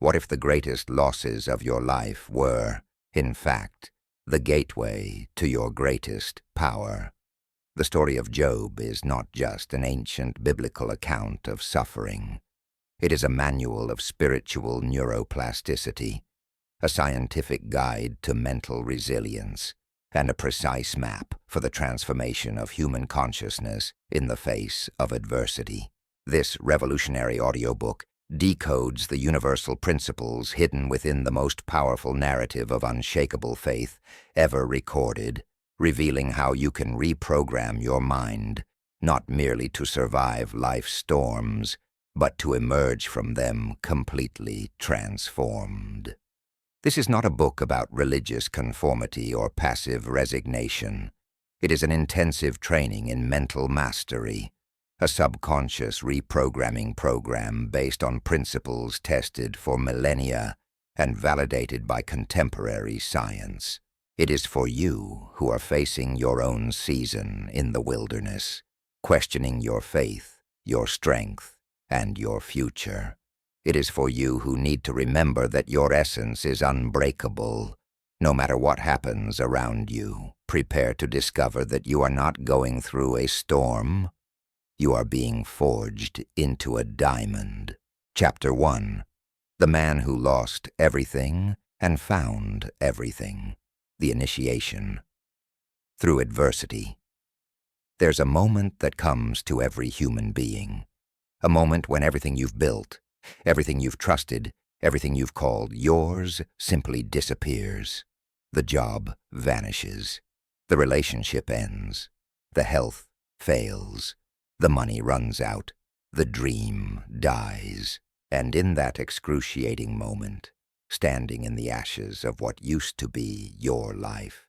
What if the greatest losses of your life were, in fact, the gateway to your greatest power? The story of Job is not just an ancient biblical account of suffering. It is a manual of spiritual neuroplasticity, a scientific guide to mental resilience, and a precise map for the transformation of human consciousness in the face of adversity. This revolutionary audiobook decodes the universal principles hidden within the most powerful narrative of unshakable faith ever recorded, revealing how you can reprogram your mind, not merely to survive life's storms, but to emerge from them completely transformed. This is not a book about religious conformity or passive resignation. It is an intensive training in mental mastery, a subconscious reprogramming program based on principles tested for millennia and validated by contemporary science. It is for you who are facing your own season in the wilderness, questioning your faith, your strength, and your future. It is for you who need to remember that your essence is unbreakable. No matter what happens around you, prepare to discover that you are not going through a storm. You are being forged into a diamond. Chapter 1. The Man Who Lost Everything and Found Everything. The Initiation. Through adversity. There's a moment that comes to every human being. A moment when everything you've built, everything you've trusted, everything you've called yours simply disappears. The job vanishes. The relationship ends. The health fails. The money runs out. The dream dies. And in that excruciating moment, standing in the ashes of what used to be your life,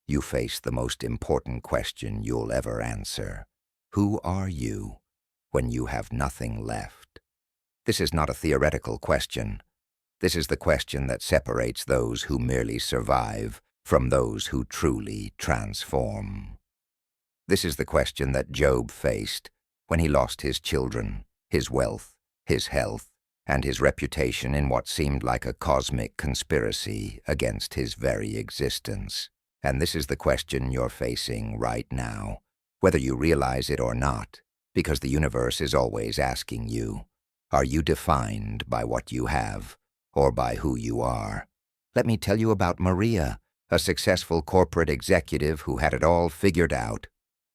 you face the most important question you'll ever answer. Who are you when you have nothing left? This is not a theoretical question. This is the question that separates those who merely survive from those who truly transform. This is the question that Job faced when he lost his children, his wealth, his health, and his reputation in what seemed like a cosmic conspiracy against his very existence. And this is the question you're facing right now, whether you realize it or not, because the universe is always asking you, are you defined by what you have, or by who you are? Let me tell you about Maria, a successful corporate executive who had it all figured out.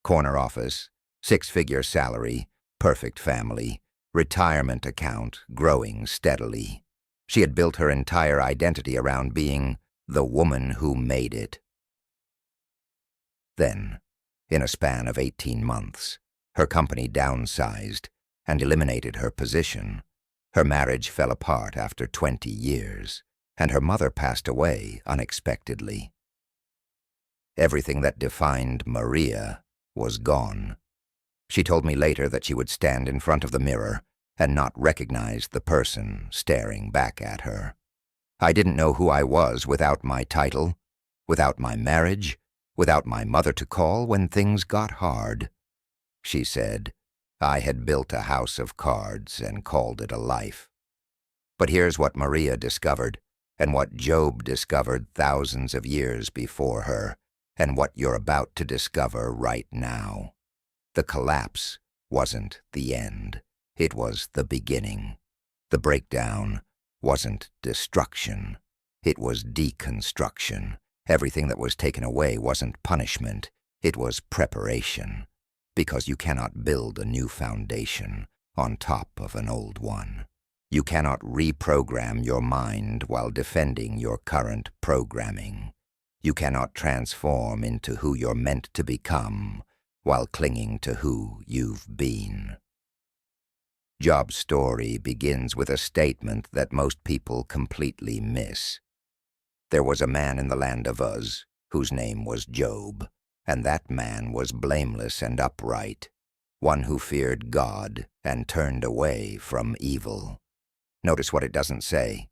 Corner office, 6-figure salary, perfect family, retirement account growing steadily. She had built her entire identity around being the woman who made it. Then, in a span of 18 months, her company downsized and eliminated her position. Her marriage fell apart after 20 years, and her mother passed away unexpectedly. Everything that defined Maria was gone. She told me later that she would stand in front of the mirror and not recognize the person staring back at her. I didn't know who I was without my title, without my marriage, without my mother to call when things got hard. She said, I had built a house of cards and called it a life. But here's what Maria discovered, and what Job discovered thousands of years before her, and what you're about to discover right now. The collapse wasn't the end. It was the beginning. The breakdown wasn't destruction. It was deconstruction. Everything that was taken away wasn't punishment. It was preparation. Because you cannot build a new foundation on top of an old one. You cannot reprogram your mind while defending your current programming. You cannot transform into who you're meant to become while clinging to who you've been. Job's story begins with a statement that most people completely miss. There was a man in the land of Uz whose name was Job, and that man was blameless and upright, one who feared God and turned away from evil. Notice what it doesn't say.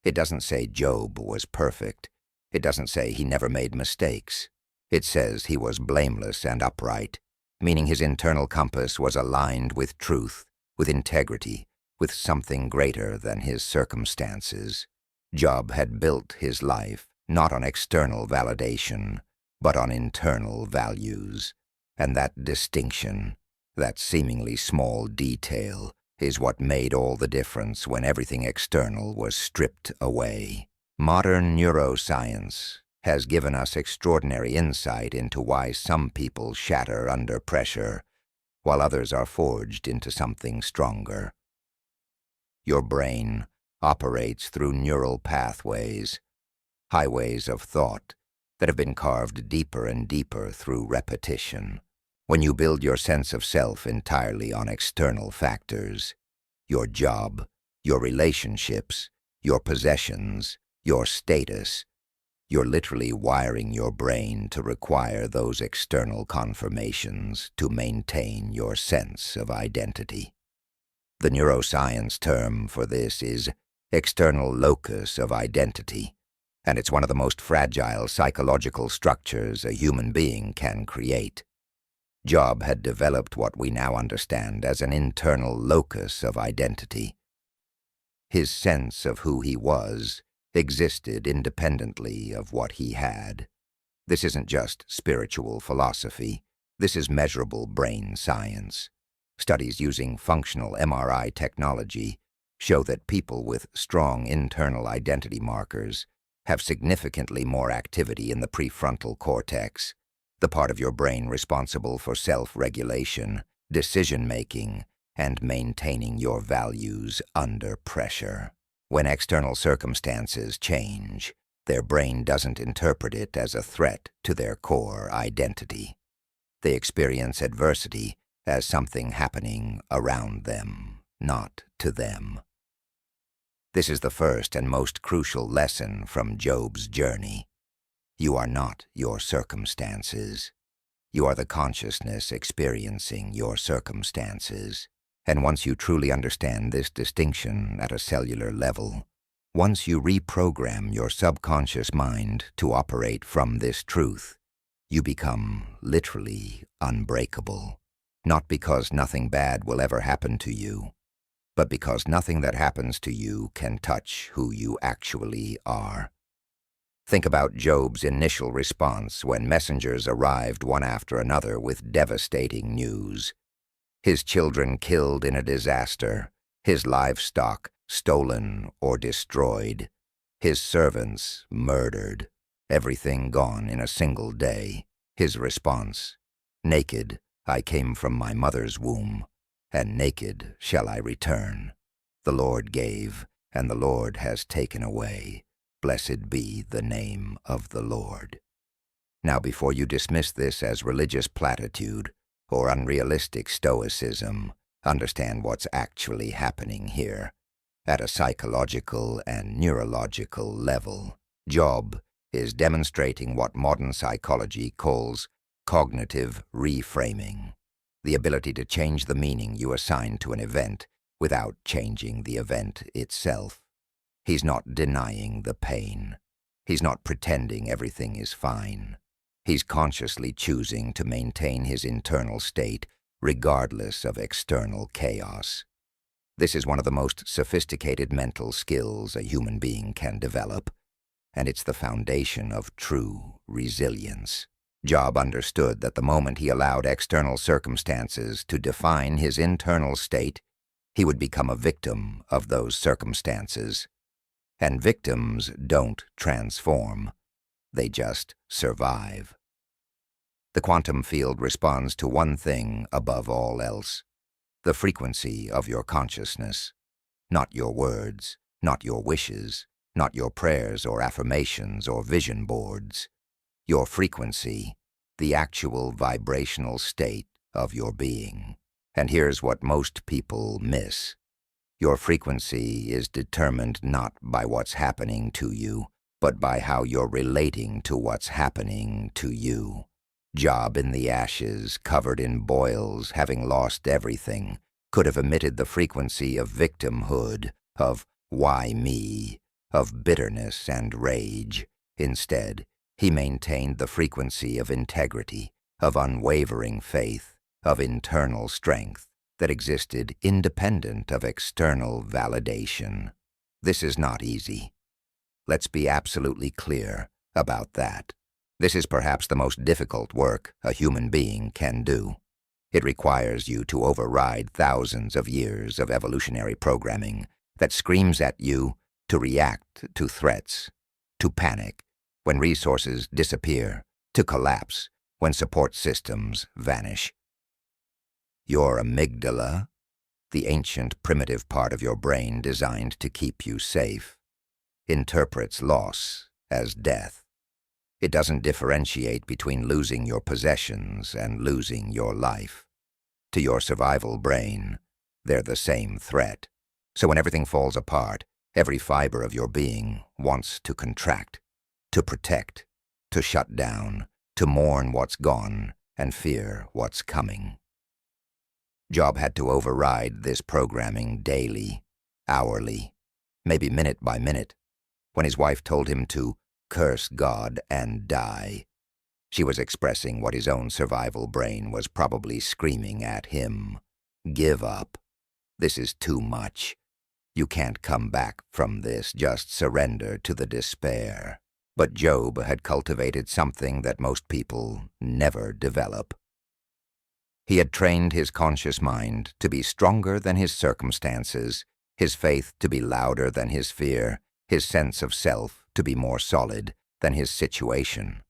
It doesn't say Job was perfect. It doesn't say he never made mistakes. It says he was blameless and upright, meaning his internal compass was aligned with truth, with integrity, with something greater than his circumstances. Job had built his life not on external validation, but on internal values. And that distinction, that seemingly small detail, is what made all the difference when everything external was stripped away. Modern neuroscience has given us extraordinary insight into why some people shatter under pressure, while others are forged into something stronger. Your brain operates through neural pathways, highways of thought that have been carved deeper and deeper through repetition. When you build your sense of self entirely on external factors, your job, your relationships, your possessions, your status, you're literally wiring your brain to require those external confirmations to maintain your sense of identity. The neuroscience term for this is external locus of identity, and it's one of the most fragile psychological structures a human being can create. Job had developed what we now understand as an internal locus of identity. His sense of who he was existed independently of what he had. This isn't just spiritual philosophy. This is measurable brain science. Studies using functional MRI technology show that people with strong internal identity markers have significantly more activity in the prefrontal cortex, the part of your brain responsible for self-regulation, decision-making, and maintaining your values under pressure. When external circumstances change, their brain doesn't interpret it as a threat to their core identity. They experience adversity as something happening around them, not to them. This is the first and most crucial lesson from Job's journey. You are not your circumstances. You are the consciousness experiencing your circumstances. And once you truly understand this distinction at a cellular level, once you reprogram your subconscious mind to operate from this truth, you become literally unbreakable. Not because nothing bad will ever happen to you, but because nothing that happens to you can touch who you actually are. Think about Job's initial response when messengers arrived one after another with devastating news. His children killed in a disaster, his livestock stolen or destroyed, his servants murdered, everything gone in a single day. His response, "Naked I came from my mother's womb, and naked shall I return. The Lord gave, and the Lord has taken away. Blessed be the name of the Lord." Now, before you dismiss this as religious platitude or unrealistic stoicism, understand what's actually happening here. At a psychological and neurological level, Job is demonstrating what modern psychology calls cognitive reframing, the ability to change the meaning you assign to an event without changing the event itself. He's not denying the pain. He's not pretending everything is fine. He's consciously choosing to maintain his internal state regardless of external chaos. This is one of the most sophisticated mental skills a human being can develop, and it's the foundation of true resilience. Job understood that the moment he allowed external circumstances to define his internal state, he would become a victim of those circumstances. And victims don't transform. They just survive. The quantum field responds to one thing above all else: the frequency of your consciousness. Not your words, not your wishes, not your prayers or affirmations or vision boards. Your frequency, the actual vibrational state of your being. And here's what most people miss. Your frequency is determined not by what's happening to you, but by how you're relating to what's happening to you. Job in the ashes, covered in boils, having lost everything, could have emitted the frequency of victimhood, of why me, of bitterness and rage. Instead, he maintained the frequency of integrity, of unwavering faith, of internal strength. that existed independent of external validation. This is not easy. Let's be absolutely clear about that. This is perhaps the most difficult work a human being can do. It requires you to override thousands of years of evolutionary programming that screams at you to react to threats, to panic when resources disappear, to collapse when support systems vanish. Your amygdala, the ancient primitive part of your brain designed to keep you safe, interprets loss as death. It doesn't differentiate between losing your possessions and losing your life. To your survival brain, they're the same threat. So when everything falls apart, every fiber of your being wants to contract, to protect, to shut down, to mourn what's gone and fear what's coming. Job had to override this programming daily, hourly, maybe minute by minute. When his wife told him to curse God and die, she was expressing what his own survival brain was probably screaming at him. Give up. This is too much. You can't come back from this. Just surrender to the despair. But Job had cultivated something that most people never develop. He had trained his conscious mind to be stronger than his circumstances, his faith to be louder than his fear, his sense of self to be more solid than his situation.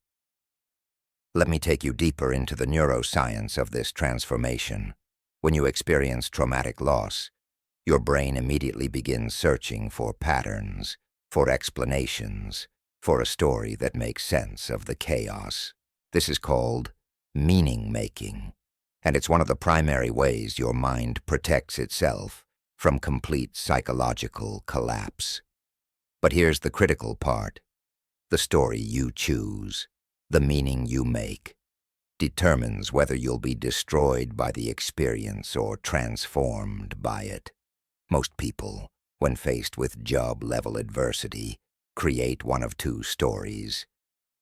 Let me take you deeper into the neuroscience of this transformation. When you experience traumatic loss, your brain immediately begins searching for patterns, for explanations, for a story that makes sense of the chaos. This is called meaning-making, and it's one of the primary ways your mind protects itself from complete psychological collapse. But here's the critical part. The story you choose, the meaning you make, determines whether you'll be destroyed by the experience or transformed by it. Most people, when faced with job-level adversity, create one of two stories.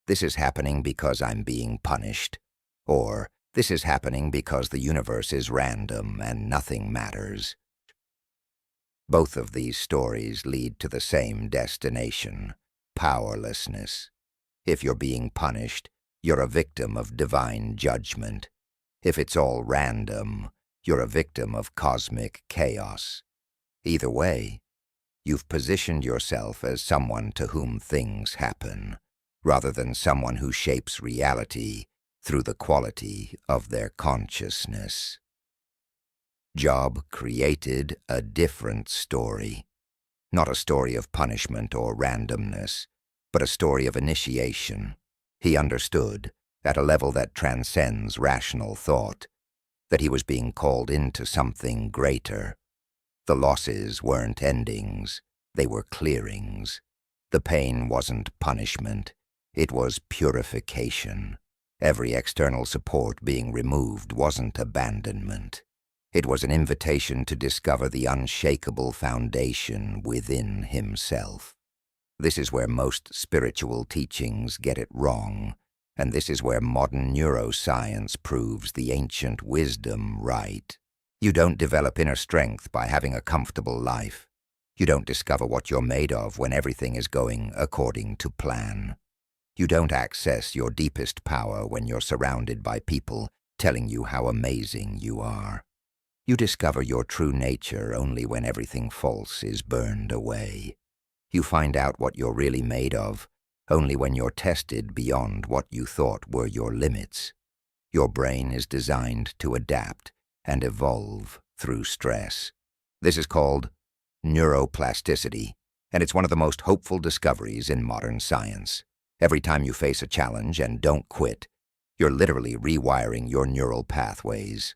This is happening because I'm being punished, or this is happening because the universe is random and nothing matters. Both of these stories lead to the same destination, powerlessness. If you're being punished, you're a victim of divine judgment. If it's all random, you're a victim of cosmic chaos. Either way, you've positioned yourself as someone to whom things happen, rather than someone who shapes reality through the quality of their consciousness. Job created a different story. Not a story of punishment or randomness, but a story of initiation. He understood, at a level that transcends rational thought, that he was being called into something greater. The losses weren't endings, they were clearings. The pain wasn't punishment, it was purification. Every external support being removed wasn't abandonment. It was an invitation to discover the unshakable foundation within himself. This is where most spiritual teachings get it wrong, and this is where modern neuroscience proves the ancient wisdom right. You don't develop inner strength by having a comfortable life. You don't discover what you're made of when everything is going according to plan. You don't access your deepest power when you're surrounded by people telling you how amazing you are. You discover your true nature only when everything false is burned away. You find out what you're really made of only when you're tested beyond what you thought were your limits. Your brain is designed to adapt and evolve through stress. This is called neuroplasticity, and it's one of the most hopeful discoveries in modern science. Every time you face a challenge and don't quit, you're literally rewiring your neural pathways.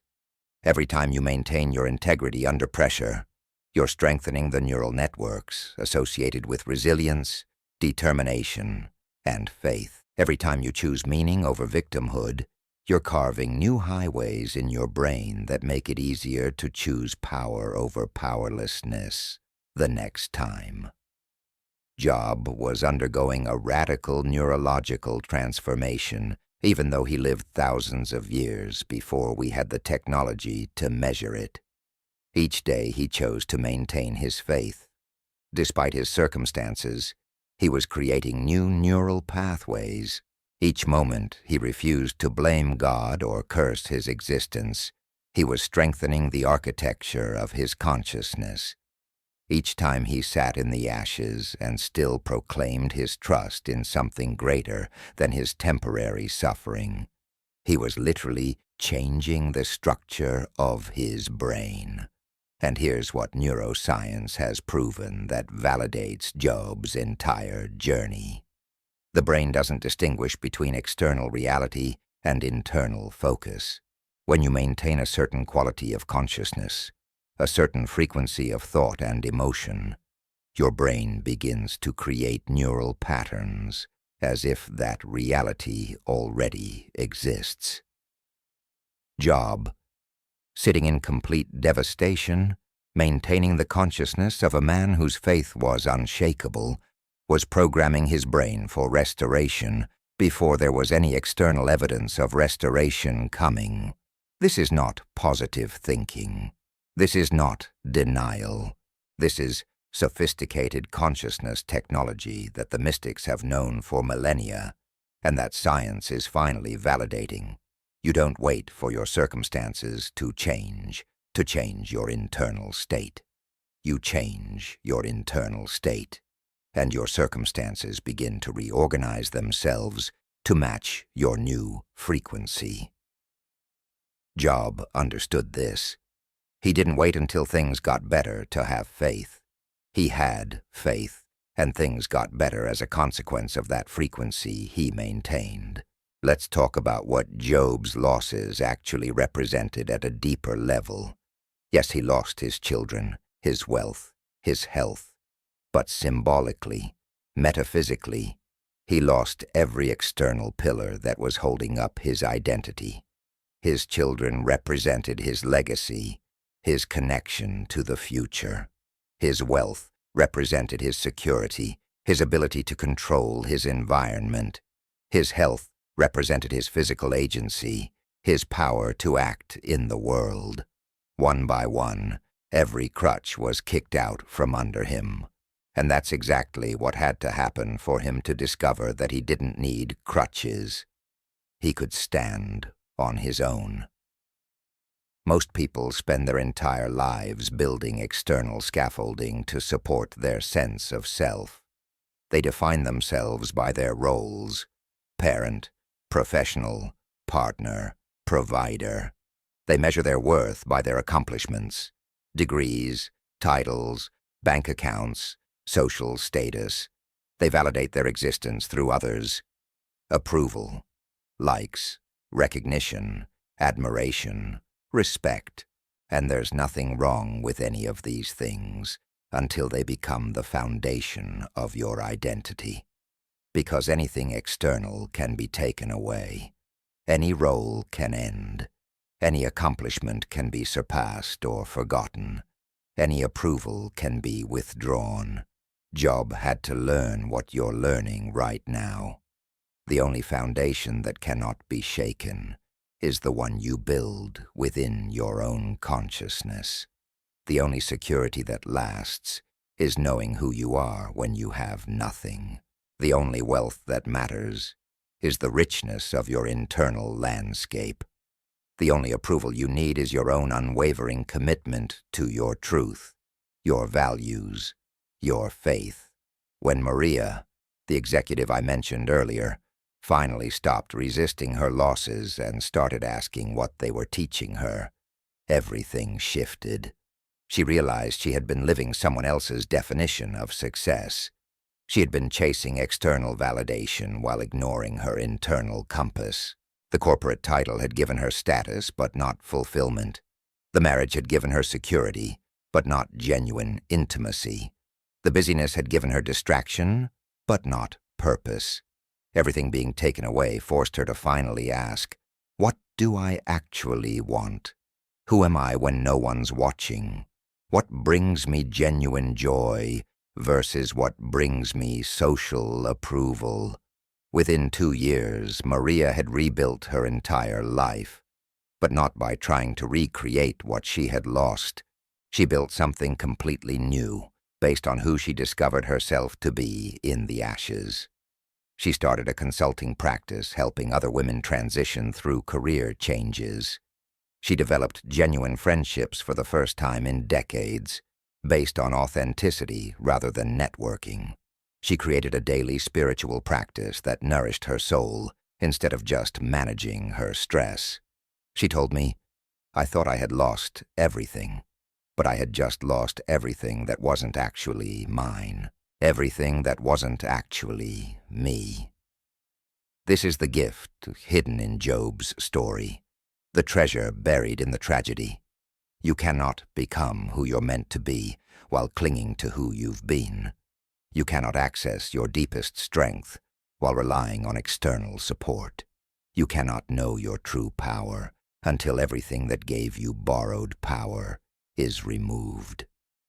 Every time you maintain your integrity under pressure, you're strengthening the neural networks associated with resilience, determination, and faith. Every time you choose meaning over victimhood, you're carving new highways in your brain that make it easier to choose power over powerlessness the next time. Job was undergoing a radical neurological transformation, even though he lived thousands of years before we had the technology to measure it. Each day he chose to maintain his faith. Despite his circumstances, he was creating new neural pathways. Each moment he refused to blame God or curse his existence. He was strengthening the architecture of his consciousness. Each time he sat in the ashes and still proclaimed his trust in something greater than his temporary suffering, he was literally changing the structure of his brain. And here's what neuroscience has proven that validates Job's entire journey. The brain doesn't distinguish between external reality and internal focus. When you maintain a certain quality of consciousness, a certain frequency of thought and emotion, your brain begins to create neural patterns as if that reality already exists. Job, sitting in complete devastation, maintaining the consciousness of a man whose faith was unshakable, was programming his brain for restoration before there was any external evidence of restoration coming. This is not positive thinking. This is not denial. This is sophisticated consciousness technology that the mystics have known for millennia, and that science is finally validating. You don't wait for your circumstances to change your internal state. You change your internal state, and your circumstances begin to reorganize themselves to match your new frequency. Job understood this. He didn't wait until things got better to have faith. He had faith, and things got better as a consequence of that frequency he maintained. Let's talk about what Job's losses actually represented at a deeper level. Yes, he lost his children, his wealth, his health, but symbolically, metaphysically, he lost every external pillar that was holding up his identity. His children represented his legacy, his connection to the future. His wealth represented his security, his ability to control his environment. His health represented his physical agency, his power to act in the world. One by one, every crutch was kicked out from under him. And that's exactly what had to happen for him to discover that he didn't need crutches. He could stand on his own. Most people spend their entire lives building external scaffolding to support their sense of self. They define themselves by their roles: parent, professional, partner, provider. They measure their worth by their accomplishments, degrees, titles, bank accounts, social status. They validate their existence through others' approval, likes, recognition, admiration, respect. And there's nothing wrong with any of these things until they become the foundation of your identity. Because anything external can be taken away. Any role can end. Any accomplishment can be surpassed or forgotten. Any approval can be withdrawn. Job had to learn what you're learning right now. The only foundation that cannot be shaken is the one you build within your own consciousness. The only security that lasts is knowing who you are when you have nothing. The only wealth that matters is the richness of your internal landscape. The only approval you need is your own unwavering commitment to your truth, your values, your faith. When Maria, the executive I mentioned earlier, finally stopped resisting her losses and started asking what they were teaching her, everything shifted. She realized she had been living someone else's definition of success. She had been chasing external validation while ignoring her internal compass. The corporate title had given her status, but not fulfillment. The marriage had given her security, but not genuine intimacy. The busyness had given her distraction, but not purpose. Everything being taken away forced her to finally ask, what do I actually want? Who am I when no one's watching? What brings me genuine joy versus what brings me social approval? Within 2 years, Maria had rebuilt her entire life, but not by trying to recreate what she had lost. She built something completely new, based on who she discovered herself to be in the ashes. She started a consulting practice helping other women transition through career changes. She developed genuine friendships for the first time in decades, based on authenticity rather than networking. She created a daily spiritual practice that nourished her soul instead of just managing her stress. She told me, "I thought I had lost everything, but I had just lost everything that wasn't actually mine, everything that wasn't actually me." This is the gift hidden in Job's story, the treasure buried in the tragedy. You cannot become who you're meant to be while clinging to who you've been. You cannot access your deepest strength while relying on external support. You cannot know your true power until everything that gave you borrowed power is removed.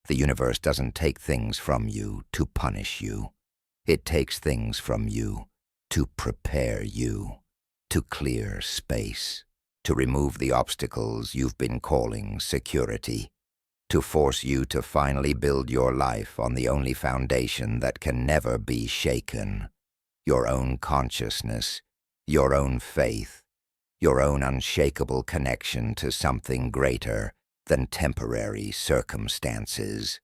The universe doesn't take things from you to punish you. It takes things from you to prepare you, to clear space, to remove the obstacles you've been calling security, to force you to finally build your life on the only foundation that can never be shaken: your own consciousness, your own faith, your own unshakable connection to something greater than temporary circumstances.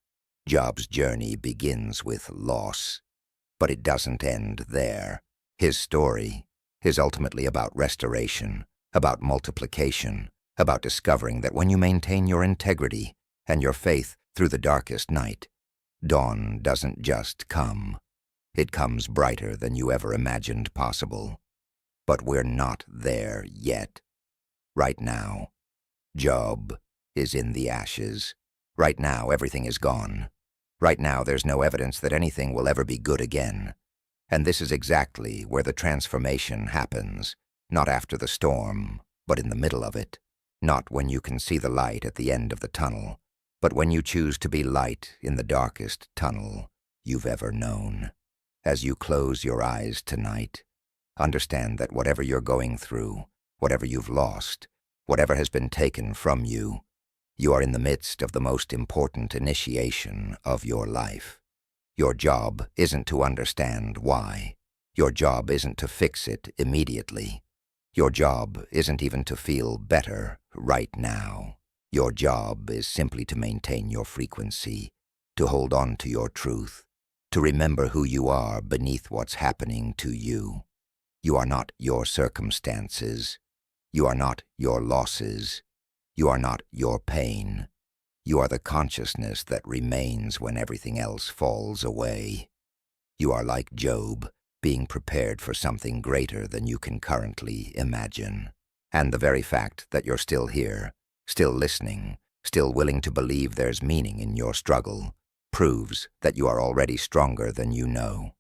Job's journey begins with loss, but it doesn't end there. His story is ultimately about restoration, about multiplication, about discovering that when you maintain your integrity and your faith through the darkest night, dawn doesn't just come. It comes brighter than you ever imagined possible. But we're not there yet. Right now, Job is in the ashes. Right now, everything is gone. Right now, there's no evidence that anything will ever be good again. And this is exactly where the transformation happens, not after the storm, but in the middle of it. Not when you can see the light at the end of the tunnel, but when you choose to be light in the darkest tunnel you've ever known. As you close your eyes tonight, understand that whatever you're going through, whatever you've lost, whatever has been taken from you, you are in the midst of the most important initiation of your life. Your job isn't to understand why. Your job isn't to fix it immediately. Your job isn't even to feel better right now. Your job is simply to maintain your frequency, to hold on to your truth, to remember who you are beneath what's happening to you. You are not your circumstances. You are not your losses. You are not your pain. You are the consciousness that remains when everything else falls away. You are like Job, being prepared for something greater than you can currently imagine. And the very fact that you're still here, still listening, still willing to believe there's meaning in your struggle, proves that you are already stronger than you know.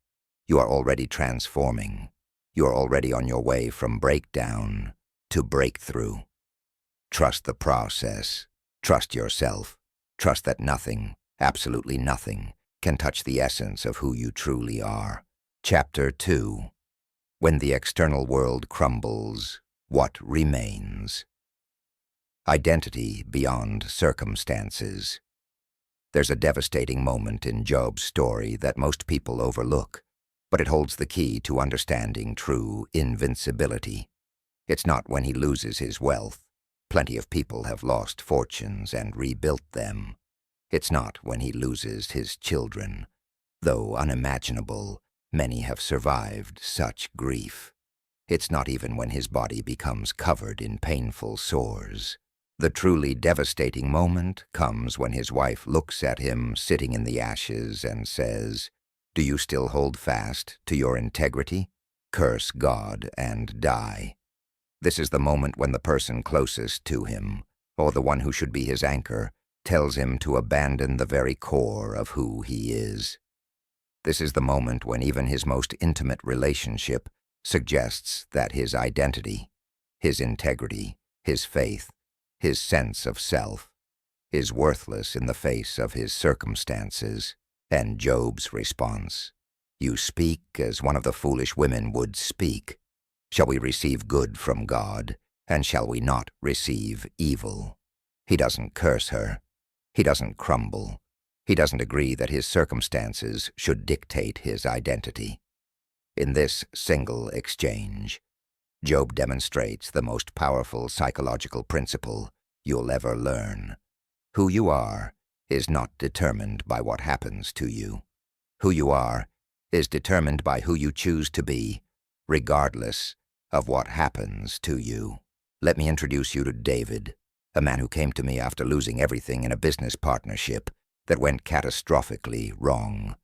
You are already transforming. You are already on your way from breakdown to breakthrough. Trust the process. Trust yourself. Trust that nothing, absolutely nothing, can touch the essence of who you truly are. Chapter 2. When the external world crumbles, what remains? Identity beyond circumstances. There's a devastating moment in Job's story that most people overlook, but it holds the key to understanding true invincibility. It's not when he loses his wealth. Plenty of people have lost fortunes and rebuilt them. It's not when he loses his children. Though unimaginable, many have survived such grief. It's not even when his body becomes covered in painful sores. The truly devastating moment comes when his wife looks at him sitting in the ashes and says, "Do you still hold fast to your integrity? Curse God and die." This is the moment when the person closest to him, or the one who should be his anchor, tells him to abandon the very core of who he is. This is the moment when even his most intimate relationship suggests that his identity, his integrity, his faith, his sense of self, is worthless in the face of his circumstances. And Job's response, "You speak as one of the foolish women would speak. Shall we receive good from God, and shall we not receive evil?" He doesn't curse her. He doesn't crumble. He doesn't agree that his circumstances should dictate his identity. In this single exchange, Job demonstrates the most powerful psychological principle you'll ever learn. Who you are is not determined by what happens to you. Who you are is determined by who you choose to be, regardless of what happens to you. Let me introduce you to David, a man who came to me after losing everything in a business partnership that went catastrophically wrong.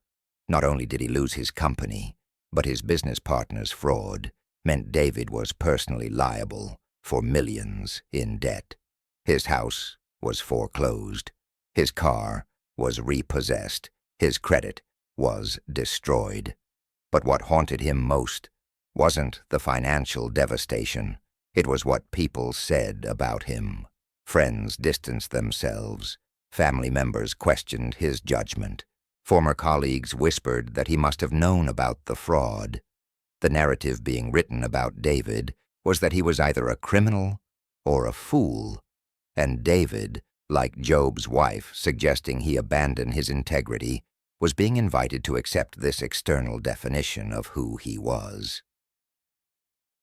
Not only did he lose his company, but his business partner's fraud meant David was personally liable for millions in debt. His house was foreclosed. His car was repossessed. His credit was destroyed. But what haunted him most wasn't the financial devastation. It was what people said about him. Friends distanced themselves. Family members questioned his judgment. Former colleagues whispered that he must have known about the fraud. The narrative being written about David was that he was either a criminal or a fool, and David, like Job's wife suggesting he abandon his integrity, was being invited to accept this external definition of who he was.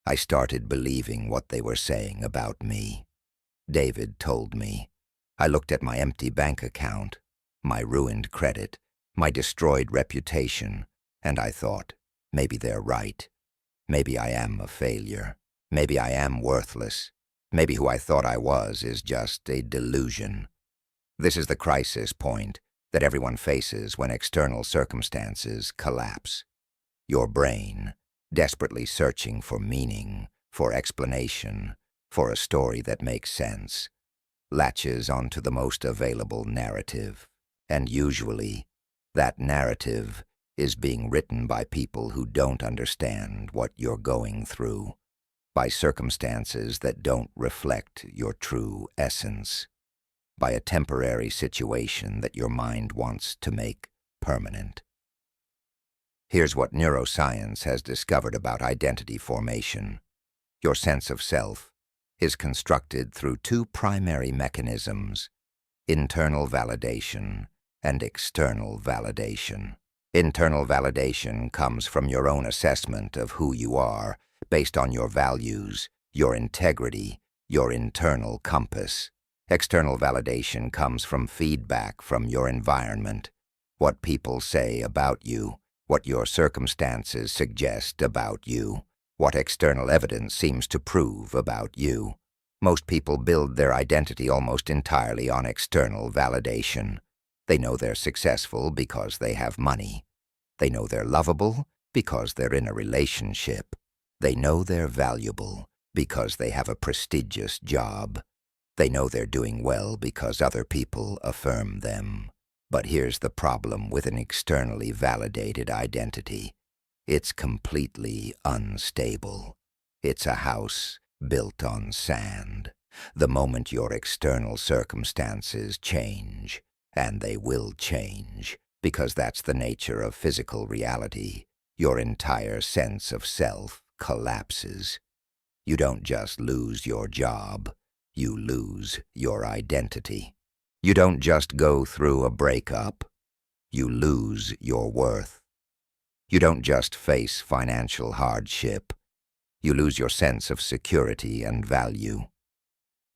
I started believing what they were saying about me. David told me. I looked at my empty bank account, my ruined credit, my destroyed reputation, and I thought, maybe they're right. Maybe I am a failure. Maybe I am worthless. Maybe who I thought I was is just a delusion. This is the crisis point that everyone faces when external circumstances collapse. Your brain, desperately searching for meaning, for explanation, for a story that makes sense, latches onto the most available narrative. And usually, that narrative is being written by people who don't understand what you're going through, by circumstances that don't reflect your true essence, by a temporary situation that your mind wants to make permanent. Here's what neuroscience has discovered about identity formation. Your sense of self is constructed through two primary mechanisms: internal validation and external validation. Internal validation comes from your own assessment of who you are, based on your values, your integrity, your internal compass. External validation comes from feedback from your environment, what people say about you, what your circumstances suggest about you, what external evidence seems to prove about you. Most people build their identity almost entirely on external validation. They know they're successful because they have money. They know they're lovable because they're in a relationship. They know they're valuable because they have a prestigious job. They know they're doing well because other people affirm them. But here's the problem with an externally validated identity. It's completely unstable. It's a house built on sand. The moment your external circumstances change, and they will change, because that's the nature of physical reality, your entire sense of self collapses. You don't just lose your job, you lose your identity. You don't just go through a breakup, you lose your worth. You don't just face financial hardship, you lose your sense of security and value.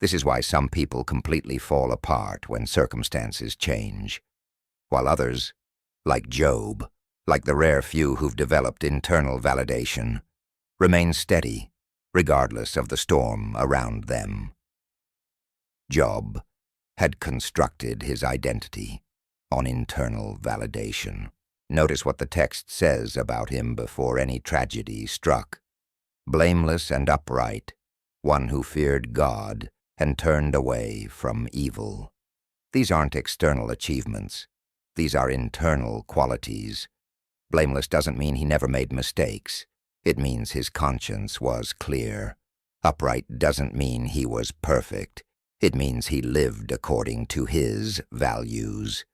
This is why some people completely fall apart when circumstances change, while others, like Job, like the rare few who've developed internal validation, remain steady, regardless of the storm around them. Job had constructed his identity on internal validation. Notice what the text says about him before any tragedy struck. Blameless and upright, one who feared God and turned away from evil. These aren't external achievements. These are internal qualities. Blameless doesn't mean he never made mistakes. It means his conscience was clear. Upright doesn't mean he was perfect. It means he lived according to his values.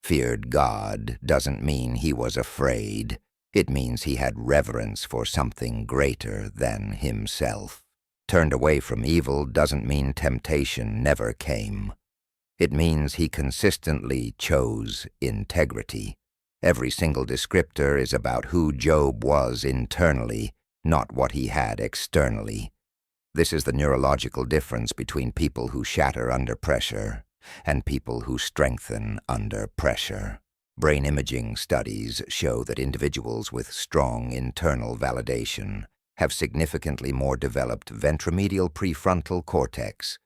Feared God doesn't mean he was afraid. It means he had reverence for something greater than himself. Turned away from evil doesn't mean temptation never came. It means he consistently chose integrity. Every single descriptor is about who Job was internally, not what he had externally. This is the neurological difference between people who shatter under pressure and people who strengthen under pressure. Brain imaging studies show that individuals with strong internal validation have significantly more developed ventromedial prefrontal cortex,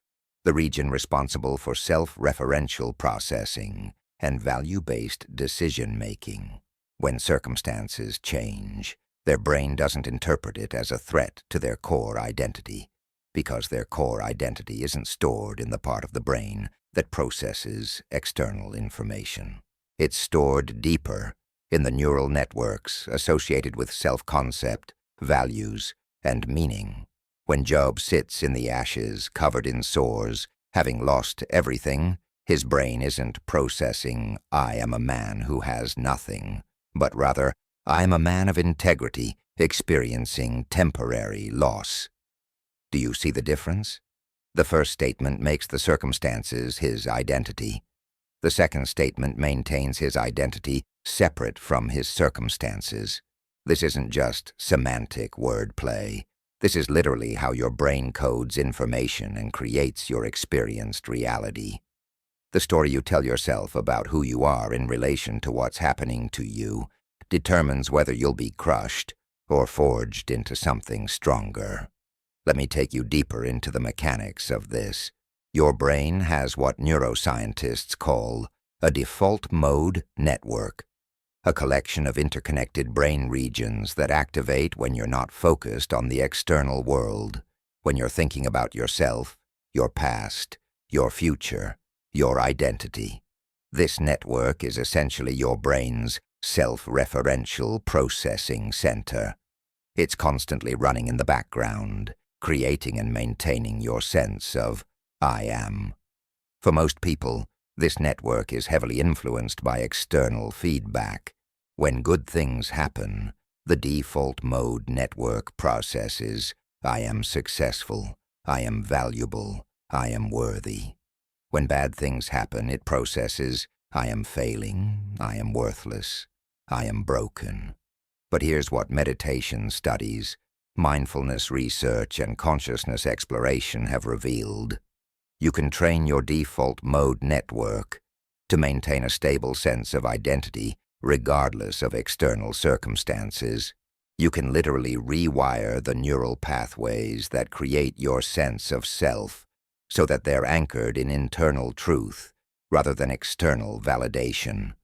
the region responsible for self-referential processing and value-based decision-making. When circumstances change, their brain doesn't interpret it as a threat to their core identity, because their core identity isn't stored in the part of the brain that processes external information. It's stored deeper in the neural networks associated with self-concept, values, and meaning. When Job sits in the ashes, covered in sores, having lost everything, his brain isn't processing, "I am a man who has nothing," but rather, "I am a man of integrity, experiencing temporary loss." Do you see the difference? The first statement makes the circumstances his identity. The second statement maintains his identity separate from his circumstances. This isn't just semantic wordplay. This is literally how your brain codes information and creates your experienced reality. The story you tell yourself about who you are in relation to what's happening to you determines whether you'll be crushed or forged into something stronger. Let me take you deeper into the mechanics of this. Your brain has what neuroscientists call a default mode network, a collection of interconnected brain regions that activate when you're not focused on the external world, when you're thinking about yourself, your past, your future, your identity. This network is essentially your brain's self-referential processing center. It's constantly running in the background, creating and maintaining your sense of "I am." For most people, this network is heavily influenced by external feedback. When good things happen, the default mode network processes, "I am successful, I am valuable, I am worthy." When bad things happen, it processes, "I am failing, I am worthless, I am broken." But here's what meditation studies, mindfulness research, and consciousness exploration have revealed. You can train your default mode network to maintain a stable sense of identity regardless of external circumstances. You can literally rewire the neural pathways that create your sense of self so that they're anchored in internal truth rather than external validation.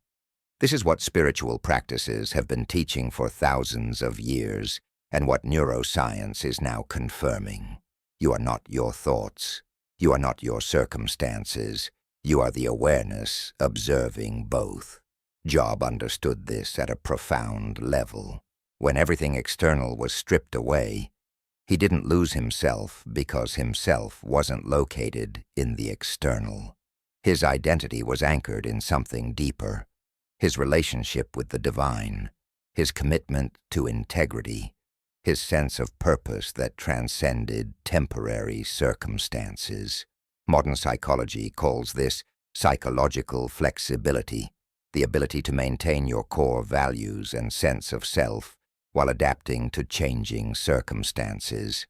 This is what spiritual practices have been teaching for thousands of years, and what neuroscience is now confirming. You are not your thoughts. You are not your circumstances. You are the awareness observing both. Job understood this at a profound level. When everything external was stripped away, he didn't lose himself because himself wasn't located in the external. His identity was anchored in something deeper, his relationship with the divine, his commitment to integrity, his sense of purpose that transcended temporary circumstances. Modern psychology calls this psychological flexibility, the ability to maintain your core values and sense of self while adapting to changing circumstances.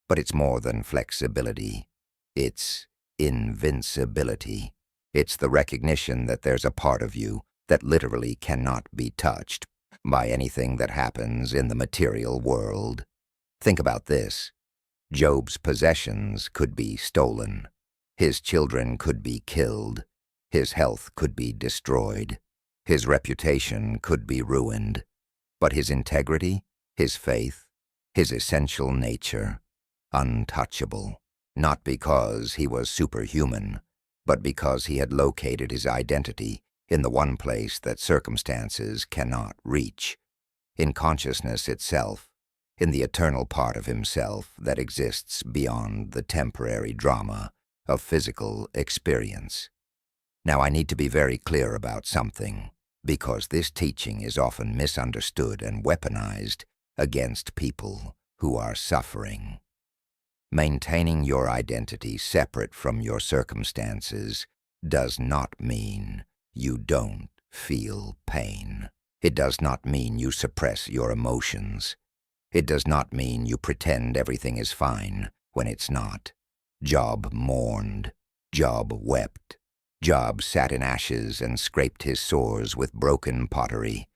But it's more than flexibility. It's invincibility. It's the recognition that there's a part of you that literally cannot be touched by anything that happens in the material world. Think about this. Job's possessions could be stolen. His children could be killed. His health could be destroyed. His reputation could be ruined. But his integrity, his faith, his essential nature, untouchable. Not because he was superhuman, but because he had located his identity in the one place that circumstances cannot reach, in consciousness itself, in the eternal part of himself that exists beyond the temporary drama of physical experience. Now, I need to be very clear about something, because this teaching is often misunderstood and weaponized against people who are suffering. Maintaining your identity separate from your circumstances does not mean you don't feel pain. It does not mean you suppress your emotions. It does not mean you pretend everything is fine when it's not. Job mourned. Job wept. Job sat in ashes and scraped his sores with broken pottery.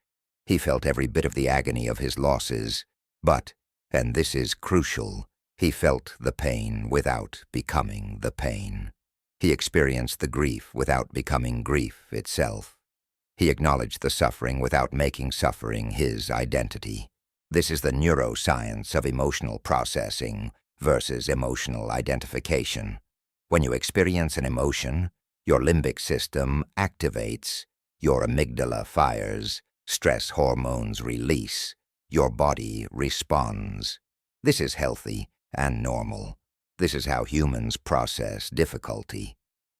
He felt every bit of the agony of his losses, but, and this is crucial, he felt the pain without becoming the pain. He experienced the grief without becoming grief itself. He acknowledged the suffering without making suffering his identity. This is the neuroscience of emotional processing versus emotional identification. When you experience an emotion, your limbic system activates, your amygdala fires, stress hormones release, your body responds. This is healthy and normal. This is how humans process difficulty.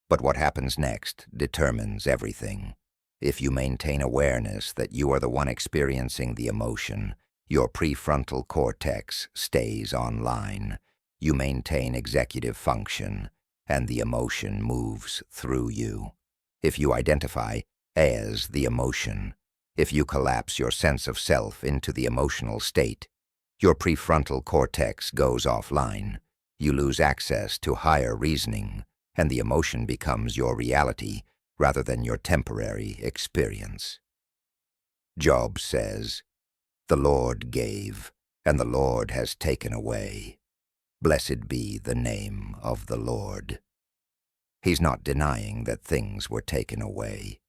But what happens next determines everything. If you maintain awareness that you are the one experiencing the emotion, your prefrontal cortex stays online. You maintain executive function, and the emotion moves through you. If you identify as the emotion, if you collapse your sense of self into the emotional state, your prefrontal cortex goes offline. You lose access to higher reasoning, and the emotion becomes your reality rather than your temporary experience. Job says, "The Lord gave, and the Lord has taken away. Blessed be the name of the Lord." He's not denying that things were taken away.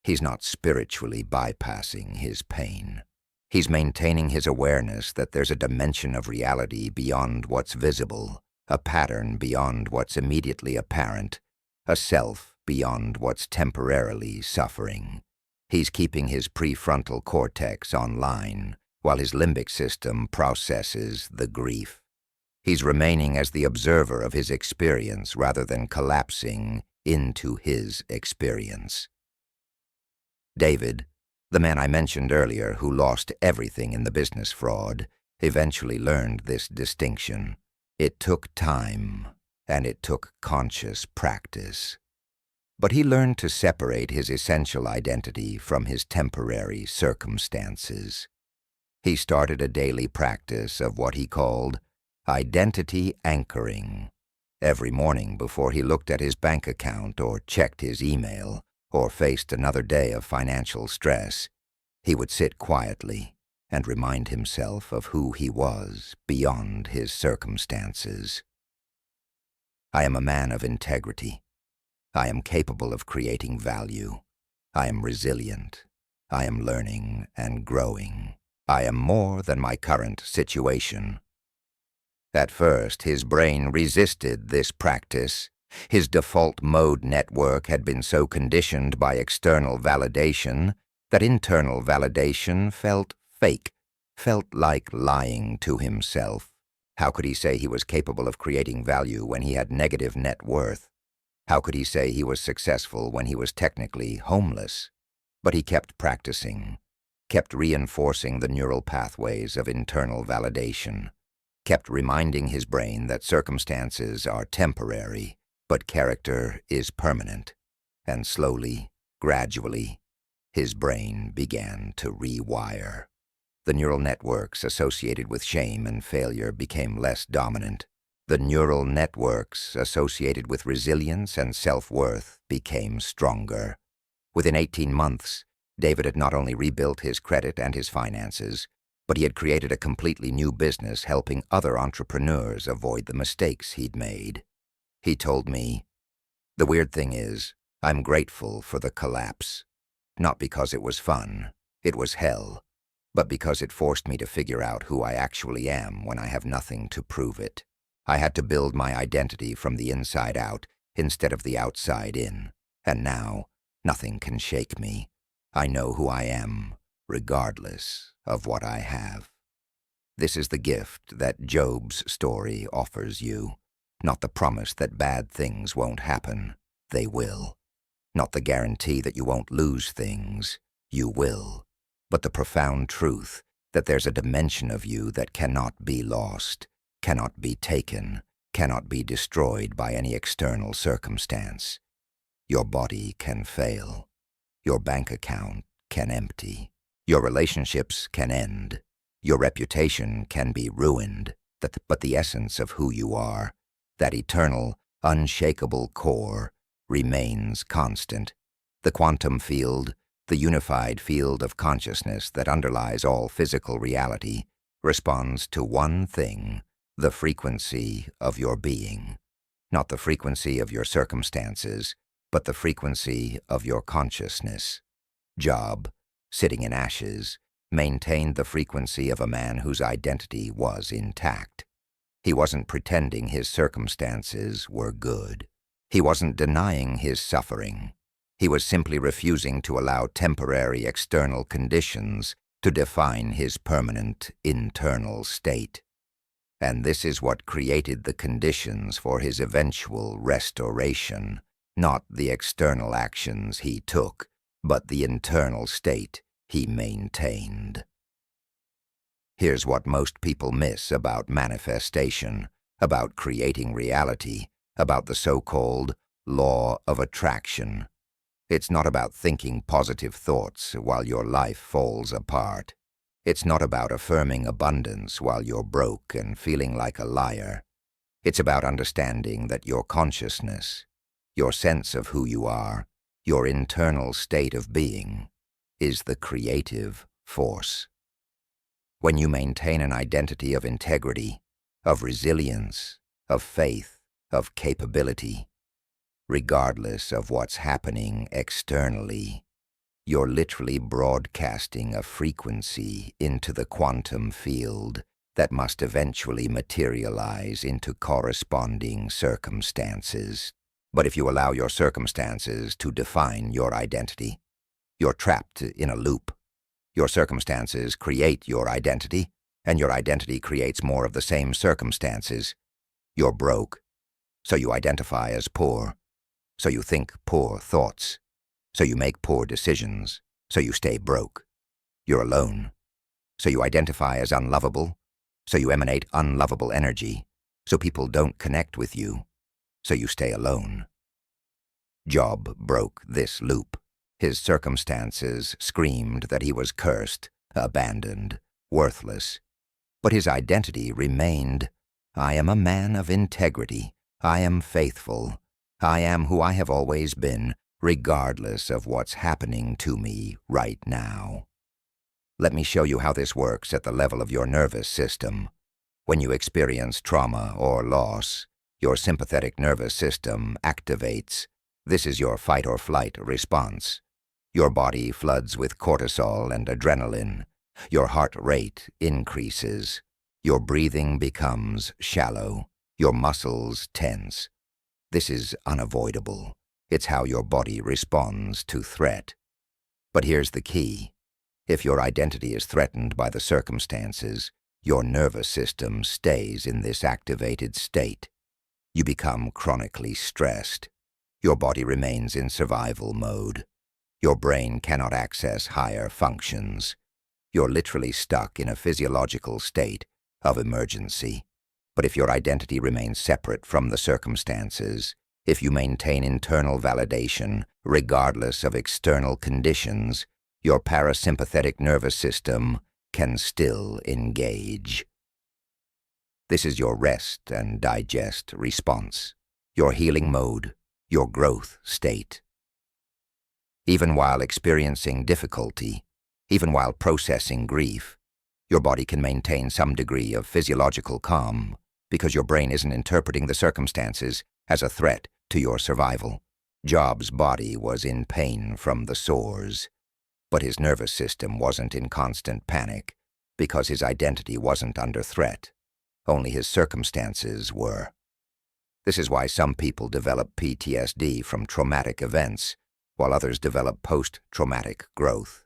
He's not spiritually bypassing his pain. He's maintaining his awareness that there's a dimension of reality beyond what's visible, a pattern beyond what's immediately apparent, a self beyond what's temporarily suffering. He's keeping his prefrontal cortex online while his limbic system processes the grief. He's remaining as the observer of his experience rather than collapsing into his experience. David, the man I mentioned earlier who lost everything in the business fraud, eventually learned this distinction. It took time, and it took conscious practice. But he learned to separate his essential identity from his temporary circumstances. He started a daily practice of what he called identity anchoring. Every morning before he looked at his bank account or checked his email or faced another day of financial stress, he would sit quietly and remind himself of who he was beyond his circumstances. I am a man of integrity. I am capable of creating value. I am resilient. I am learning and growing. I am more than my current situation. At first, his brain resisted this practice. His default mode network had been so conditioned by external validation that internal validation felt fake, felt like lying to himself. How could he say he was capable of creating value when he had negative net worth? How could he say he was successful when he was technically homeless? But he kept practicing, kept reinforcing the neural pathways of internal validation, kept reminding his brain that circumstances are temporary, but character is permanent. And slowly, gradually, his brain began to rewire. The neural networks associated with shame and failure became less dominant. The neural networks associated with resilience and self-worth became stronger. Within 18 months, David had not only rebuilt his credit and his finances, but he had created a completely new business helping other entrepreneurs avoid the mistakes he'd made. He told me, "The weird thing is, I'm grateful for the collapse. Not because it was fun, it was hell, but because it forced me to figure out who I actually am when I have nothing to prove it. I had to build my identity from the inside out instead of the outside in, and now nothing can shake me. I know who I am, regardless of what I have." This is the gift that Job's story offers you. Not the promise that bad things won't happen. They will. Not the guarantee that you won't lose things. You will. But the profound truth that there's a dimension of you that cannot be lost, cannot be taken, cannot be destroyed by any external circumstance. your body can fail. Your bank account can empty. Your relationships can end. Your reputation can be ruined. But the essence of who you are, that eternal, unshakable core, remains constant. The quantum field, the unified field of consciousness that underlies all physical reality, responds to one thing: the frequency of your being. Not the frequency of your circumstances, but the frequency of your consciousness. Job, sitting in ashes, maintained the frequency of a man whose identity was intact. He wasn't pretending his circumstances were good. He wasn't denying his suffering. He was simply refusing to allow temporary external conditions to define his permanent internal state. And this is what created the conditions for his eventual restoration, not the external actions he took, but the internal state he maintained. Here's what most people miss about manifestation, about creating reality, about the so-called law of attraction. It's not about thinking positive thoughts while your life falls apart. It's not about affirming abundance while you're broke and feeling like a liar. It's about understanding that your consciousness, your sense of who you are, your internal state of being, is the creative force. When you maintain an identity of integrity, of resilience, of faith, of capability, regardless of what's happening externally, you're literally broadcasting a frequency into the quantum field that must eventually materialize into corresponding circumstances. But if you allow your circumstances to define your identity, you're trapped in a loop. Your circumstances create your identity, and your identity creates more of the same circumstances. You're broke, so you identify as poor. So you think poor thoughts. So you make poor decisions. So you stay broke. You're alone. So you identify as unlovable. So you emanate unlovable energy. So people don't connect with you. So you stay alone. Job broke this loop. His circumstances screamed that he was cursed, abandoned, worthless. But his identity remained: I am a man of integrity. I am faithful. I am who I have always been, regardless of what's happening to me right now. Let me show you how this works at the level of your nervous system. When you experience trauma or loss, your sympathetic nervous system activates. This is your fight or flight response. Your body floods with cortisol and adrenaline. Your heart rate increases. Your breathing becomes shallow. Your muscles tense. This is unavoidable. It's how your body responds to threat. But here's the key. If your identity is threatened by the circumstances, your nervous system stays in this activated state. You become chronically stressed. Your body remains in survival mode. Your brain cannot access higher functions. You're literally stuck in a physiological state of emergency. But if your identity remains separate from the circumstances, if you maintain internal validation regardless of external conditions, your parasympathetic nervous system can still engage. This is your rest and digest response, your healing mode, your growth state. Even while experiencing difficulty, even while processing grief, your body can maintain some degree of physiological calm because your brain isn't interpreting the circumstances as a threat to your survival. Job's body was in pain from the sores, but his nervous system wasn't in constant panic because his identity wasn't under threat. Only his circumstances were. This is why some people develop PTSD from traumatic events, while others develop post-traumatic growth.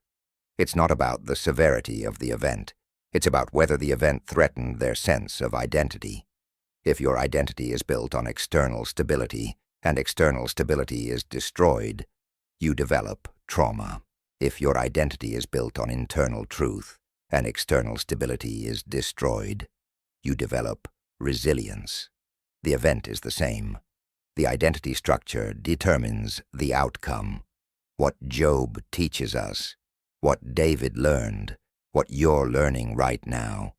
It's not about the severity of the event. It's about whether the event threatened their sense of identity. If your identity is built on external stability, and external stability is destroyed, you develop trauma. If your identity is built on internal truth, and external stability is destroyed, you develop resilience. The event is the same. The identity structure determines the outcome. What Job teaches us, what David learned, what you're learning right now,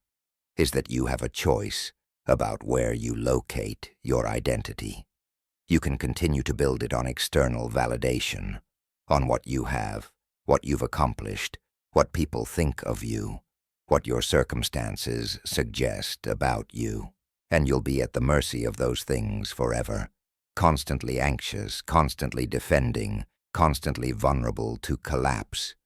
is that you have a choice about where you locate your identity. You can continue to build it on external validation, on what you have, what you've accomplished, what people think of you, what your circumstances suggest about you, and you'll be at the mercy of those things forever, constantly anxious, constantly defending, constantly vulnerable to collapse.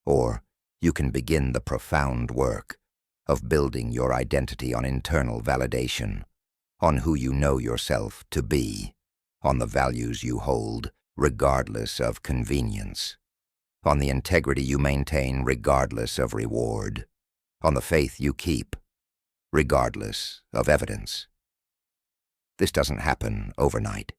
Or you can begin the profound work of building your identity on internal validation, on who you know yourself to be, on the values you hold regardless of convenience, on the integrity you maintain regardless of reward, on the faith you keep regardless of evidence. This doesn't happen overnight.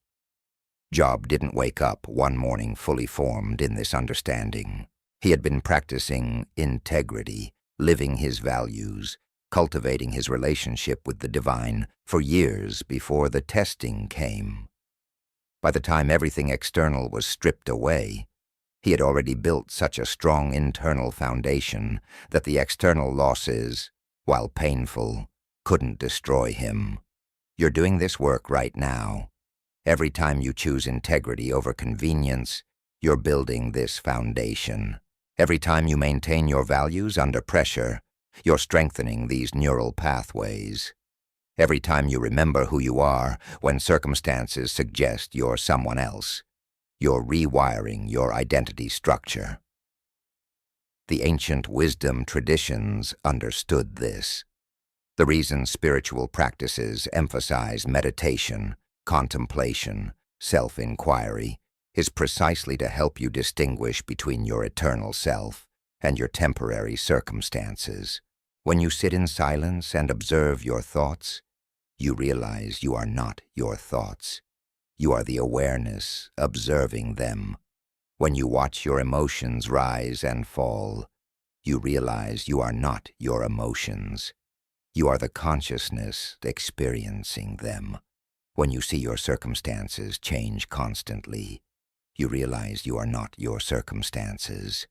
Job didn't wake up one morning fully formed in this understanding. He had been practicing integrity, living his values, cultivating his relationship with the divine for years before the testing came. By the time everything external was stripped away, he had already built such a strong internal foundation that the external losses, while painful, couldn't destroy him. You're doing this work right now. Every time you choose integrity over convenience, you're building this foundation. Every time you maintain your values under pressure, you're strengthening these neural pathways. Every time you remember who you are when circumstances suggest you're someone else, you're rewiring your identity structure. The ancient wisdom traditions understood this. The reason spiritual practices emphasize meditation, contemplation, self-inquiry, is precisely to help you distinguish between your eternal self and your temporary circumstances. When you sit in silence and observe your thoughts, you realize you are not your thoughts. You are the awareness observing them. When you watch your emotions rise and fall, you realize you are not your emotions. You are the consciousness experiencing them. When you see your circumstances change constantly, you realize you are not your circumstances.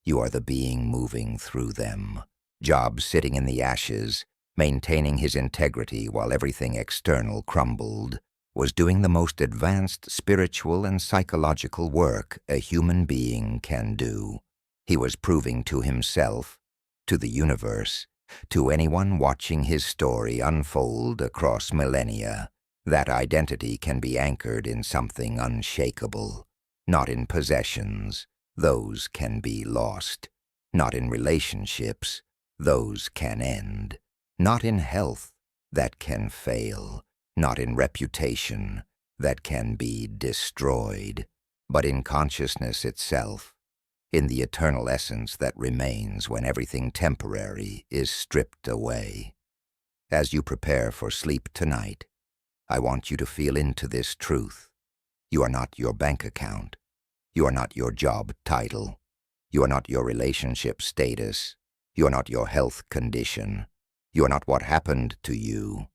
You are the being moving through them. Job sitting in the ashes, maintaining his integrity while everything external crumbled, was doing the most advanced spiritual and psychological work a human being can do. He was proving to himself, to the universe, to anyone watching his story unfold across millennia, that identity can be anchored in something unshakable, not in possessions, those can be lost, not in relationships, those can end, not in health, that can fail, not in reputation, that can be destroyed, but in consciousness itself, in the eternal essence that remains when everything temporary is stripped away. As you prepare for sleep tonight, I want you to feel into this truth. You are not your bank account. You are not your job title. You are not your relationship status. You are not your health condition. You are not what happened to you.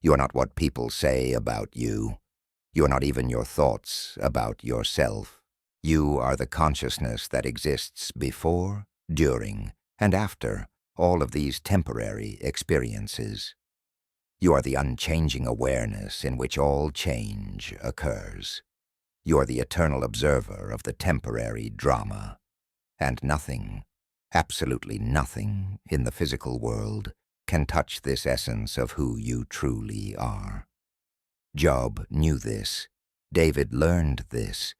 You are not what people say about you. You are not even your thoughts about yourself. You are the consciousness that exists before, during, and after all of these temporary experiences. You are the unchanging awareness in which all change occurs. You are the eternal observer of the temporary drama, and nothing, absolutely nothing in the physical world can touch this essence of who you truly are. Job knew this, David learned this,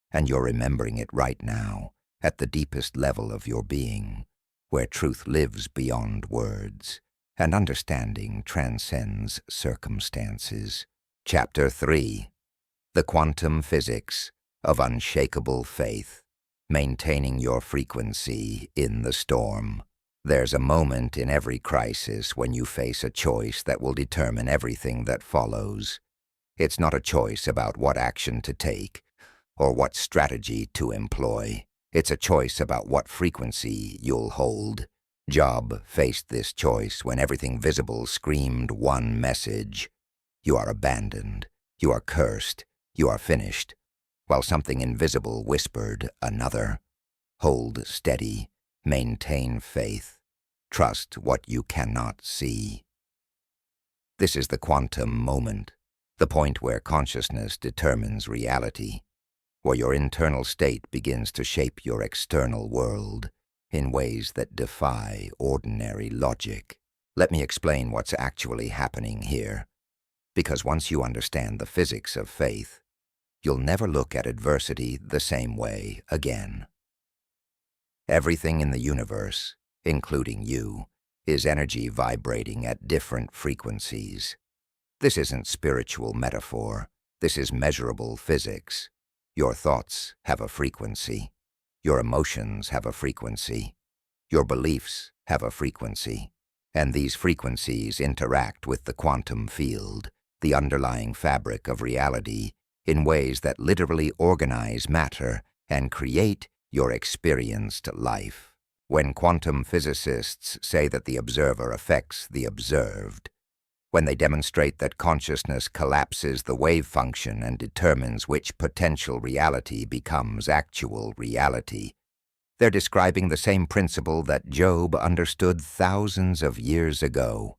and you're remembering it right now at the deepest level of your being, where truth lives beyond words, and understanding transcends circumstances. Chapter 3. The Quantum Physics of Unshakable Faith, Maintaining Your Frequency in the Storm. There's a moment in every crisis when you face a choice that will determine everything that follows. It's not a choice about what action to take or what strategy to employ. It's a choice about what frequency you'll hold. Job faced this choice when everything visible screamed one message. You are abandoned. You are cursed. You are finished, while something invisible whispered another. Hold steady, maintain faith, trust what you cannot see. This is the quantum moment, the point where consciousness determines reality, where your internal state begins to shape your external world in ways that defy ordinary logic. Let me explain what's actually happening here, because once you understand the physics of faith, you'll never look at adversity the same way again. Everything in the universe, including you, is energy vibrating at different frequencies. This isn't spiritual metaphor. This is measurable physics. Your thoughts have a frequency. Your emotions have a frequency. Your beliefs have a frequency. And these frequencies interact with the quantum field, the underlying fabric of reality, in ways that literally organize matter and create your experienced life. When quantum physicists say that the observer affects the observed, when they demonstrate that consciousness collapses the wave function and determines which potential reality becomes actual reality, they're describing the same principle that Job understood thousands of years ago.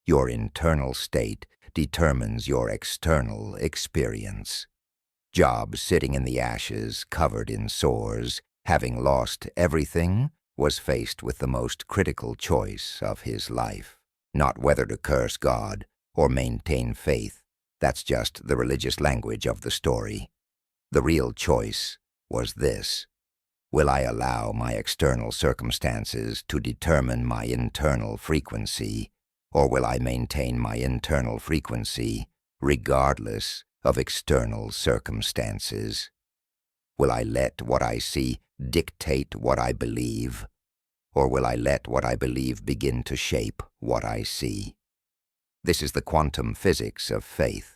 Your internal state determines your external experience. Job, sitting in the ashes, covered in sores, having lost everything, was faced with the most critical choice of his life. Not whether to curse God or maintain faith. That's just the religious language of the story. The real choice was this: will I allow my external circumstances to determine my internal frequency, or will I maintain my internal frequency regardless of external circumstances? Will I let what I see dictate what I believe, or will I let what I believe begin to shape what I see? This is the quantum physics of faith.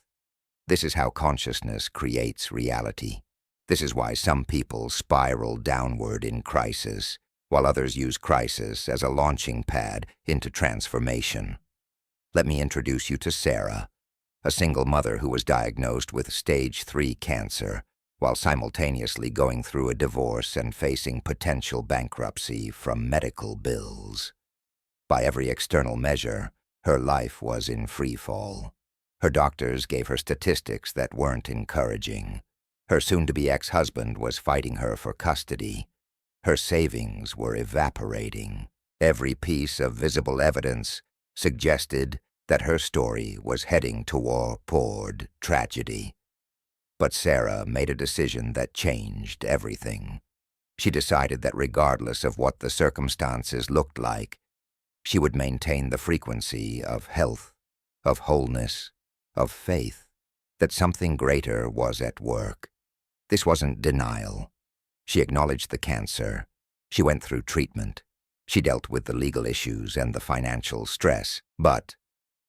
This is how consciousness creates reality. This is why some people spiral downward in crisis, while others use crisis as a launching pad into transformation. Let me introduce you to Sarah, a single mother who was diagnosed with stage 3 cancer, while simultaneously going through a divorce and facing potential bankruptcy from medical bills. By every external measure, her life was in free fall. Her doctors gave her statistics that weren't encouraging. Her soon-to-be ex-husband was fighting her for custody. Her savings were evaporating. Every piece of visible evidence suggested that her story was heading toward tragedy. But Sarah made a decision that changed everything. She decided that regardless of what the circumstances looked like, she would maintain the frequency of health, of wholeness, of faith, that something greater was at work. This wasn't denial. She acknowledged the cancer. She went through treatment. She dealt with the legal issues and the financial stress. But,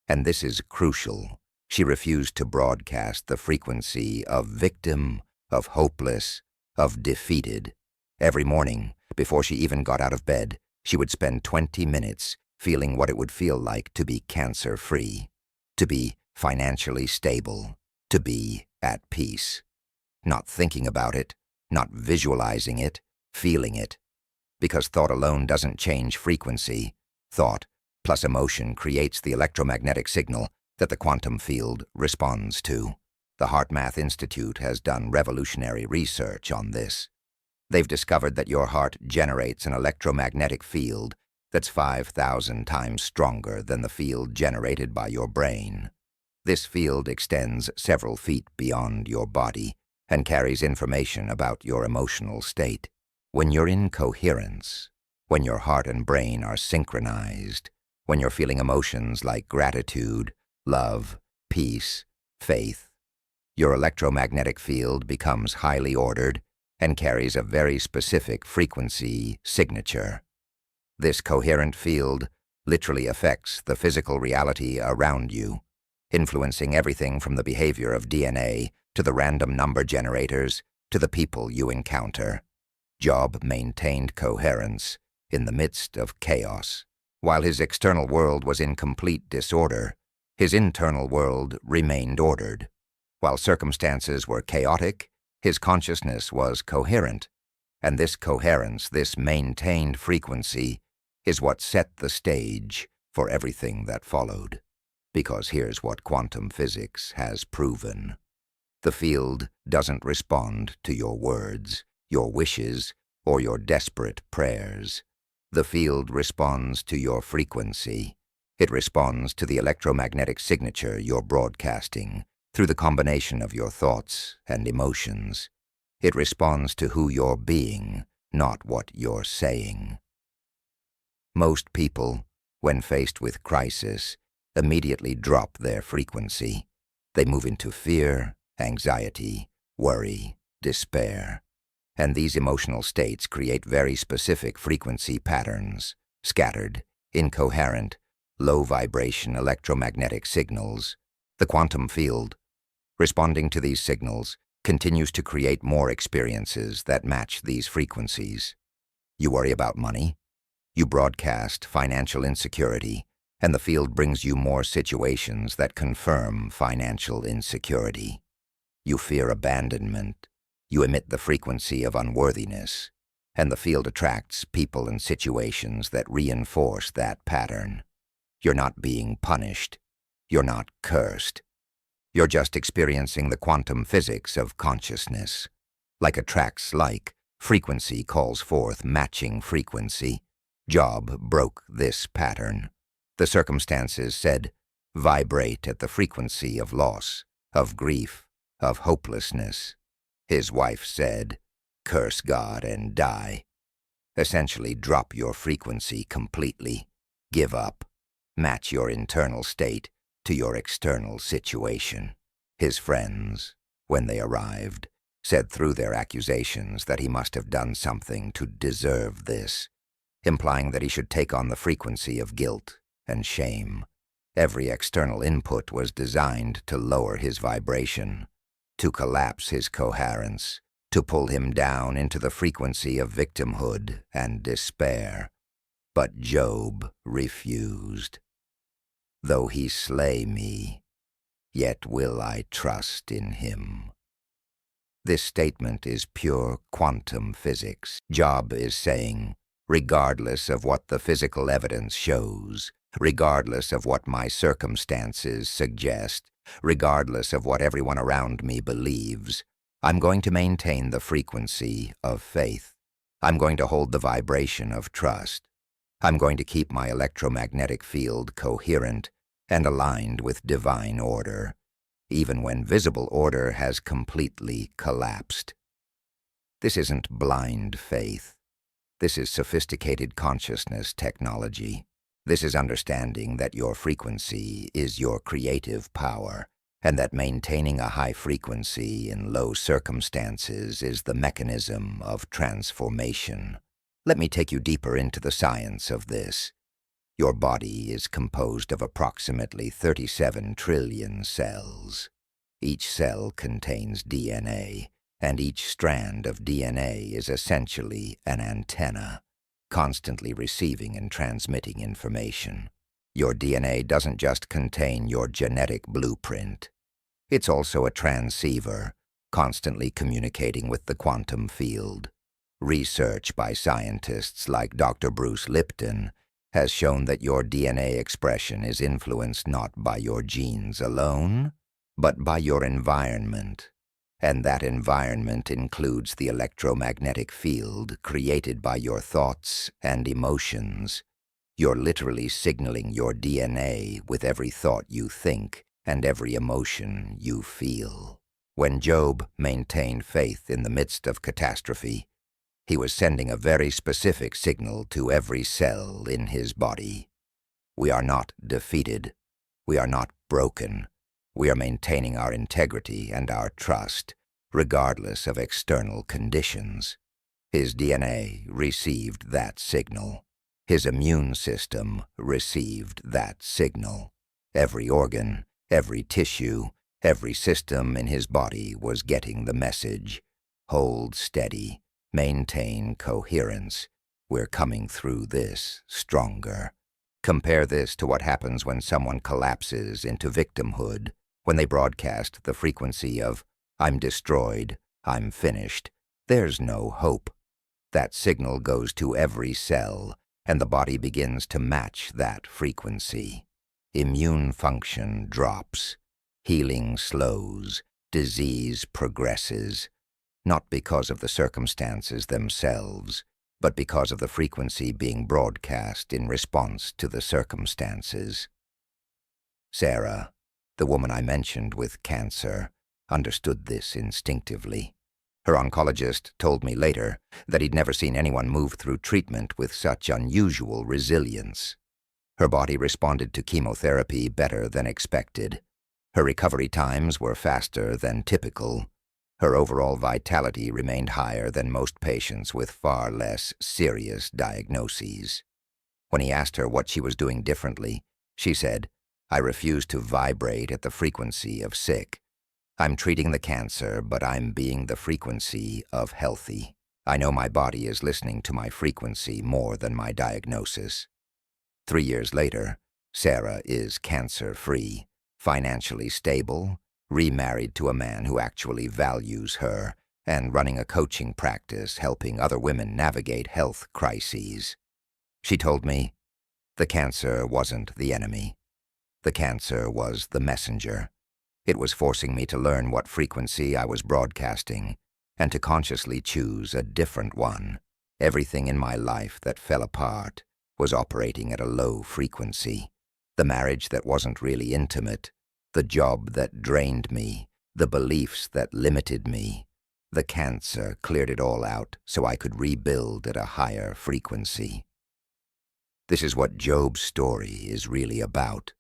and this is crucial, she refused to broadcast the frequency of victim, of hopeless, of defeated. Every morning, before she even got out of bed, she would spend 20 minutes feeling what it would feel like to be cancer-free, to be financially stable, to be at peace. Not thinking about it, not visualizing it, feeling it. Because thought alone doesn't change frequency. Thought plus emotion creates the electromagnetic signal that the quantum field responds to. The HeartMath Institute has done revolutionary research on this. They've discovered that your heart generates an electromagnetic field that's 5,000 times stronger than the field generated by your brain. This field extends several feet beyond your body and carries information about your emotional state. When you're in coherence, when your heart and brain are synchronized, when you're feeling emotions like gratitude, love, peace, faith, your electromagnetic field becomes highly ordered and carries a very specific frequency signature. This coherent field literally affects the physical reality around you, influencing everything from the behavior of DNA to the random number generators to the people you encounter. Job maintained coherence in the midst of chaos. While his external world was in complete disorder, his internal world remained ordered. While circumstances were chaotic, his consciousness was coherent, and this coherence, this maintained frequency, is what set the stage for everything that followed. Because here's what quantum physics has proven. The field doesn't respond to your words, your wishes, or your desperate prayers. The field responds to your frequency. It responds to the electromagnetic signature you're broadcasting through the combination of your thoughts and emotions. It responds to who you're being, not what you're saying. Most people, when faced with crisis, immediately drop their frequency. They move into fear, anxiety, worry, despair. And these emotional states create very specific frequency patterns, scattered, incoherent, low-vibration electromagnetic signals. The quantum field, responding to these signals, continues to create more experiences that match these frequencies. You worry about money, you broadcast financial insecurity, and the field brings you more situations that confirm financial insecurity. You fear abandonment, you emit the frequency of unworthiness, and the field attracts people and situations that reinforce that pattern. You're not being punished. You're not cursed. You're just experiencing the quantum physics of consciousness. Like attracts like, frequency calls forth matching frequency. Job broke this pattern. The circumstances said, vibrate at the frequency of loss, of grief, of hopelessness. His wife said, curse God and die. Essentially, drop your frequency completely. Give up. Match your internal state to your external situation. His friends, when they arrived, said through their accusations that he must have done something to deserve this, implying that he should take on the frequency of guilt and shame. Every external input was designed to lower his vibration, to collapse his coherence, to pull him down into the frequency of victimhood and despair. But Job refused. Though he slay me, yet will I trust in him. This statement is pure quantum physics. Job is saying, regardless of what the physical evidence shows, regardless of what my circumstances suggest, regardless of what everyone around me believes, I'm going to maintain the frequency of faith. I'm going to hold the vibration of trust. I'm going to keep my electromagnetic field coherent and aligned with divine order, even when visible order has completely collapsed. This isn't blind faith. This is sophisticated consciousness technology. This is understanding that your frequency is your creative power, and that maintaining a high frequency in low circumstances is the mechanism of transformation. Let me take you deeper into the science of this. Your body is composed of approximately 37 trillion cells. Each cell contains DNA, and each strand of DNA is essentially an antenna, constantly receiving and transmitting information. Your DNA doesn't just contain your genetic blueprint. It's also a transceiver, constantly communicating with the quantum field. Research by scientists like Dr. Bruce Lipton has shown that your DNA expression is influenced not by your genes alone, but by your environment. And that environment includes the electromagnetic field created by your thoughts and emotions. You're literally signaling your DNA with every thought you think and every emotion you feel. When Job maintained faith in the midst of catastrophe, he was sending a very specific signal to every cell in his body. We are not defeated. We are not broken. We are maintaining our integrity and our trust, regardless of external conditions. His DNA received that signal. His immune system received that signal. Every organ, every tissue, every system in his body was getting the message. Hold steady. Maintain coherence. We're coming through this stronger. Compare this to what happens when someone collapses into victimhood When they broadcast the frequency of, "I'm destroyed, I'm finished," there's no hope. That signal goes to every cell, and the body begins to match that frequency. Immune function drops. Healing slows. Disease progresses. Not because of the circumstances themselves, but because of the frequency being broadcast in response to the circumstances. Sarah, the woman I mentioned with cancer, understood this instinctively. Her oncologist told me later that he'd never seen anyone move through treatment with such unusual resilience. Her body responded to chemotherapy better than expected. Her recovery times were faster than typical. Her overall vitality remained higher than most patients with far less serious diagnoses. When he asked her what she was doing differently, she said, "I refuse to vibrate at the frequency of sick. I'm treating the cancer, but I'm being the frequency of healthy. I know my body is listening to my frequency more than my diagnosis." 3 years later, Sarah is cancer-free, financially stable, remarried to a man who actually values her, and running a coaching practice helping other women navigate health crises. She told me, "The cancer wasn't the enemy. The cancer was the messenger. It was forcing me to learn what frequency I was broadcasting, and to consciously choose a different one. Everything in my life that fell apart was operating at a low frequency. The marriage that wasn't really intimate, the job that drained me, the beliefs that limited me. The cancer cleared it all out so I could rebuild at a higher frequency." This is what Job's story is really about.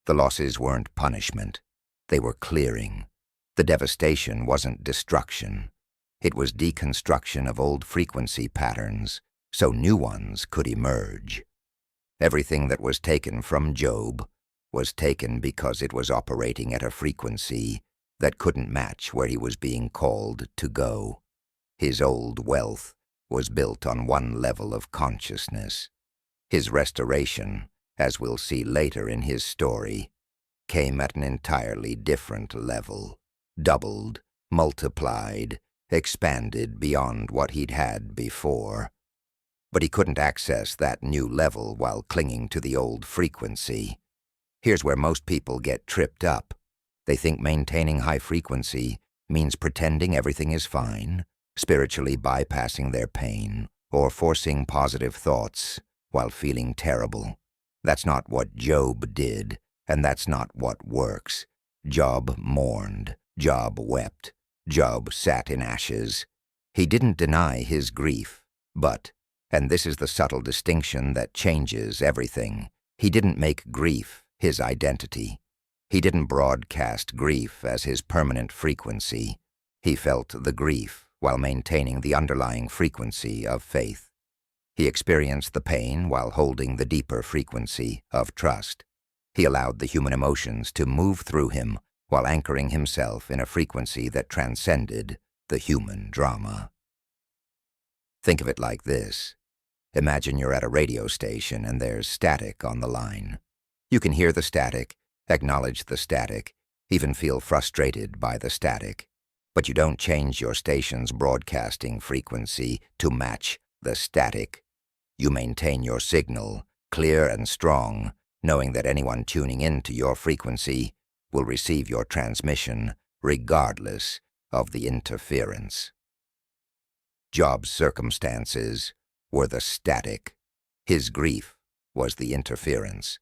The losses weren't punishment. They were clearing. The devastation wasn't destruction. It was deconstruction of old frequency patterns so new ones could emerge. Everything that was taken from Job was taken because it was operating at a frequency that couldn't match where he was being called to go. His old wealth was built on one level of consciousness. His restoration, as we'll see later in his story, came at an entirely different level, doubled, multiplied, expanded beyond what he'd had before. But he couldn't access that new level while clinging to the old frequency. Here's where most people get tripped up. They think maintaining high frequency means pretending everything is fine, spiritually bypassing their pain, or forcing positive thoughts while feeling terrible. That's not what Job did, and that's not what works. Job mourned. Job wept. Job sat in ashes. He didn't deny his grief, but, and this is the subtle distinction that changes everything, he didn't make grief his identity. He didn't broadcast grief as his permanent frequency. He felt the grief while maintaining the underlying frequency of faith. He experienced the pain while holding the deeper frequency of trust. He allowed the human emotions to move through him while anchoring himself in a frequency that transcended the human drama. Think of it like this. Imagine you're at a radio station and there's static on the line. You can hear the static, acknowledge the static, even feel frustrated by the static. But you don't change your station's broadcasting frequency to match the static. You maintain your signal, clear and strong, knowing that anyone tuning into your frequency will receive your transmission regardless of the interference. Job's circumstances were the static. His grief was the interference.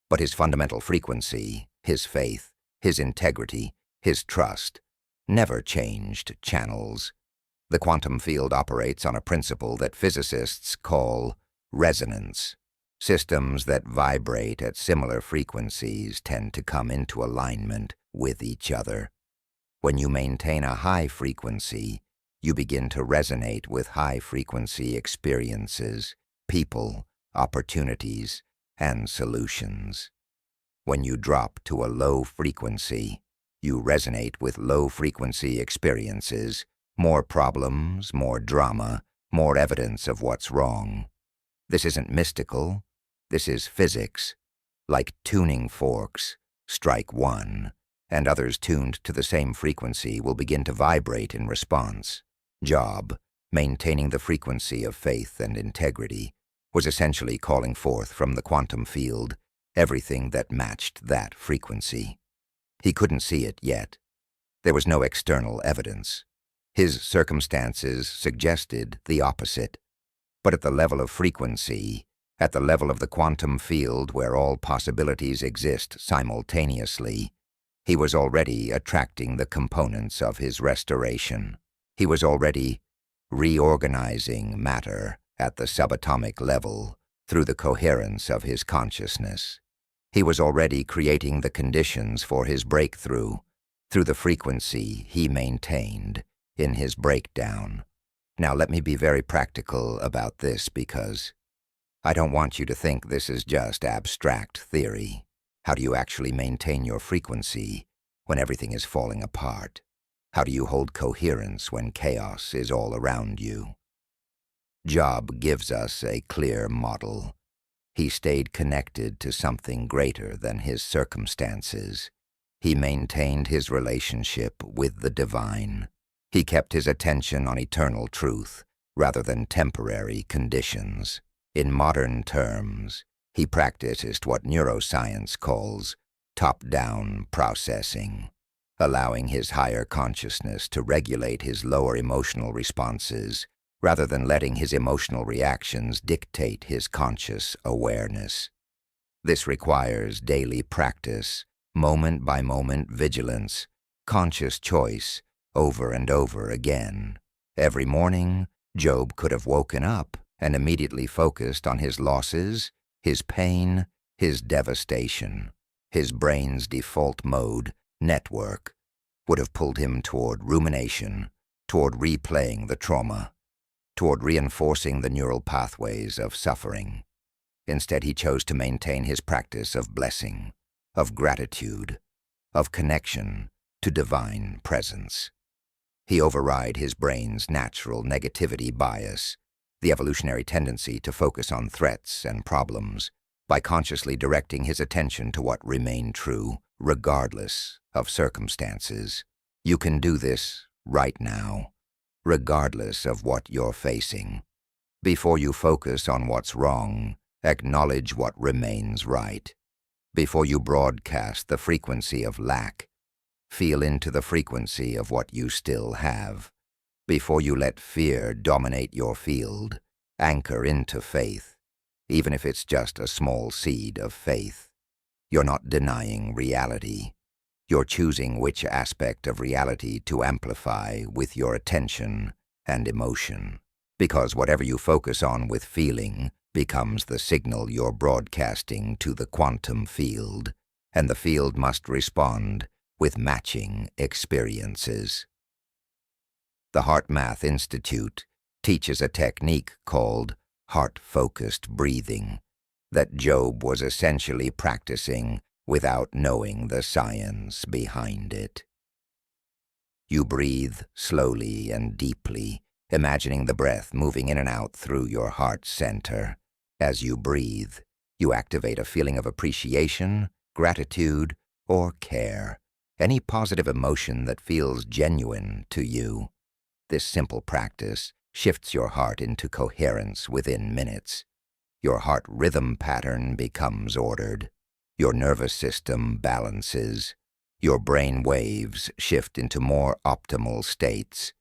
But his fundamental frequency, his faith, his integrity, his trust, never changed channels. The quantum field operates on a principle that physicists call resonance. Systems that vibrate at similar frequencies tend to come into alignment with each other. When you maintain a high frequency, you begin to resonate with high-frequency experiences, people, opportunities, and solutions. When you drop to a low frequency, you resonate with low-frequency experiences, more problems, more drama, more evidence of what's wrong. This isn't mystical. This is physics. Like tuning forks, strike one, and others tuned to the same frequency will begin to vibrate in response. Job, maintaining the frequency of faith and integrity, was essentially calling forth from the quantum field everything that matched that frequency. He couldn't see it yet. There was no external evidence. His circumstances suggested the opposite. But at the level of frequency, at the level of the quantum field where all possibilities exist simultaneously, he was already attracting the components of his restoration. He was already reorganizing matter at the subatomic level through the coherence of his consciousness. He was already creating the conditions for his breakthrough through the frequency he maintained in his breakdown. Now let me be very practical about this because I don't want you to think this is just abstract theory. How do you actually maintain your frequency when everything is falling apart? How do you hold coherence when chaos is all around you? Job gives us a clear model. He stayed connected to something greater than his circumstances. He maintained his relationship with the divine. He kept his attention on eternal truth rather than temporary conditions. In modern terms, he practiced what neuroscience calls top-down processing, allowing his higher consciousness to regulate his lower emotional responses rather than letting his emotional reactions dictate his conscious awareness. This requires daily practice, moment-by-moment vigilance, conscious choice, over and over again. Every morning, Job could have woken up and immediately focused on his losses, his pain, his devastation. His brain's default mode, network, would have pulled him toward rumination, toward replaying the trauma, toward reinforcing the neural pathways of suffering. Instead, he chose to maintain his practice of blessing, of gratitude, of connection to divine presence. He override his brain's natural negativity bias, the evolutionary tendency to focus on threats and problems, by consciously directing his attention to what remained true, regardless of circumstances. You can do this right now, regardless of what you're facing. Before you focus on what's wrong, acknowledge what remains right. Before you broadcast the frequency of lack, feel into the frequency of what you still have. Before you let fear dominate your field, anchor into faith, even if it's just a small seed of faith. You're not denying reality. You're choosing which aspect of reality to amplify with your attention and emotion. Because whatever you focus on with feeling becomes the signal you're broadcasting to the quantum field, and the field must respond with matching experiences. The HeartMath Institute teaches a technique called heart-focused breathing that Job was essentially practicing without knowing the science behind it. You breathe slowly and deeply, imagining the breath moving in and out through your heart center. As you breathe, you activate a feeling of appreciation, gratitude, or care, any positive emotion that feels genuine to you. This simple practice shifts your heart into coherence within minutes. Your heart rhythm pattern becomes ordered. Your nervous system balances. Your brain waves shift into more optimal states.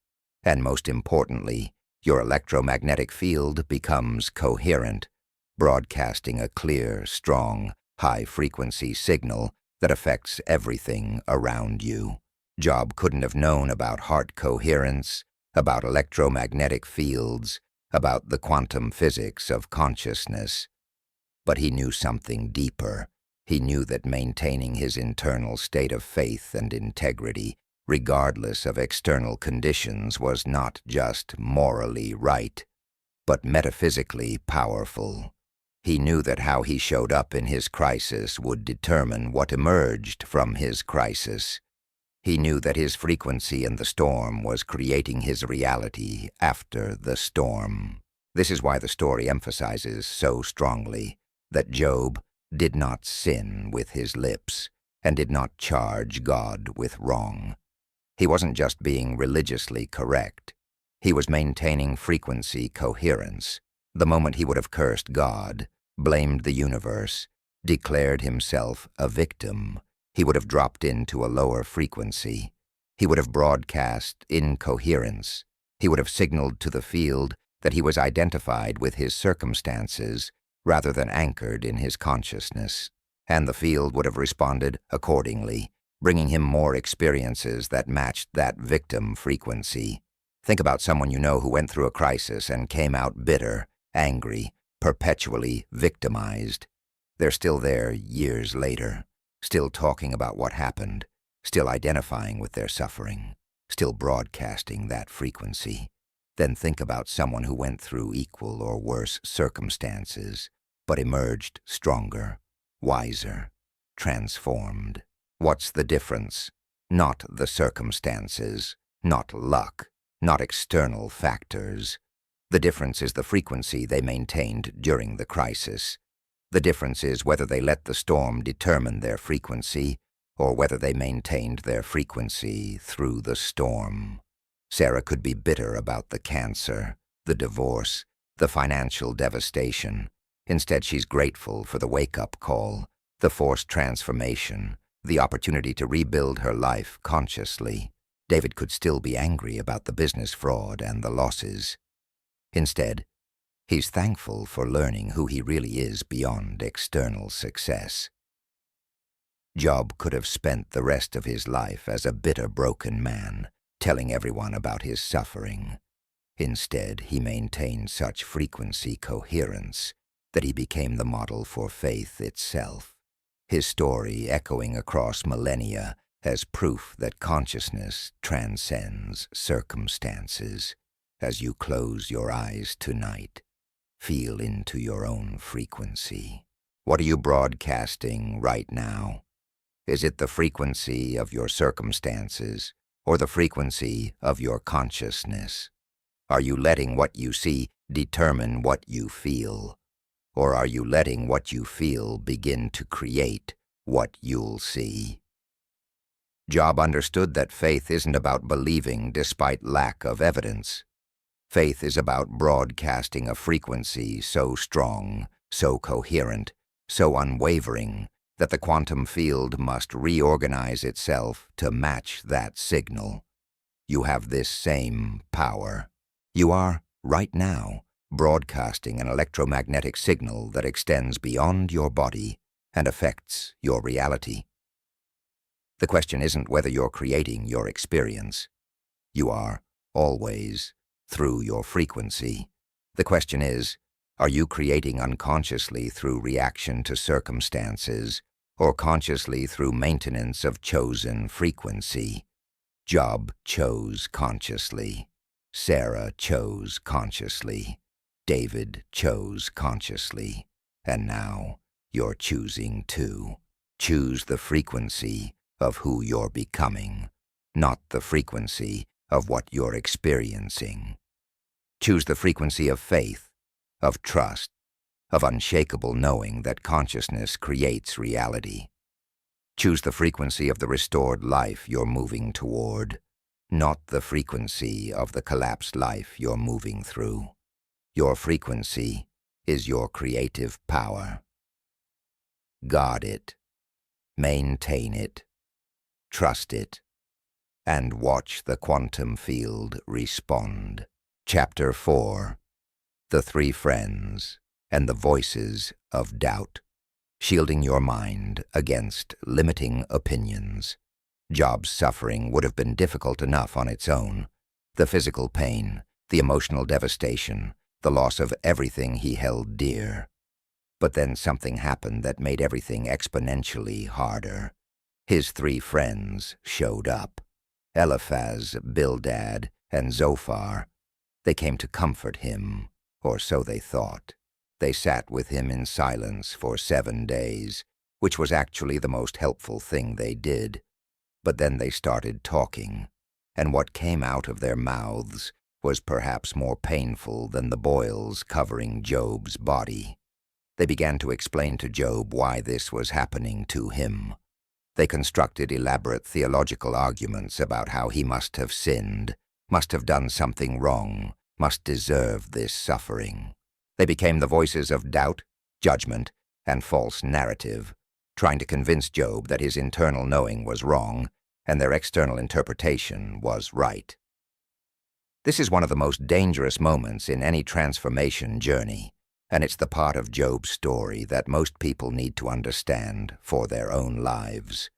And most importantly, your electromagnetic field becomes coherent, broadcasting a clear, strong, high-frequency signal that affects everything around you. Job couldn't have known about heart coherence, about electromagnetic fields, about the quantum physics of consciousness. But he knew something deeper. He knew that maintaining his internal state of faith and integrity, regardless of external conditions, was not just morally right, but metaphysically powerful. He knew that how he showed up in his crisis would determine what emerged from his crisis. He knew that his frequency in the storm was creating his reality after the storm. This is why the story emphasizes so strongly that Job did not sin with his lips. and did not charge God with wrong. He wasn't just being religiously correct. He was maintaining frequency coherence. The moment he would have cursed God, blamed the universe, declared himself a victim, he would have dropped into a lower frequency. He would have broadcast incoherence. He would have signaled to the field that he was identified with his circumstances rather than anchored in his consciousness, and the field would have responded accordingly, bringing him more experiences that matched that victim frequency. Think about someone you know who went through a crisis and came out bitter, angry, perpetually victimized. They're still there years later, still talking about what happened, still identifying with their suffering, still broadcasting that frequency. Then think about someone who went through equal or worse circumstances, but emerged stronger, wiser, transformed. What's the difference? Not the circumstances, not luck, not external factors. The difference is the frequency they maintained during the crisis. The difference is whether they let the storm determine their frequency or whether they maintained their frequency through the storm. Sarah could be bitter about the cancer, the divorce, the financial devastation. Instead, she's grateful for the wake-up call, the forced transformation, the opportunity to rebuild her life consciously. David could still be angry about the business fraud and the losses. Instead, he's thankful for learning who he really is beyond external success. Job could have spent the rest of his life as a bitter, broken man, telling everyone about his suffering. Instead, he maintained such frequency coherence that he became the model for faith itself, his story echoing across millennia as proof that consciousness transcends circumstances. As you close your eyes tonight, feel into your own frequency. What are you broadcasting right now? Is it the frequency of your circumstances or the frequency of your consciousness? Are you letting what you see determine what you feel? Or are you letting what you feel begin to create what you'll see? Job understood that faith isn't about believing despite lack of evidence. Faith is about broadcasting a frequency so strong, so coherent, so unwavering, that the quantum field must reorganize itself to match that signal. You have this same power. You are, right now, broadcasting an electromagnetic signal that extends beyond your body and affects your reality. The question isn't whether you're creating your experience. You are, always, through your frequency. The question is, are you creating unconsciously through reaction to circumstances, or consciously through maintenance of chosen frequency? Job chose consciously. Sarah chose consciously. David chose consciously. And now, you're choosing too. Choose the frequency of who you're becoming, not the frequency of what you're experiencing. Choose the frequency of faith, of trust, of unshakable knowing that consciousness creates reality. Choose the frequency of the restored life you're moving toward, not the frequency of the collapsed life you're moving through. Your frequency is your creative power. Guard it, maintain it, trust it, and watch the quantum field respond. Chapter 4. The Three Friends and the Voices of Doubt. Shielding your mind against limiting opinions. Job's suffering would have been difficult enough on its own. The physical pain, the emotional devastation, the loss of everything he held dear. But then something happened that made everything exponentially harder. His three friends showed up. Eliphaz, Bildad, and Zophar. They came to comfort him, or so they thought. They sat with him in silence for 7 days, which was actually the most helpful thing they did. But then they started talking, and what came out of their mouths was perhaps more painful than the boils covering Job's body. They began to explain to Job why this was happening to him. They constructed elaborate theological arguments about how he must have sinned, must have done something wrong, must deserve this suffering. They became the voices of doubt, judgment, and false narrative, trying to convince Job that his internal knowing was wrong and their external interpretation was right. This is one of the most dangerous moments in any transformation journey, and it's the part of Job's story that most people need to understand for their own lives.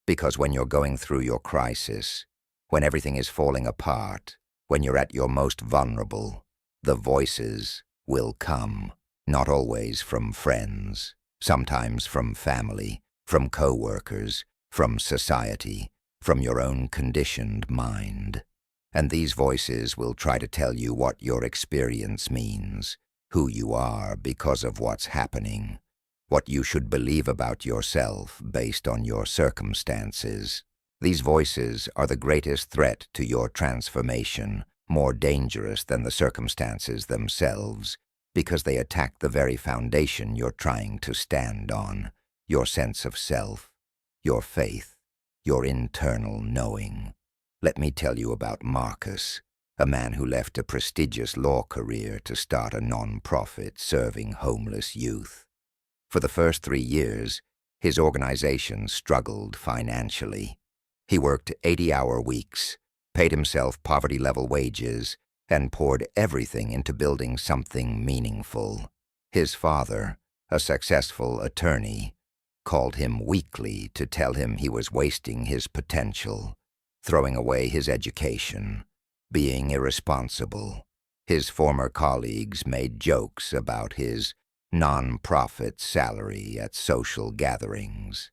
Because when you're going through your crisis, when everything is falling apart, when you're at your most vulnerable, the voices will come, not always from friends, sometimes from family, from co-workers, from society, from your own conditioned mind. And these voices will try to tell you what your experience means, who you are because of what's happening, what you should believe about yourself based on your circumstances. These voices are the greatest threat to your transformation, more dangerous than the circumstances themselves, because they attack the very foundation you're trying to stand on, your sense of self, your faith, your internal knowing. Let me tell you about Marcus, a man who left a prestigious law career to start a non-profit serving homeless youth. For the first 3 years, his organization struggled financially. He worked 80-hour weeks, paid himself poverty-level wages, and poured everything into building something meaningful. His father, a successful attorney, called him weekly to tell him he was wasting his potential, throwing away his education, being irresponsible. His former colleagues made jokes about his non-profit salary at social gatherings.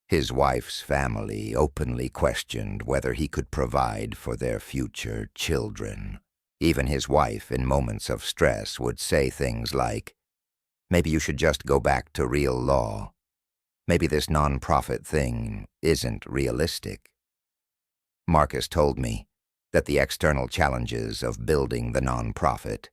His wife's family openly questioned whether he could provide for their future children. Even his wife, in moments of stress, would say things like, "Maybe you should just go back to real law. Maybe this non-profit thing isn't realistic." Marcus told me that the external challenges of building the non-profit,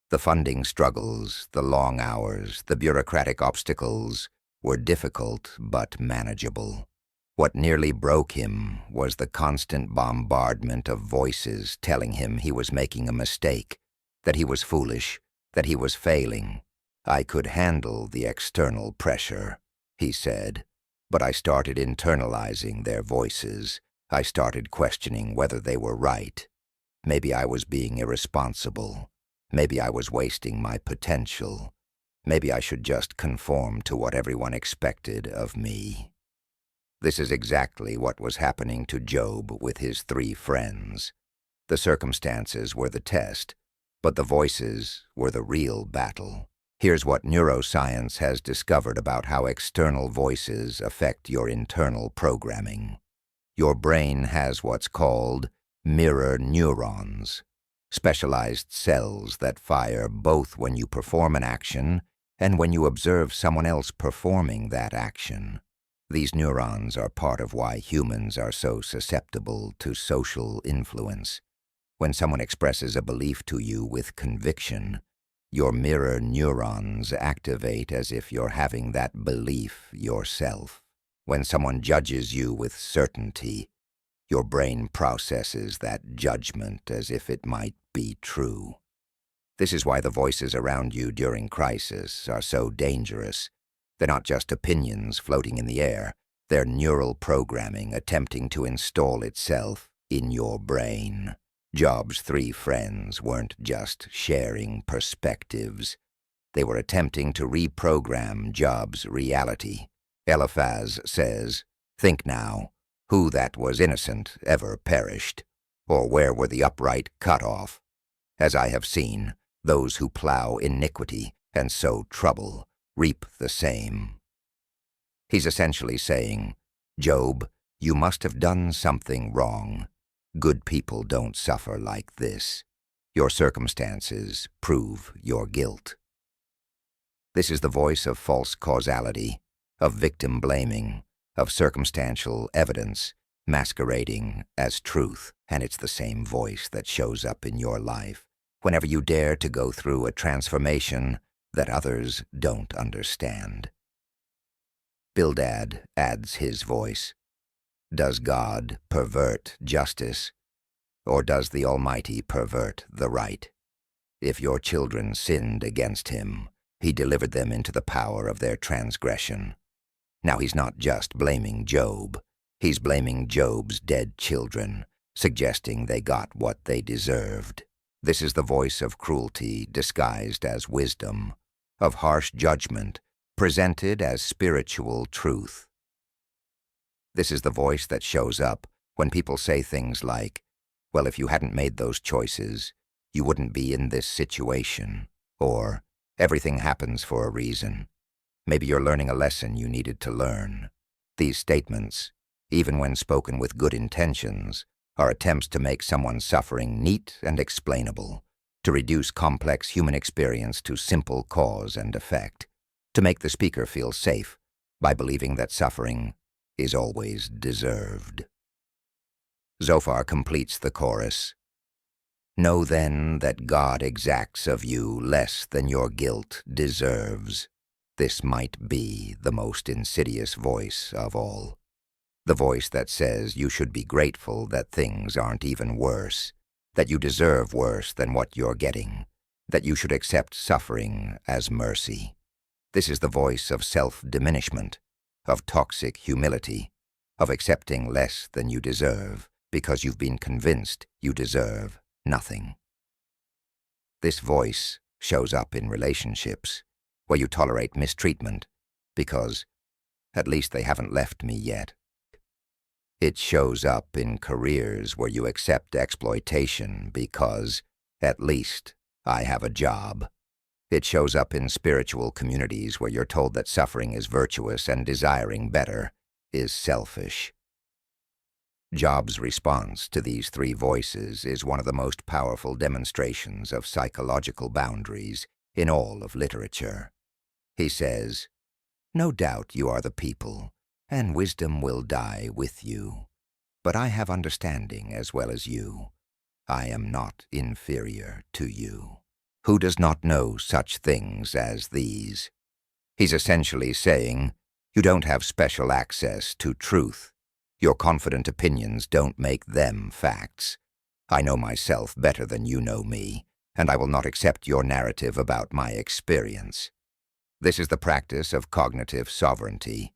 the funding struggles, the long hours, the bureaucratic obstacles, were difficult but manageable. What nearly broke him was the constant bombardment of voices telling him he was making a mistake, that he was foolish, that he was failing. "I could handle the external pressure," he said, "but I started internalizing their voices. I started questioning whether they were right. Maybe I was being irresponsible. Maybe I was wasting my potential. Maybe I should just conform to what everyone expected of me." This is exactly what was happening to Job with his 3 friends. The circumstances were the test, but the voices were the real battle. Here's what neuroscience has discovered about how external voices affect your internal programming. Your brain has what's called mirror neurons, specialized cells that fire both when you perform an action and when you observe someone else performing that action. These neurons are part of why humans are so susceptible to social influence. When someone expresses a belief to you with conviction, your mirror neurons activate as if you're having that belief yourself. When someone judges you with certainty, your brain processes that judgment as if it might be true. This is why the voices around you during crisis are so dangerous. They're not just opinions floating in the air. They're neural programming attempting to install itself in your brain. Job's 3 friends weren't just sharing perspectives. They were attempting to reprogram Job's reality. Eliphaz says, "Think now, who that was innocent ever perished? Or where were the upright cut off? As I have seen, those who plow iniquity and sow trouble reap the same." He's essentially saying, "Job, you must have done something wrong. Good people don't suffer like this. Your circumstances prove your guilt." This is the voice of false causality, of victim blaming, of circumstantial evidence masquerading as truth, and it's the same voice that shows up in your life whenever you dare to go through a transformation that others don't understand. Bildad adds his voice. Does God pervert justice, or does the Almighty pervert the right? If your children sinned against him, he delivered them into the power of their transgression. Now he's not just blaming Job, he's blaming Job's dead children, suggesting they got what they deserved. This is the voice of cruelty disguised as wisdom, of harsh judgment presented as spiritual truth. This is the voice that shows up when people say things like, well, if you hadn't made those choices, you wouldn't be in this situation, or everything happens for a reason. Maybe you're learning a lesson you needed to learn. These statements, even when spoken with good intentions, are attempts to make someone's suffering neat and explainable, to reduce complex human experience to simple cause and effect, to make the speaker feel safe by believing that suffering is always deserved. Zophar completes the chorus. Know then that God exacts of you less than your guilt deserves. This might be the most insidious voice of all. The voice that says you should be grateful that things aren't even worse, that you deserve worse than what you're getting, that you should accept suffering as mercy. This is the voice of self-diminishment, of toxic humility, of accepting less than you deserve because you've been convinced you deserve nothing. This voice shows up in relationships where you tolerate mistreatment because at least they haven't left me yet. It shows up in careers where you accept exploitation because at least I have a job. It shows up in spiritual communities where you're told that suffering is virtuous and desiring better is selfish. Job's response to these three voices is one of the most powerful demonstrations of psychological boundaries in all of literature. He says, "No doubt you are the people, and wisdom will die with you. But I have understanding as well as you. I am not inferior to you." Who does not know such things as these? He's essentially saying, you don't have special access to truth. Your confident opinions don't make them facts. I know myself better than you know me, and I will not accept your narrative about my experience. This is the practice of cognitive sovereignty,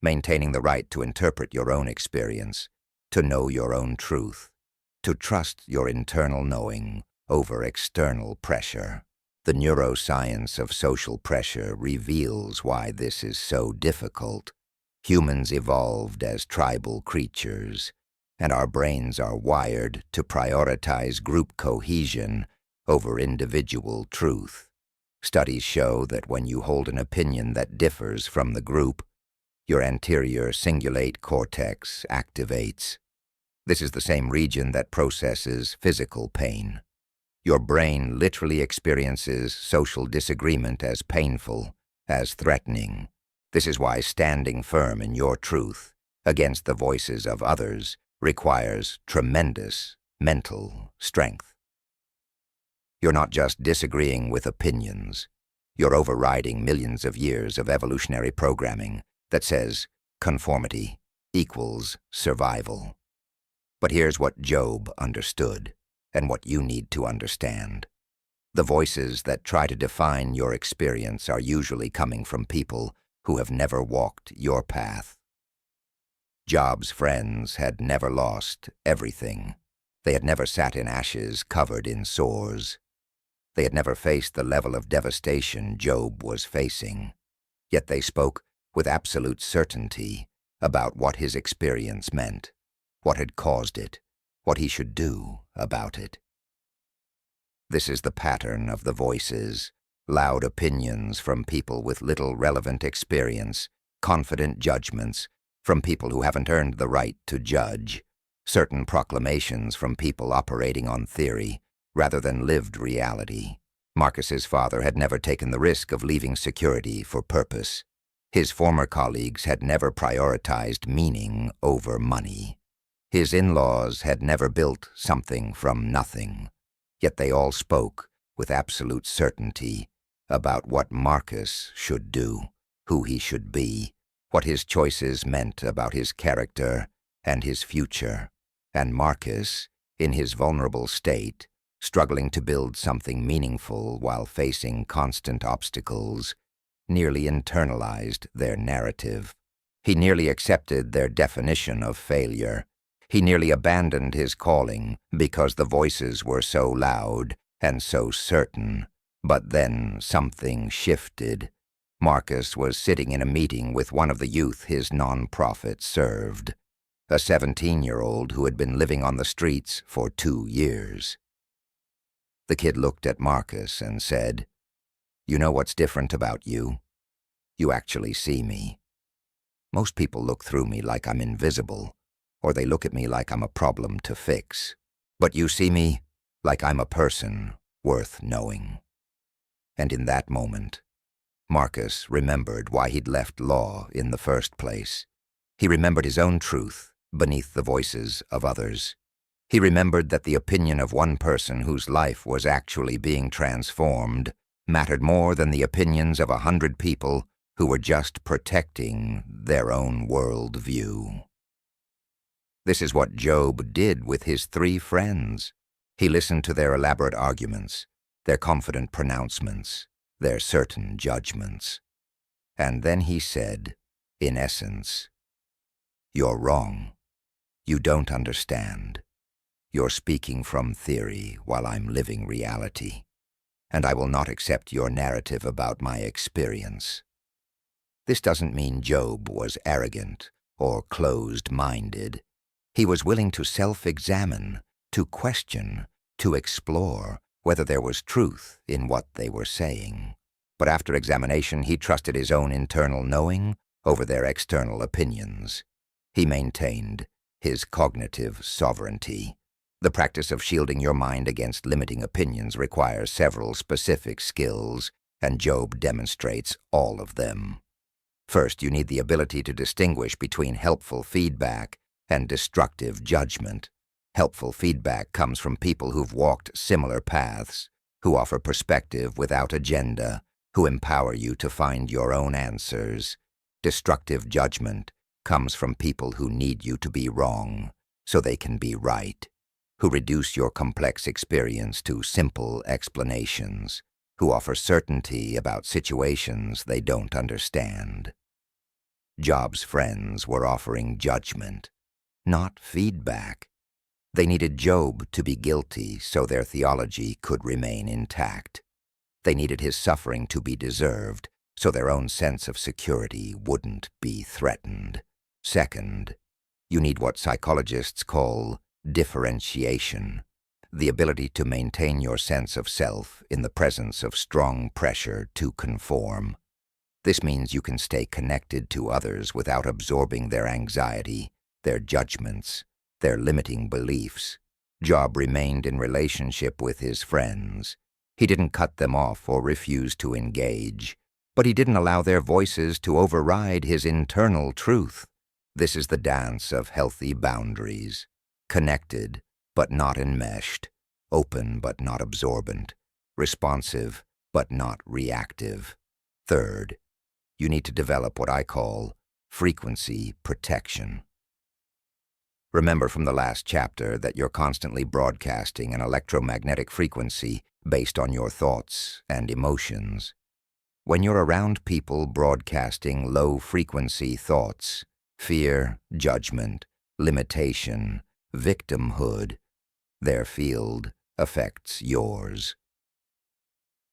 maintaining the right to interpret your own experience, to know your own truth, to trust your internal knowing over external pressure. The neuroscience of social pressure reveals why this is so difficult. Humans evolved as tribal creatures, and our brains are wired to prioritize group cohesion over individual truth. Studies show that when you hold an opinion that differs from the group, your anterior cingulate cortex activates. This is the same region that processes physical pain. Your brain literally experiences social disagreement as painful, as threatening. This is why standing firm in your truth against the voices of others requires tremendous mental strength. You're not just disagreeing with opinions. You're overriding millions of years of evolutionary programming that says conformity equals survival. But here's what Job understood, and what you need to understand. The voices that try to define your experience are usually coming from people who have never walked your path. Job's friends had never lost everything. They had never sat in ashes covered in sores. They had never faced the level of devastation Job was facing. Yet they spoke with absolute certainty about what his experience meant, what had caused it, what he should do about it. This is the pattern of the voices, loud opinions from people with little relevant experience, confident judgments from people who haven't earned the right to judge, certain proclamations from people operating on theory rather than lived reality. Marcus's father had never taken the risk of leaving security for purpose. His former colleagues had never prioritized meaning over money. His in-laws had never built something from nothing, yet they all spoke with absolute certainty about what Marcus should do, who he should be, what his choices meant about his character, and his future, and Marcus, in his vulnerable state, struggling to build something meaningful while facing constant obstacles, nearly internalized their narrative. He nearly accepted their definition of failure. He nearly abandoned his calling because the voices were so loud and so certain. But then something shifted. Marcus was sitting in a meeting with one of the youth his nonprofit served, a 17-year-old who had been living on the streets for 2 years. The kid looked at Marcus and said, "You know what's different about you? You actually see me. Most people look through me like I'm invisible, or they look at me like I'm a problem to fix. But you see me like I'm a person worth knowing." And in that moment, Marcus remembered why he'd left law in the first place. He remembered his own truth beneath the voices of others. He remembered that the opinion of one person whose life was actually being transformed mattered more than the opinions of 100 people who were just protecting their own world view. This is what Job did with his 3 friends. He listened to their elaborate arguments, their confident pronouncements, their certain judgments. And then he said, in essence, "You're wrong. You don't understand. You're speaking from theory while I'm living reality, and I will not accept your narrative about my experience." This doesn't mean Job was arrogant or closed-minded. He was willing to self-examine, to question, to explore whether there was truth in what they were saying. But after examination, he trusted his own internal knowing over their external opinions. He maintained his cognitive sovereignty. The practice of shielding your mind against limiting opinions requires several specific skills, and Job demonstrates all of them. First, you need the ability to distinguish between helpful feedback and destructive judgment. Helpful feedback comes from people who've walked similar paths, who offer perspective without agenda, who empower you to find your own answers. Destructive judgment comes from people who need you to be wrong so they can be right, who reduce your complex experience to simple explanations, who offer certainty about situations they don't understand. Job's friends were offering judgment, not feedback. They needed Job to be guilty so their theology could remain intact. They needed his suffering to be deserved so their own sense of security wouldn't be threatened. Second, you need what psychologists call differentiation, the ability to maintain your sense of self in the presence of strong pressure to conform. This means you can stay connected to others without absorbing their anxiety, their judgments, their limiting beliefs. Job remained in relationship with his friends. He didn't cut them off or refuse to engage, but he didn't allow their voices to override his internal truth. This is the dance of healthy boundaries. Connected, but not enmeshed. Open, but not absorbent. Responsive, but not reactive. Third, you need to develop what I call frequency protection. Remember from the last chapter that you're constantly broadcasting an electromagnetic frequency based on your thoughts and emotions. When you're around people broadcasting low-frequency thoughts, fear, judgment, limitation, victimhood, their field affects yours.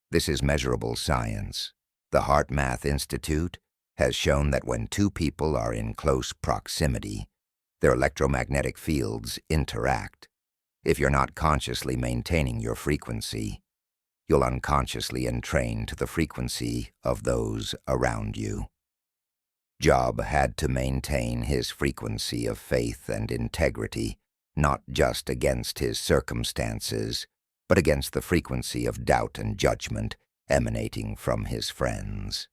This is measurable science. The Heart Math Institute has shown that when 2 people are in close proximity, their electromagnetic fields interact. If you're not consciously maintaining your frequency, you'll unconsciously entrain to the frequency of those around you. Job had to maintain his frequency of faith and integrity, not just against his circumstances, but against the frequency of doubt and judgment emanating from his friends.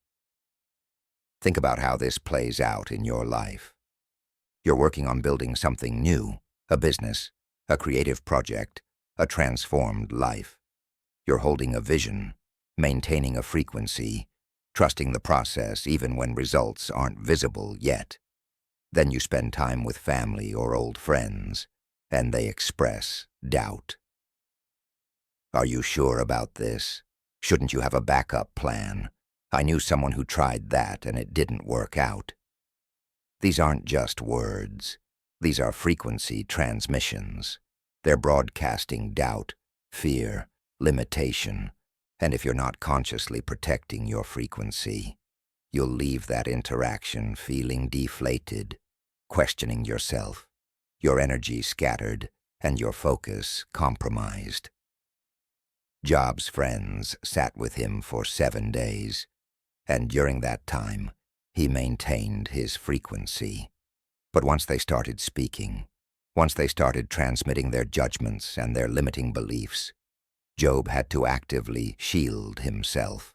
Think about how this plays out in your life. You're working on building something new, a business, a creative project, a transformed life. You're holding a vision, maintaining a frequency, trusting the process even when results aren't visible yet. Then you spend time with family or old friends, and they express doubt. Are you sure about this? Shouldn't you have a backup plan? I knew someone who tried that and it didn't work out. These aren't just words. These are frequency transmissions. They're broadcasting doubt, fear, limitation, and if you're not consciously protecting your frequency, you'll leave that interaction feeling deflated, questioning yourself, your energy scattered, and your focus compromised. Job's friends sat with him for 7 days, and during that time, he maintained his frequency. But once they started speaking, once they started transmitting their judgments and their limiting beliefs, Job had to actively shield himself.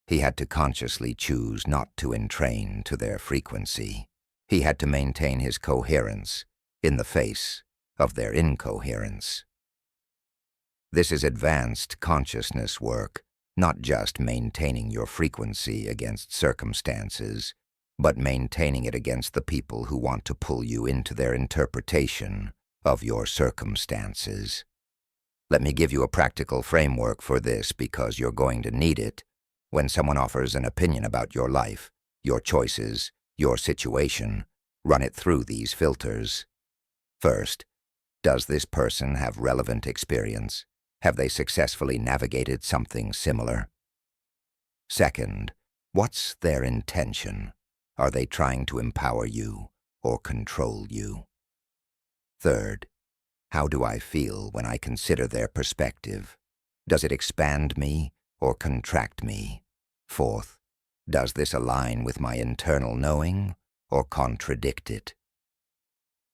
He had to consciously choose not to entrain to their frequency. He had to maintain his coherence in the face of their incoherence. This is advanced consciousness work, not just maintaining your frequency against circumstances, but maintaining it against the people who want to pull you into their interpretation of your circumstances. Let me give you a practical framework for this because you're going to need it when someone offers an opinion about your life, your choices, your situation. Run it through these filters. First, does this person have relevant experience? Have they successfully navigated something similar? Second, what's their intention? Are they trying to empower you or control you? Third, how do I feel when I consider their perspective? Does it expand me or contract me? Fourth, does this align with my internal knowing or contradict it?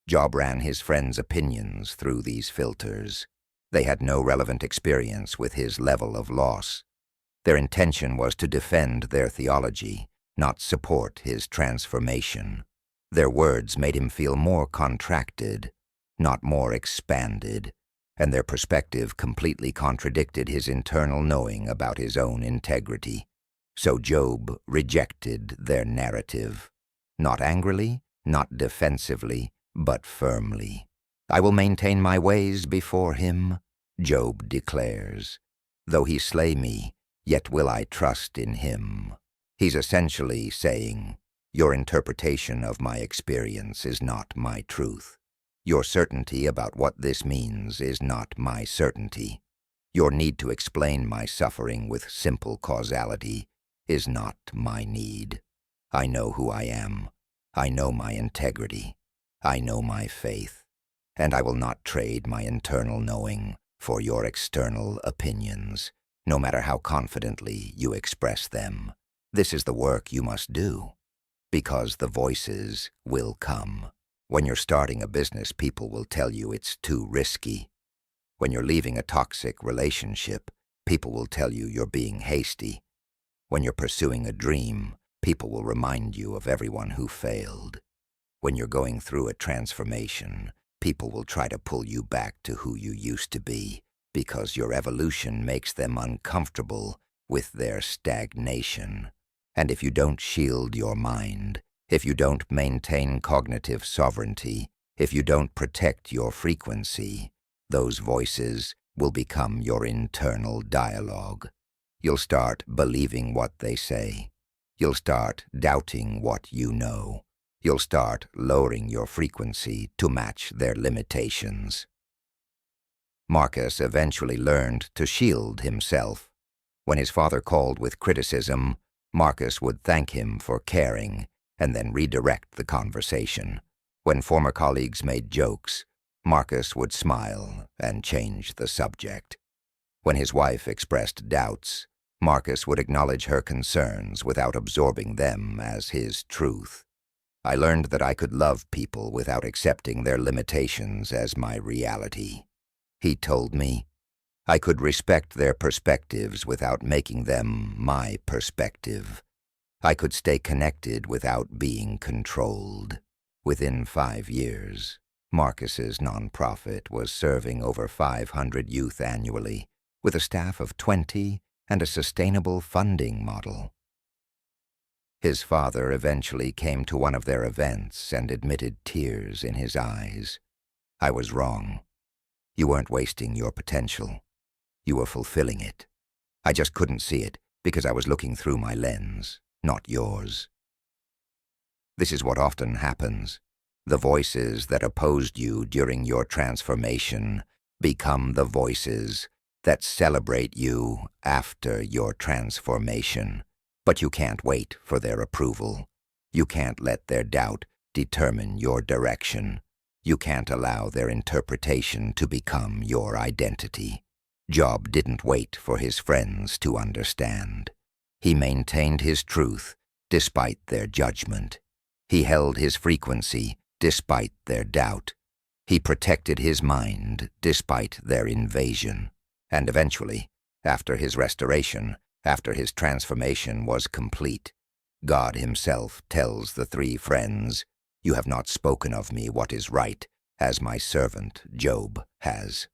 Job ran his friends' opinions through these filters. They had no relevant experience with his level of loss. Their intention was to defend their theology, not support his transformation. Their words made him feel more contracted, not more expanded, and their perspective completely contradicted his internal knowing about his own integrity. So Job rejected their narrative, not angrily, not defensively, but firmly. I will maintain my ways before him, Job declares. Though he slay me, yet will I trust in him. He's essentially saying, your interpretation of my experience is not my truth. Your certainty about what this means is not my certainty. Your need to explain my suffering with simple causality is not my need. I know who I am. I know my integrity. I know my faith. And I will not trade my internal knowing for your external opinions, no matter how confidently you express them. This is the work you must do, because the voices will come. When you're starting a business, people will tell you it's too risky. When you're leaving a toxic relationship, people will tell you you're being hasty. When you're pursuing a dream, people will remind you of everyone who failed. When you're going through a transformation, people will try to pull you back to who you used to be because your evolution makes them uncomfortable with their stagnation. And if you don't shield your mind, if you don't maintain cognitive sovereignty, if you don't protect your frequency, those voices will become your internal dialogue. You'll start believing what they say. You'll start doubting what you know. You'll start lowering your frequency to match their limitations. Marcus eventually learned to shield himself. When his father called with criticism, Marcus would thank him for caring and then redirect the conversation. When former colleagues made jokes, Marcus would smile and change the subject. When his wife expressed doubts, Marcus would acknowledge her concerns without absorbing them as his truth. I learned that I could love people without accepting their limitations as my reality. He told me I could respect their perspectives without making them my perspective. I could stay connected without being controlled. Within 5 years, Marcus's nonprofit was serving over 500 youth annually, with a staff of 20 and a sustainable funding model. His father eventually came to one of their events and admitted tears in his eyes. "I was wrong. You weren't wasting your potential. You were fulfilling it. I just couldn't see it because I was looking through my lens, not yours." This is what often happens. The voices that opposed you during your transformation become the voices that celebrate you after your transformation. But you can't wait for their approval. You can't let their doubt determine your direction. You can't allow their interpretation to become your identity. Job didn't wait for his friends to understand. He maintained his truth despite their judgment. He held his frequency despite their doubt. He protected his mind despite their invasion. And eventually, after his restoration, after his transformation was complete, God himself tells the three friends, "You have not spoken of me what is right, as my servant Job has."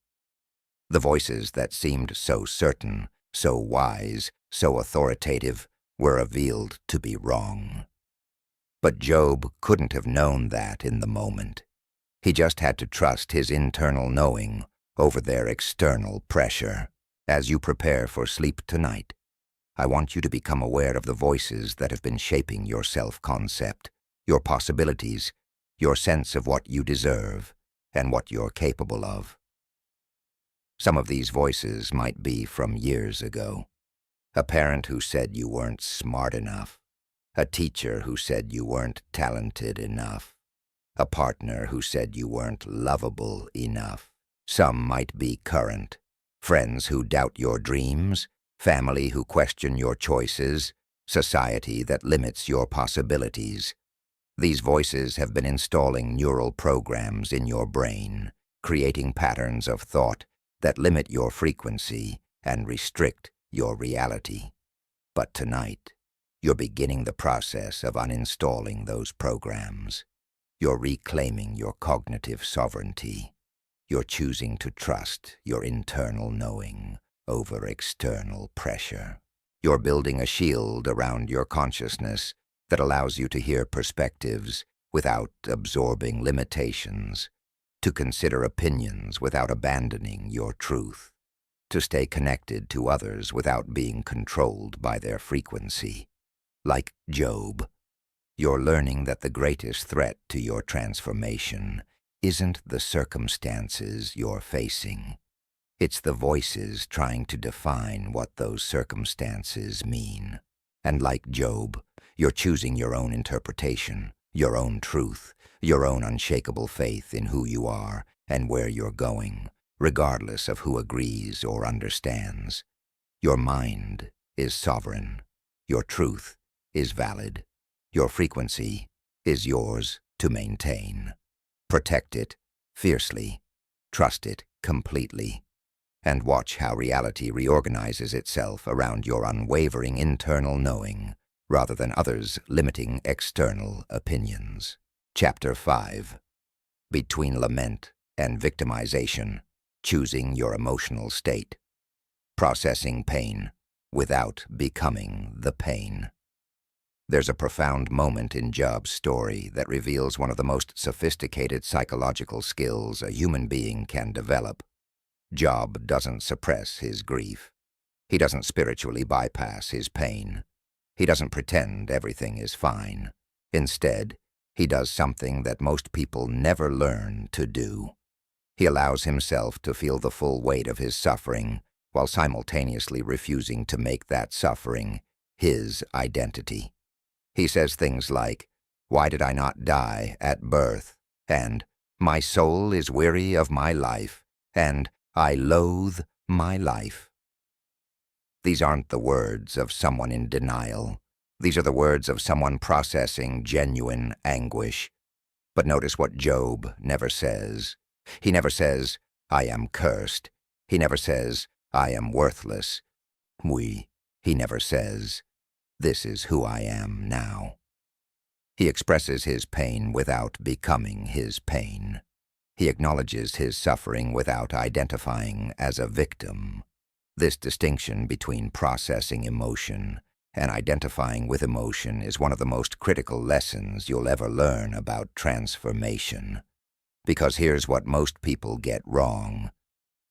The voices that seemed so certain, so wise, so authoritative, were revealed to be wrong. But Job couldn't have known that in the moment. He just had to trust his internal knowing over their external pressure. As you prepare for sleep tonight, I want you to become aware of the voices that have been shaping your self-concept, your possibilities, your sense of what you deserve and what you're capable of. Some of these voices might be from years ago. A parent who said you weren't smart enough. A teacher who said you weren't talented enough. A partner who said you weren't lovable enough. Some might be current. Friends who doubt your dreams, family who question your choices, society that limits your possibilities. These voices have been installing neural programs in your brain, creating patterns of thought that limit your frequency and restrict your reality. But tonight, you're beginning the process of uninstalling those programs. You're reclaiming your cognitive sovereignty. You're choosing to trust your internal knowing over external pressure. You're building a shield around your consciousness that allows you to hear perspectives without absorbing limitations, to consider opinions without abandoning your truth, to stay connected to others without being controlled by their frequency. Like Job, you're learning that the greatest threat to your transformation isn't the circumstances you're facing. It's the voices trying to define what those circumstances mean. And like Job, you're choosing your own interpretation, your own truth, your own unshakable faith in who you are and where you're going, regardless of who agrees or understands. Your mind is sovereign. Your truth is valid. Your frequency is yours to maintain. Protect it fiercely. Trust it completely. And watch how reality reorganizes itself around your unwavering internal knowing, rather than others' limiting external opinions. Chapter 5. Between Lament and Victimization, Choosing Your Emotional State. Processing pain without becoming the pain. There's a profound moment in Job's story that reveals one of the most sophisticated psychological skills a human being can develop. Job doesn't suppress his grief. He doesn't spiritually bypass his pain. He doesn't pretend everything is fine. Instead, he does something that most people never learn to do. He allows himself to feel the full weight of his suffering while simultaneously refusing to make that suffering his identity. He says things like, "Why did I not die at birth?" and "My soul is weary of my life," and "I loathe my life." These aren't the words of someone in denial. These are the words of someone processing genuine anguish. But notice what Job never says. He never says, "I am cursed." He never says, "I am worthless." He never says, "This is who I am now." He expresses his pain without becoming his pain. He acknowledges his suffering without identifying as a victim. This distinction between processing emotion And identifying with emotion is one of the most critical lessons you'll ever learn about transformation. Because here's what most people get wrong.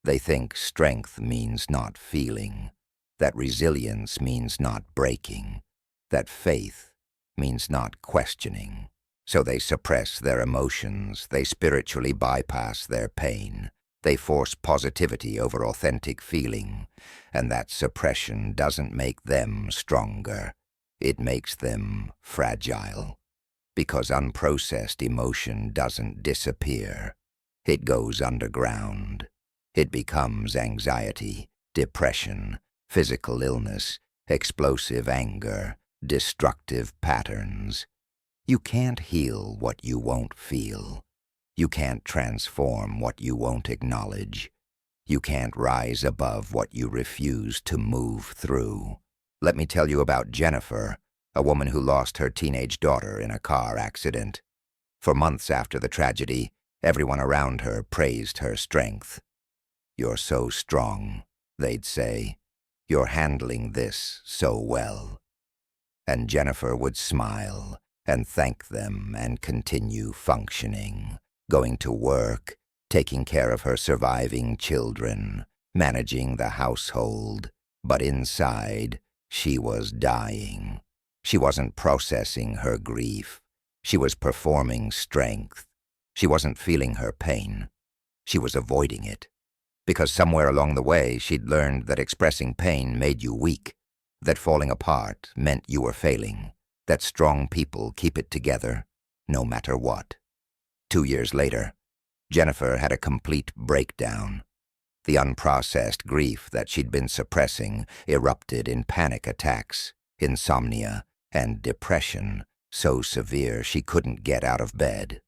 They think strength means not feeling, that resilience means not breaking, that faith means not questioning. So they suppress their emotions, they spiritually bypass their pain, they force positivity over authentic feeling, and that suppression doesn't make them stronger. It makes them fragile. Because unprocessed emotion doesn't disappear. It goes underground. It becomes anxiety, depression, physical illness, explosive anger, destructive patterns. You can't heal what you won't feel. You can't transform what you won't acknowledge. You can't rise above what you refuse to move through. Let me tell you about Jennifer, a woman who lost her teenage daughter in a car accident. For months after the tragedy, everyone around her praised her strength. "You're so strong," they'd say. "You're handling this so well." And Jennifer would smile and thank them and continue functioning, going to work, taking care of her surviving children, managing the household. But inside, she was dying. She wasn't processing her grief. She was performing strength. She wasn't feeling her pain. She was avoiding it. Because somewhere along the way, she'd learned that expressing pain made you weak, that falling apart meant you were failing, that strong people keep it together, no matter what. 2 years later, Jennifer had a complete breakdown. The unprocessed grief that she'd been suppressing erupted in panic attacks, insomnia, and depression so severe she couldn't get out of bed.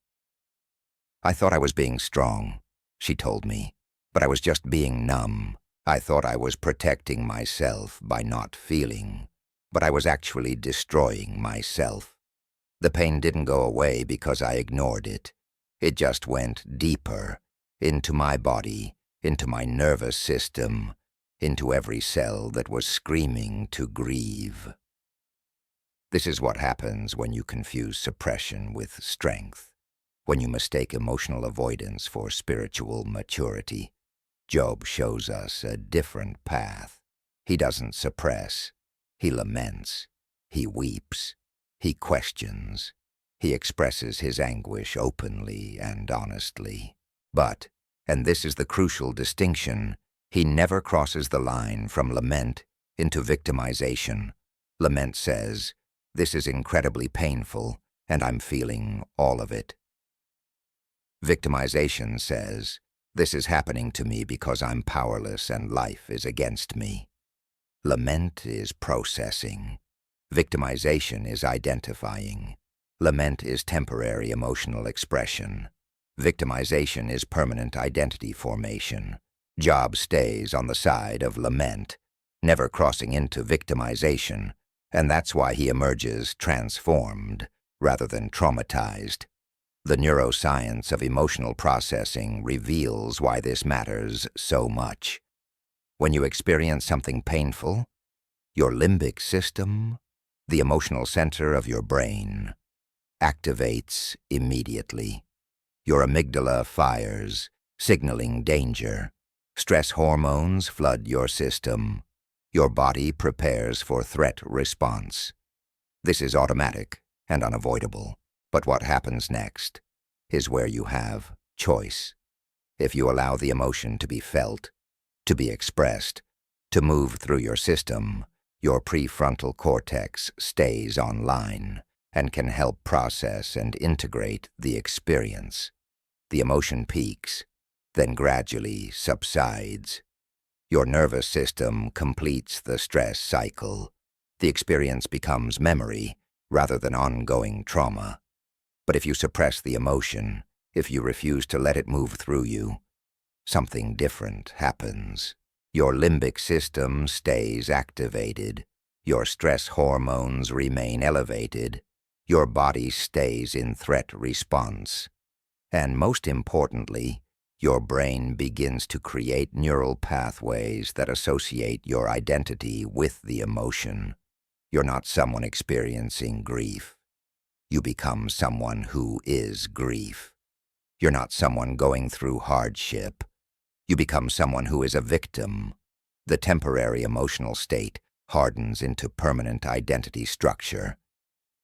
"I thought I was being strong," she told me, "but I was just being numb. I thought I was protecting myself by not feeling, but I was actually destroying myself. The pain didn't go away because I ignored it. It just went deeper, into my body, into my nervous system, into every cell that was screaming to grieve." This is what happens when you confuse suppression with strength, when you mistake emotional avoidance for spiritual maturity. Job shows us a different path. He doesn't suppress. He laments. He weeps. He questions. He expresses his anguish openly and honestly. But, and this is the crucial distinction, he never crosses the line from lament into victimization. Lament says, "This is incredibly painful, and I'm feeling all of it." Victimization says, "This is happening to me because I'm powerless and life is against me." Lament is processing. Victimization is identifying. Lament is temporary emotional expression. Victimization is permanent identity formation. Job stays on the side of lament, never crossing into victimization, and that's why he emerges transformed rather than traumatized. The neuroscience of emotional processing reveals why this matters so much. When you experience something painful, your limbic system, the emotional center of your brain, activates immediately. Your amygdala fires, signaling danger. Stress hormones flood your system. Your body prepares for threat response. This is automatic and unavoidable. But what happens next is where you have choice. If you allow the emotion to be felt, to be expressed, to move through your system, your prefrontal cortex stays online and can help process and integrate the experience. The emotion peaks, then gradually subsides. Your nervous system completes the stress cycle. The experience becomes memory rather than ongoing trauma. But if you suppress the emotion, if you refuse to let it move through you, something different happens. Your limbic system stays activated. Your stress hormones remain elevated. Your body stays in threat response. And most importantly, your brain begins to create neural pathways that associate your identity with the emotion. You're not someone experiencing grief. You become someone who is grief. You're not someone going through hardship. You become someone who is a victim. The temporary emotional state hardens into permanent identity structure.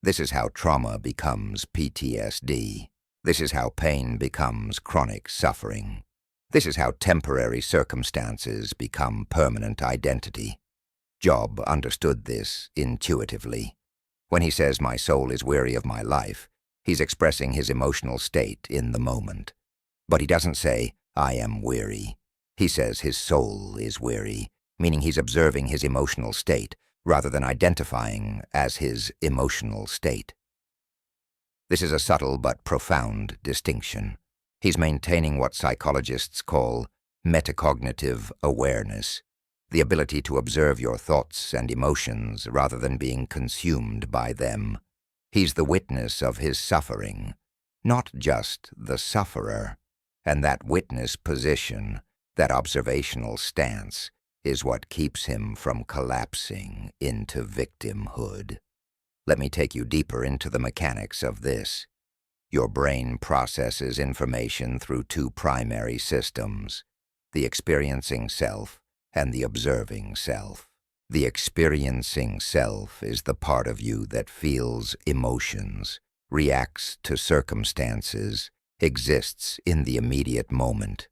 This is how trauma becomes PTSD. This is how pain becomes chronic suffering. This is how temporary circumstances become permanent identity. Job understood this intuitively. When he says, "My soul is weary of my life," he's expressing his emotional state in the moment. But he doesn't say, "I am weary." He says his soul is weary, meaning he's observing his emotional state rather than identifying as his emotional state. This is a subtle but profound distinction. He's maintaining what psychologists call metacognitive awareness, the ability to observe your thoughts and emotions rather than being consumed by them. He's the witness of his suffering, not just the sufferer. And that witness position, that observational stance, is what keeps him from collapsing into victimhood. Let me take you deeper into the mechanics of this. Your brain processes information through two primary systems, the experiencing self and the observing self. The experiencing self is the part of you that feels emotions, reacts to circumstances, exists in the immediate moment.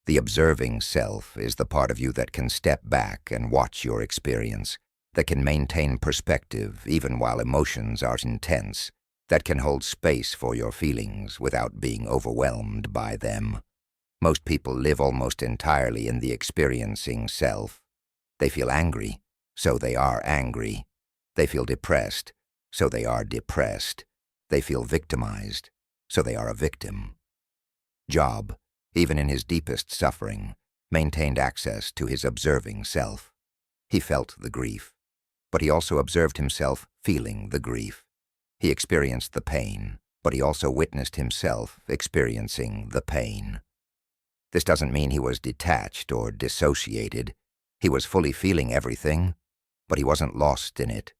The observing self is the part of you that can step back and watch your experience, that can maintain perspective even while emotions are intense, that can hold space for your feelings without being overwhelmed by them. Most people live almost entirely in the experiencing self. They feel angry, so they are angry. They feel depressed, so they are depressed. They feel victimized, so they are a victim. Job, even in his deepest suffering, maintained access to his observing self. He felt the grief, but he also observed himself feeling the grief. He experienced the pain, but he also witnessed himself experiencing the pain. This doesn't mean he was detached or dissociated. He was fully feeling everything, but he wasn't lost in it.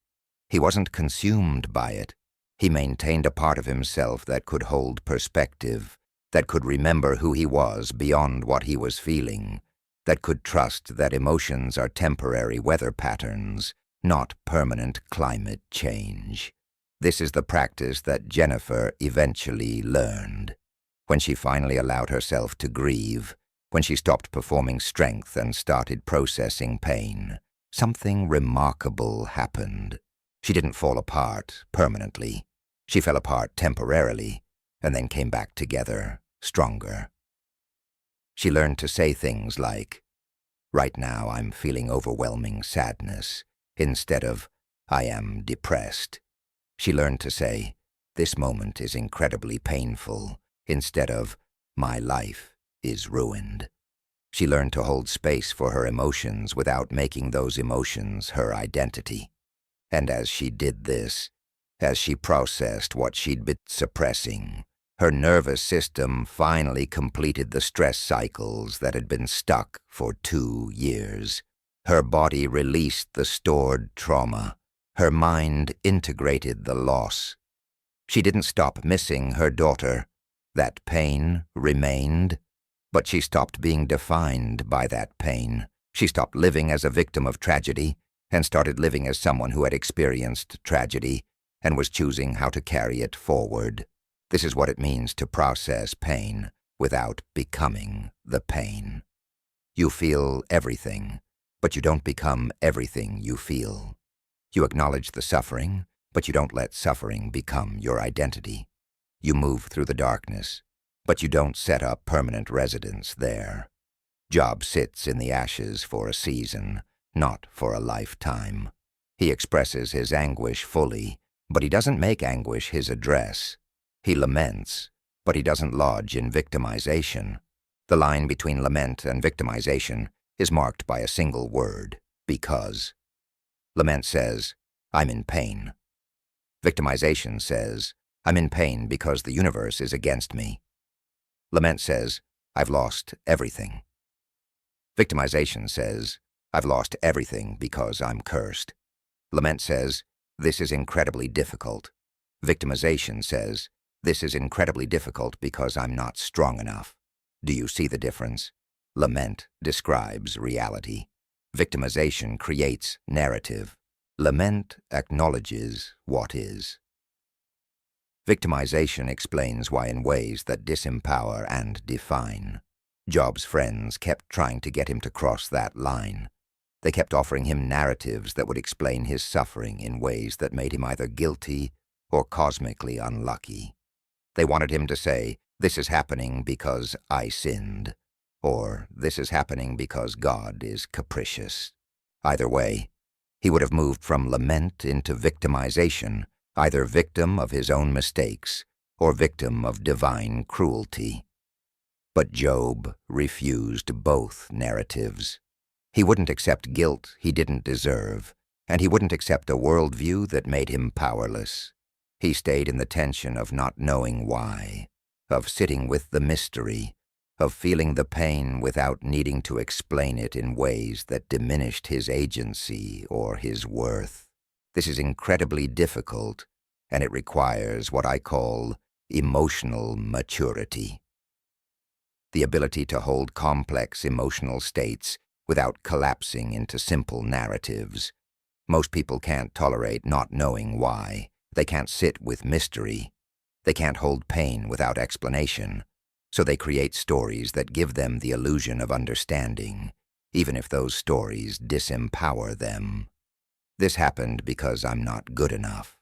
He wasn't consumed by it. He maintained a part of himself that could hold perspective, that could remember who he was beyond what he was feeling, that could trust that emotions are temporary weather patterns, not permanent climate change. This is the practice that Jennifer eventually learned. When she finally allowed herself to grieve, when she stopped performing strength and started processing pain, something remarkable happened. She didn't fall apart permanently. She fell apart temporarily, and then came back together, stronger. She learned to say things like, "Right now I'm feeling overwhelming sadness," instead of, "I am depressed." She learned to say, "This moment is incredibly painful," instead of, "My life is ruined." She learned to hold space for her emotions without making those emotions her identity. And as she did this, as she processed what she'd been suppressing, her nervous system finally completed the stress cycles that had been stuck for 2 years. Her body released the stored trauma. Her mind integrated the loss. She didn't stop missing her daughter. That pain remained, but she stopped being defined by that pain. She stopped living as a victim of tragedy and started living as someone who had experienced tragedy and was choosing how to carry it forward. This is what it means to process pain without becoming the pain. You feel everything, but you don't become everything you feel. You acknowledge the suffering, but you don't let suffering become your identity. You move through the darkness, but you don't set up permanent residence there. Job sits in the ashes for a season, not for a lifetime. He expresses his anguish fully, but he doesn't make anguish his address. He laments, but he doesn't lodge in victimization. The line between lament and victimization is marked by a single word, because. Lament says, "I'm in pain." Victimization says, "I'm in pain because the universe is against me." Lament says, "I've lost everything." Victimization says, "I've lost everything because I'm cursed." Lament says, This is incredibly difficult. Victimization says, this is incredibly difficult because I'm not strong enough. Do you see the difference? Lament describes reality. Victimization creates narrative. Lament acknowledges what is. Victimization explains why in ways that disempower and define. Job's friends kept trying to get him to cross that line. They kept offering him narratives that would explain his suffering in ways that made him either guilty or cosmically unlucky. They wanted him to say, "This is happening because I sinned," or "This is happening because God is capricious." Either way, he would have moved from lament into victimization, either victim of his own mistakes or victim of divine cruelty. But Job refused both narratives. He wouldn't accept guilt he didn't deserve, and he wouldn't accept a worldview that made him powerless. He stayed in the tension of not knowing why, of sitting with the mystery, of feeling the pain without needing to explain it in ways that diminished his agency or his worth. This is incredibly difficult, and it requires what I call emotional maturity. The ability to hold complex emotional states without collapsing into simple narratives. Most people can't tolerate not knowing why. They can't sit with mystery. They can't hold pain without explanation. So they create stories that give them the illusion of understanding, even if those stories disempower them. This happened because I'm not good enough.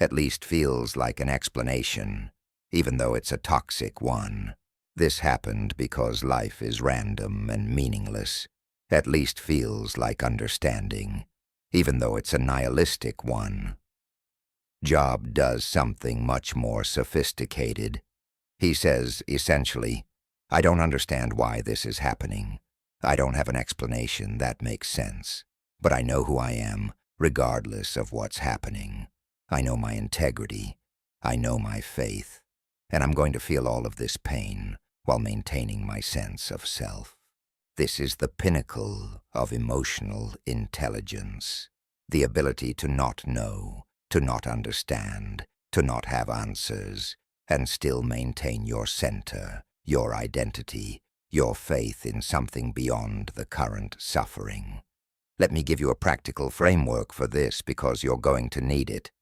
At least feels like an explanation, even though it's a toxic one. This happened because life is random and meaningless. At least feels like understanding, even though it's a nihilistic one. Job does something much more sophisticated. He says, essentially, I don't understand why this is happening. I don't have an explanation that makes sense. But I know who I am, regardless of what's happening. I know my integrity. I know my faith. And I'm going to feel all of this pain while maintaining my sense of self. This is the pinnacle of emotional intelligence. The ability to not know, to not understand, to not have answers, and still maintain your center, your identity, your faith in something beyond the current suffering. Let me give you a practical framework for this because you're going to need it.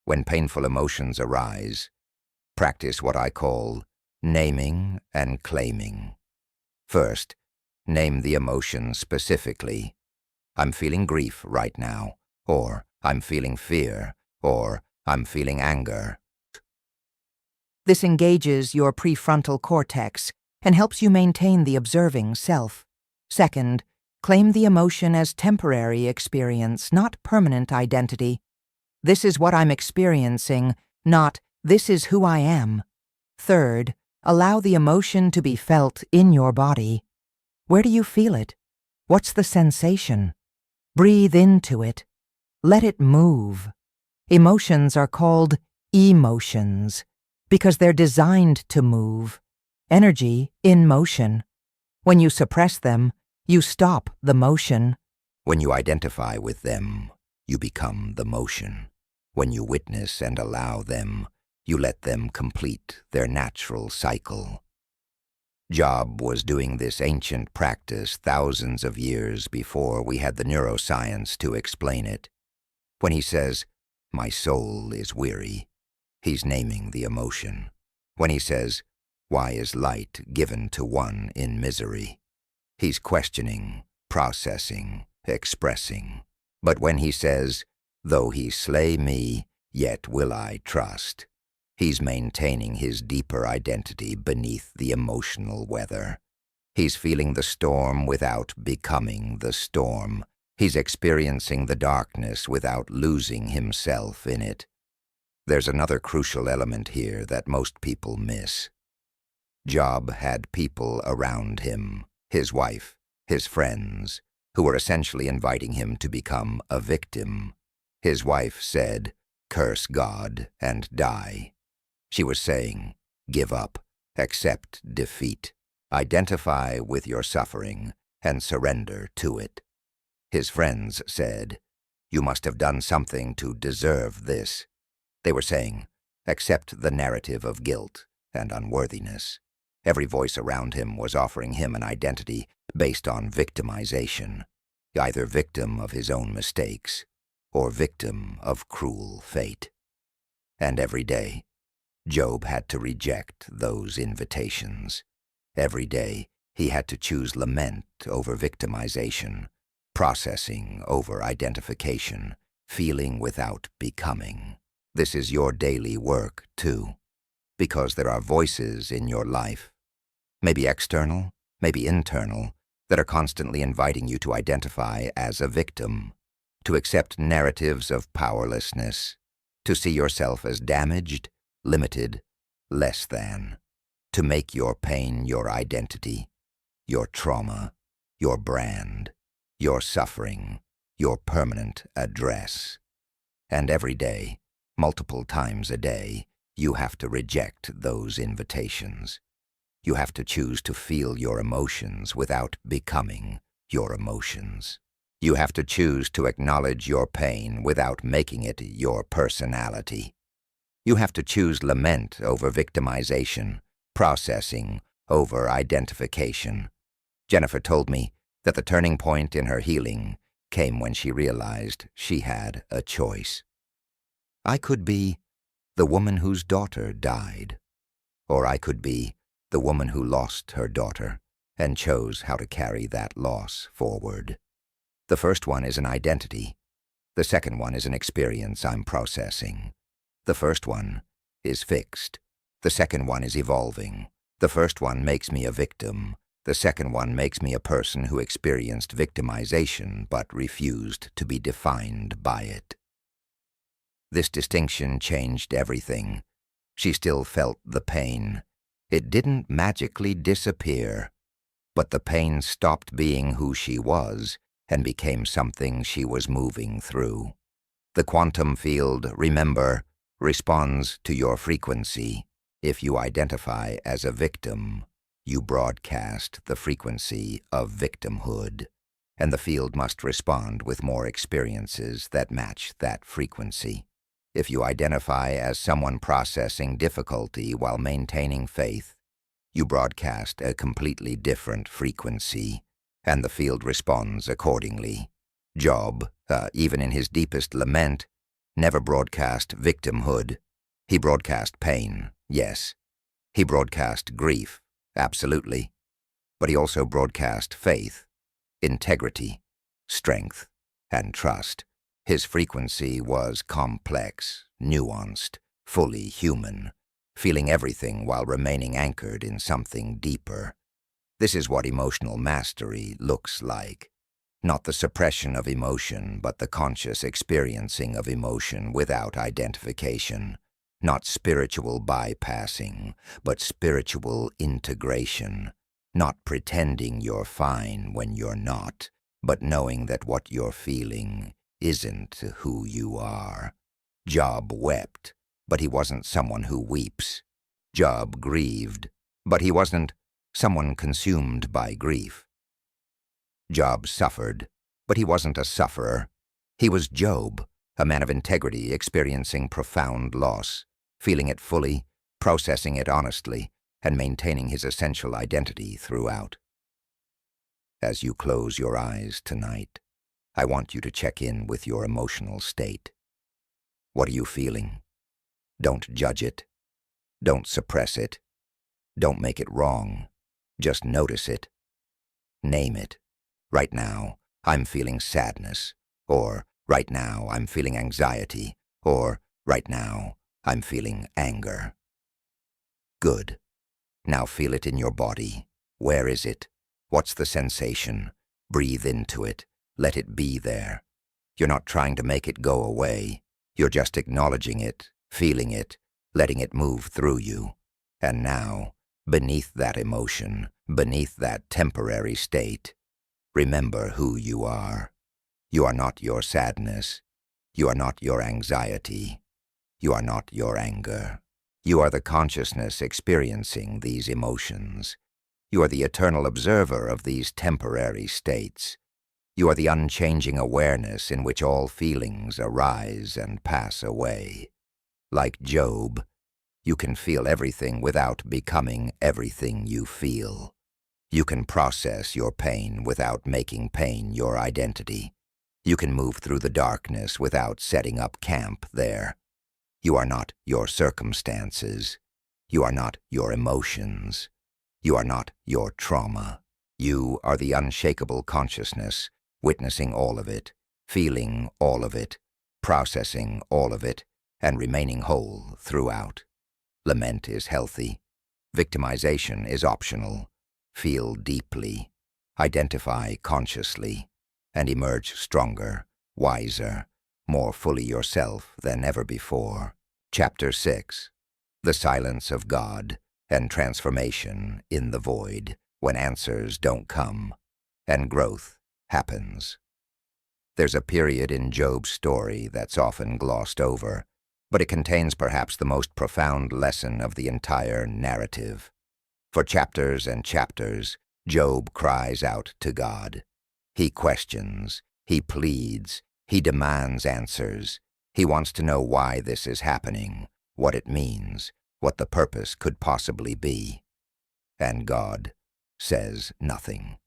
When painful emotions arise, practice what I call naming and claiming. First, name the emotion specifically. I'm feeling grief right now, or I'm feeling fear, or I'm feeling anger. This engages your prefrontal cortex and helps you maintain the observing self. Second, claim the emotion as temporary experience, not permanent identity. This is what I'm experiencing, not this is who I am. Third, allow the emotion to be felt in your body. Where do you feel it? What's the sensation? Breathe into it. Let it move. Emotions are called emotions because they're designed to move. Energy in motion. When you suppress them, you stop the motion. When you identify with them, you become the motion. When you witness and allow them, you let them complete their natural cycle. Job was doing this ancient practice thousands of years before we had the neuroscience to explain it. When he says, "My soul is weary," he's naming the emotion. When he says, "Why is light given to one in misery?" he's questioning, processing, expressing. But when he says, "Though he slay me, yet will I trust," he's maintaining his deeper identity beneath the emotional weather. He's feeling the storm without becoming the storm. He's experiencing the darkness without losing himself in it. There's another crucial element here that most people miss. Job had people around him, his wife, his friends, who were essentially inviting him to become a victim. His wife said, "Curse God and die." She was saying, "Give up, accept defeat, identify with your suffering, and surrender to it." His friends said, You must have done something to deserve this. They were saying, accept the narrative of guilt and unworthiness. Every voice around him was offering him an identity based on victimization, either victim of his own mistakes or victim of cruel fate. And every day, Job had to reject those invitations. Every day, he had to choose lament over victimization, processing over identification, feeling without becoming. This is your daily work, too, because there are voices in your life, maybe external, maybe internal, that are constantly inviting you to identify as a victim, to accept narratives of powerlessness, to see yourself as damaged, limited, less than, to make your pain your identity, your trauma, your brand, your suffering, your permanent address. And every day, multiple times a day, you have to reject those invitations. You have to choose to feel your emotions without becoming your emotions. You have to choose to acknowledge your pain without making it your personality. You have to choose lament over victimization, processing over identification. Jennifer told me that the turning point in her healing came when she realized she had a choice. I could be the woman whose daughter died, or I could be the woman who lost her daughter and chose how to carry that loss forward. The first one is an identity. The second one is an experience I'm processing. The first one is fixed. The second one is evolving. The first one makes me a victim. The second one makes me a person who experienced victimization but refused to be defined by it. This distinction changed everything. She still felt the pain. It didn't magically disappear, but the pain stopped being who she was and became something she was moving through. The quantum field, remember, responds to your frequency. If you identify as a victim, you broadcast the frequency of victimhood, and the field must respond with more experiences that match that frequency. If you identify as someone processing difficulty while maintaining faith, you broadcast a completely different frequency, and the field responds accordingly. Job, even in his deepest lament, never broadcast victimhood. He broadcast pain, yes. He broadcast grief, absolutely. But he also broadcast faith, integrity, strength, and trust. His frequency was complex, nuanced, fully human, feeling everything while remaining anchored in something deeper. This is what emotional mastery looks like. Not the suppression of emotion, but the conscious experiencing of emotion without identification. Not spiritual bypassing, but spiritual integration. Not pretending you're fine when you're not, but knowing that what you're feeling isn't who you are. Job wept, but he wasn't someone who weeps. Job grieved, but he wasn't someone consumed by grief. Job suffered, but he wasn't a sufferer. He was Job, a man of integrity experiencing profound loss, feeling it fully, processing it honestly, and maintaining his essential identity throughout. As you close your eyes tonight, I want you to check in with your emotional state. What are you feeling? Don't judge it. Don't suppress it. Don't make it wrong. Just notice it. Name it. Right now, I'm feeling sadness. Or, right now, I'm feeling anxiety. Or, right now, I'm feeling anger. Good. Now feel it in your body. Where is it? What's the sensation? Breathe into it. Let it be there. You're not trying to make it go away. You're just acknowledging it, feeling it, letting it move through you. And now, beneath that emotion, beneath that temporary state, remember who you are. You are not your sadness. You are not your anxiety. You are not your anger. You are the consciousness experiencing these emotions. You are the eternal observer of these temporary states. You are the unchanging awareness in which all feelings arise and pass away. Like Job, you can feel everything without becoming everything you feel. You can process your pain without making pain your identity. You can move through the darkness without setting up camp there. You are not your circumstances. You are not your emotions. You are not your trauma. You are the unshakable consciousness, witnessing all of it, feeling all of it, processing all of it, and remaining whole throughout. Lament is healthy. Victimization is optional. Feel deeply, identify consciously, and emerge stronger, wiser, more fully yourself than ever before. Chapter 6. The Silence of God and Transformation in the Void, when answers don't come, and growth happens. There's a period in Job's story that's often glossed over, but it contains perhaps the most profound lesson of the entire narrative. For chapters and chapters, Job cries out to God. He questions, he pleads, he demands answers. He wants to know why this is happening, what it means, what the purpose could possibly be. And God says nothing.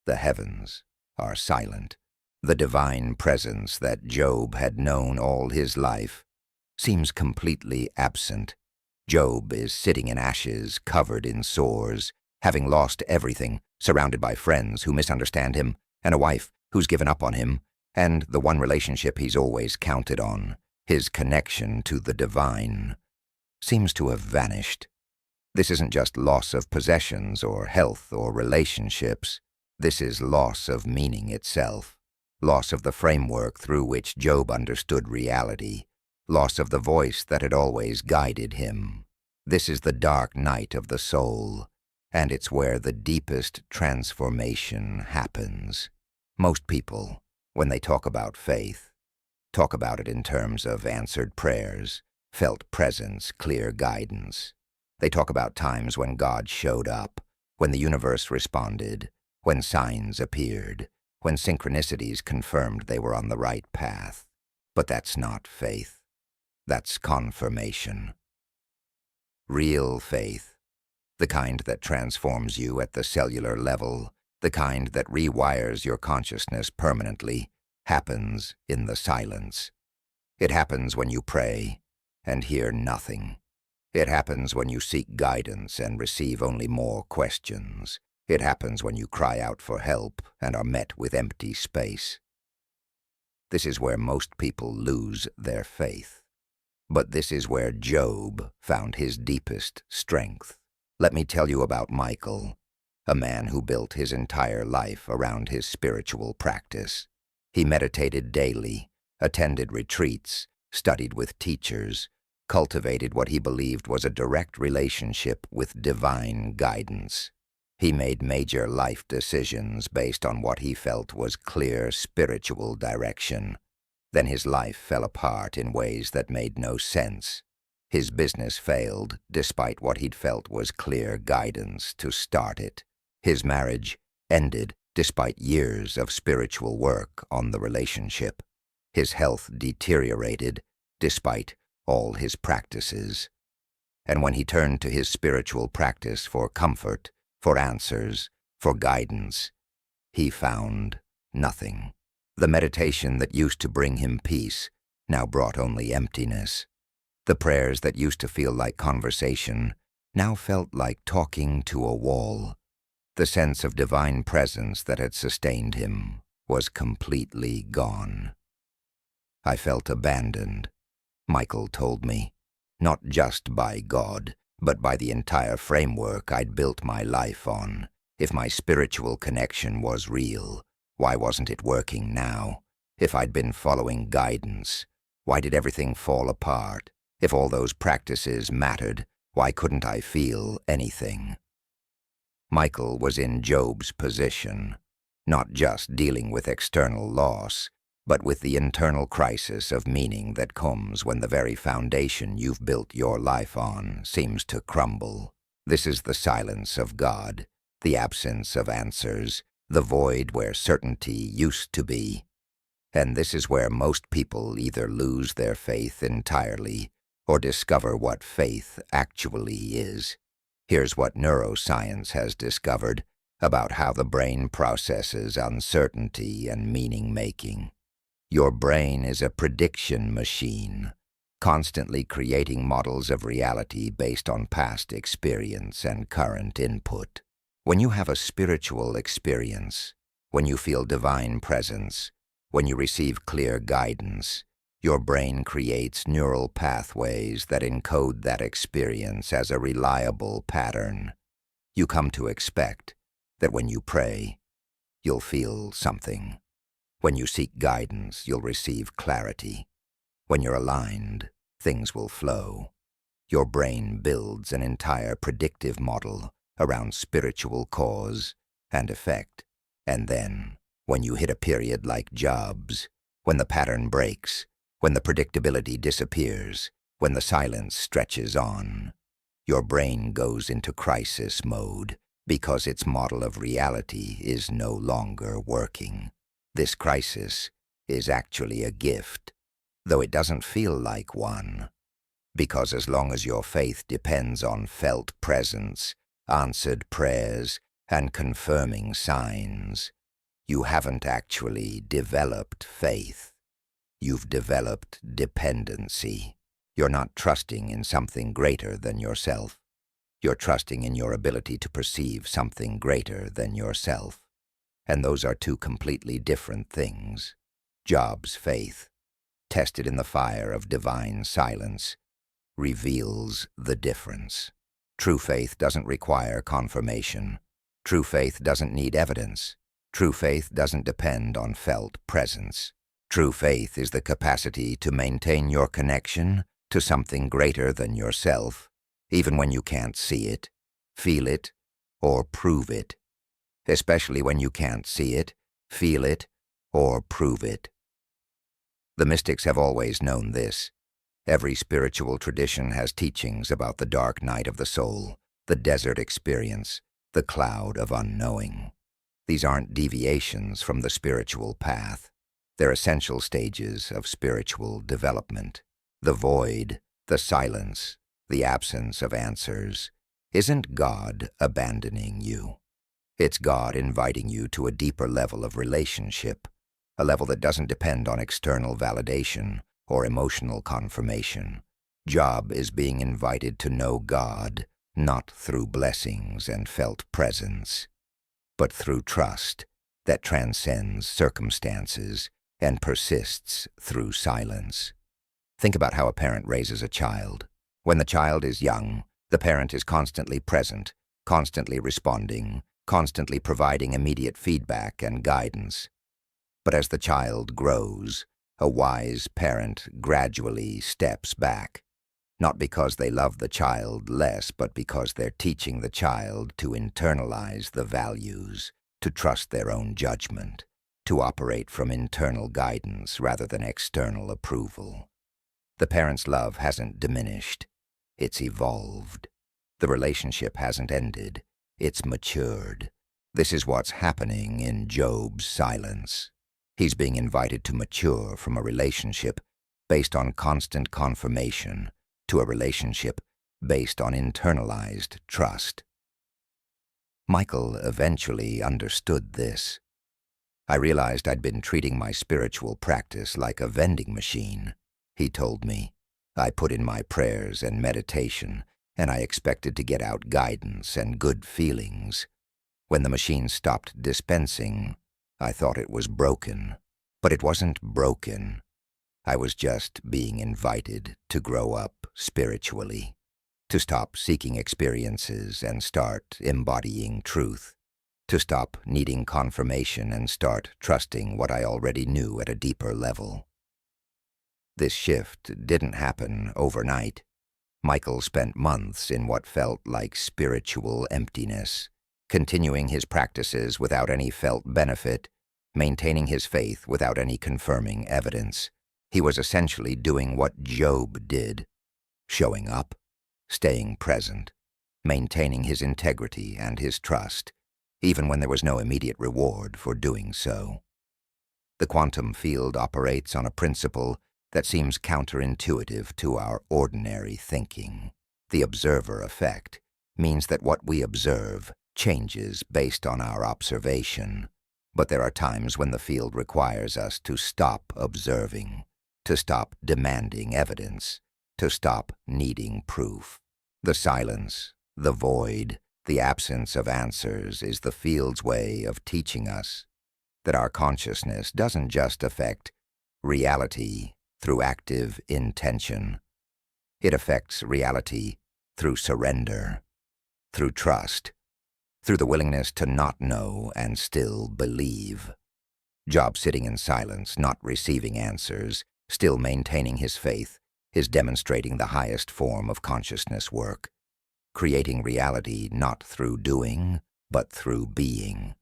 The heavens are silent. The divine presence that Job had known all his life seems completely absent. Job is sitting in ashes, covered in sores, having lost everything, surrounded by friends who misunderstand him, and a wife who's given up on him, and the one relationship he's always counted on, his connection to the divine, seems to have vanished. This isn't just loss of possessions or health or relationships. This is loss of meaning itself, loss of the framework through which Job understood reality, loss of the voice that had always guided him. This is the dark night of the soul, and it's where the deepest transformation happens. Most people, when they talk about faith, talk about it in terms of answered prayers, felt presence, clear guidance. They talk about times when God showed up, when the universe responded, when signs appeared, when synchronicities confirmed they were on the right path. But that's not faith. That's confirmation. Real faith, the kind that transforms you at the cellular level, the kind that rewires your consciousness permanently, happens in the silence. It happens when you pray and hear nothing. It happens when you seek guidance and receive only more questions. It happens when you cry out for help and are met with empty space. This is where most people lose their faith. But this is where Job found his deepest strength. Let me tell you about Michael, a man who built his entire life around his spiritual practice. He meditated daily, attended retreats, studied with teachers, cultivated what he believed was a direct relationship with divine guidance. He made major life decisions based on what he felt was clear spiritual direction. Then his life fell apart in ways that made no sense. His business failed despite what he'd felt was clear guidance to start it. His marriage ended despite years of spiritual work on the relationship. His health deteriorated despite all his practices. And when he turned to his spiritual practice for comfort, for answers, for guidance, he found nothing. The meditation that used to bring him peace now brought only emptiness. The prayers that used to feel like conversation now felt like talking to a wall. The sense of divine presence that had sustained him was completely gone. I felt abandoned, Michael told me, not just by God, but by the entire framework I'd built my life on. If my spiritual connection was real, why wasn't it working now? If I'd been following guidance, why did everything fall apart? If all those practices mattered, why couldn't I feel anything? Michael was in Job's position, not just dealing with external loss, but with the internal crisis of meaning that comes when the very foundation you've built your life on seems to crumble. This is the silence of God, the absence of answers, the void where certainty used to be. And this is where most people either lose their faith entirely or discover what faith actually is. Here's what neuroscience has discovered about how the brain processes uncertainty and meaning-making. Your brain is a prediction machine, constantly creating models of reality based on past experience and current input. When you have a spiritual experience, when you feel divine presence, when you receive clear guidance, your brain creates neural pathways that encode that experience as a reliable pattern. You come to expect that when you pray, you'll feel something. When you seek guidance, you'll receive clarity. When you're aligned, things will flow. Your brain builds an entire predictive model around spiritual cause and effect. And then, when you hit a period like Job's, when the pattern breaks, when the predictability disappears, when the silence stretches on, your brain goes into crisis mode because its model of reality is no longer working. This crisis is actually a gift, though it doesn't feel like one, because as long as your faith depends on felt presence, answered prayers, and confirming signs, you haven't actually developed faith. You've developed dependency. You're not trusting in something greater than yourself. You're trusting in your ability to perceive something greater than yourself. And those are two completely different things. Job's faith, tested in the fire of divine silence, reveals the difference. True faith doesn't require confirmation. True faith doesn't need evidence. True faith doesn't depend on felt presence. True faith is the capacity to maintain your connection to something greater than yourself, even when you can't see it, feel it, or prove it. Especially when you can't see it, feel it, or prove it. The mystics have always known this. Every spiritual tradition has teachings about the dark night of the soul, the desert experience, the cloud of unknowing. These aren't deviations from the spiritual path. They're essential stages of spiritual development. The void, the silence, the absence of answers, isn't God abandoning you. It's God inviting you to a deeper level of relationship, a level that doesn't depend on external validation or emotional confirmation. Job is being invited to know God, not through blessings and felt presence, but through trust that transcends circumstances and persists through silence. Think about how a parent raises a child. When the child is young, the parent is constantly present, constantly responding, constantly providing immediate feedback and guidance. But as the child grows, a wise parent gradually steps back, not because they love the child less, but because they're teaching the child to internalize the values, to trust their own judgment, to operate from internal guidance rather than external approval. The parent's love hasn't diminished, it's evolved. The relationship hasn't ended, it's matured. This is what's happening in Job's silence. He's being invited to mature from a relationship based on constant confirmation to a relationship based on internalized trust. Michael eventually understood this. I realized I'd been treating my spiritual practice like a vending machine, he told me. I put in my prayers and meditation, and I expected to get out guidance and good feelings. When the machine stopped dispensing, I thought it was broken. But it wasn't broken. I was just being invited to grow up spiritually, to stop seeking experiences and start embodying truth, to stop needing confirmation and start trusting what I already knew at a deeper level. This shift didn't happen overnight. Michael spent months in what felt like spiritual emptiness, continuing his practices without any felt benefit, maintaining his faith without any confirming evidence. He was essentially doing what Job did, showing up, staying present, maintaining his integrity and his trust, even when there was no immediate reward for doing so. The quantum field operates on a principle that seems counterintuitive to our ordinary thinking. The observer effect means that what we observe changes based on our observation, but there are times when the field requires us to stop observing, to stop demanding evidence, to stop needing proof. The silence, the void, the absence of answers is the field's way of teaching us that our consciousness doesn't just affect reality through active intention. It affects reality through surrender, through trust, through the willingness to not know and still believe. Job sitting in silence, not receiving answers, still maintaining his faith, is demonstrating the highest form of consciousness work, creating reality not through doing, but through being,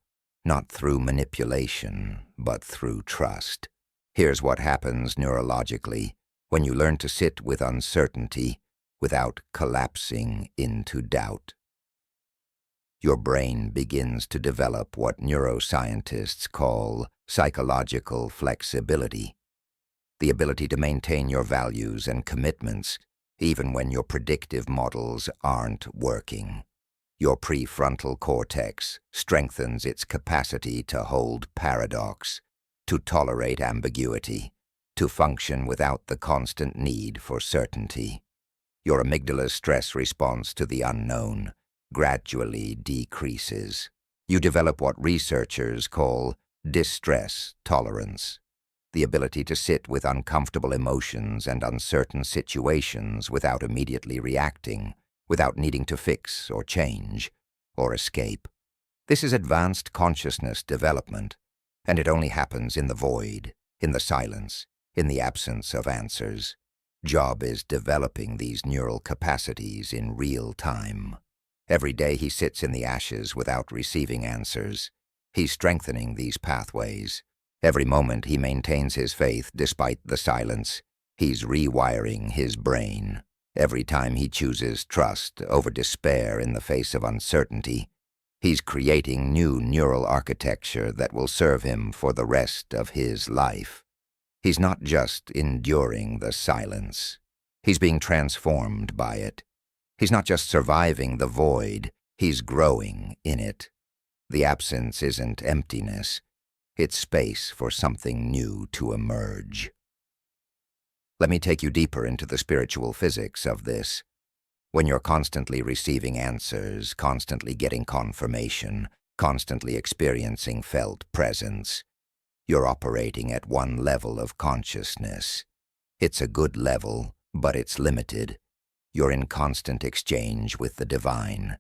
not through manipulation, but through trust. Here's what happens neurologically when you learn to sit with uncertainty without collapsing into doubt. Your brain begins to develop what neuroscientists call psychological flexibility, the ability to maintain your values and commitments even when your predictive models aren't working. Your prefrontal cortex strengthens its capacity to hold paradox, to tolerate ambiguity, to function without the constant need for certainty. Your amygdala's stress response to the unknown gradually decreases. You develop what researchers call distress tolerance, the ability to sit with uncomfortable emotions and uncertain situations without immediately reacting, without needing to fix or change or escape. This is advanced consciousness development, and it only happens in the void, in the silence, in the absence of answers. Job is developing these neural capacities in real time. Every day he sits in the ashes without receiving answers. He's strengthening these pathways. Every moment he maintains his faith despite the silence. He's rewiring his brain. Every time he chooses trust over despair in the face of uncertainty, he's creating new neural architecture that will serve him for the rest of his life. He's not just enduring the silence. He's being transformed by it. He's not just surviving the void, he's growing in it. The absence isn't emptiness. It's space for something new to emerge. Let me take you deeper into the spiritual physics of this. When you're constantly receiving answers, constantly getting confirmation, constantly experiencing felt presence, you're operating at one level of consciousness. It's a good level, but it's limited. You're in constant exchange with the divine.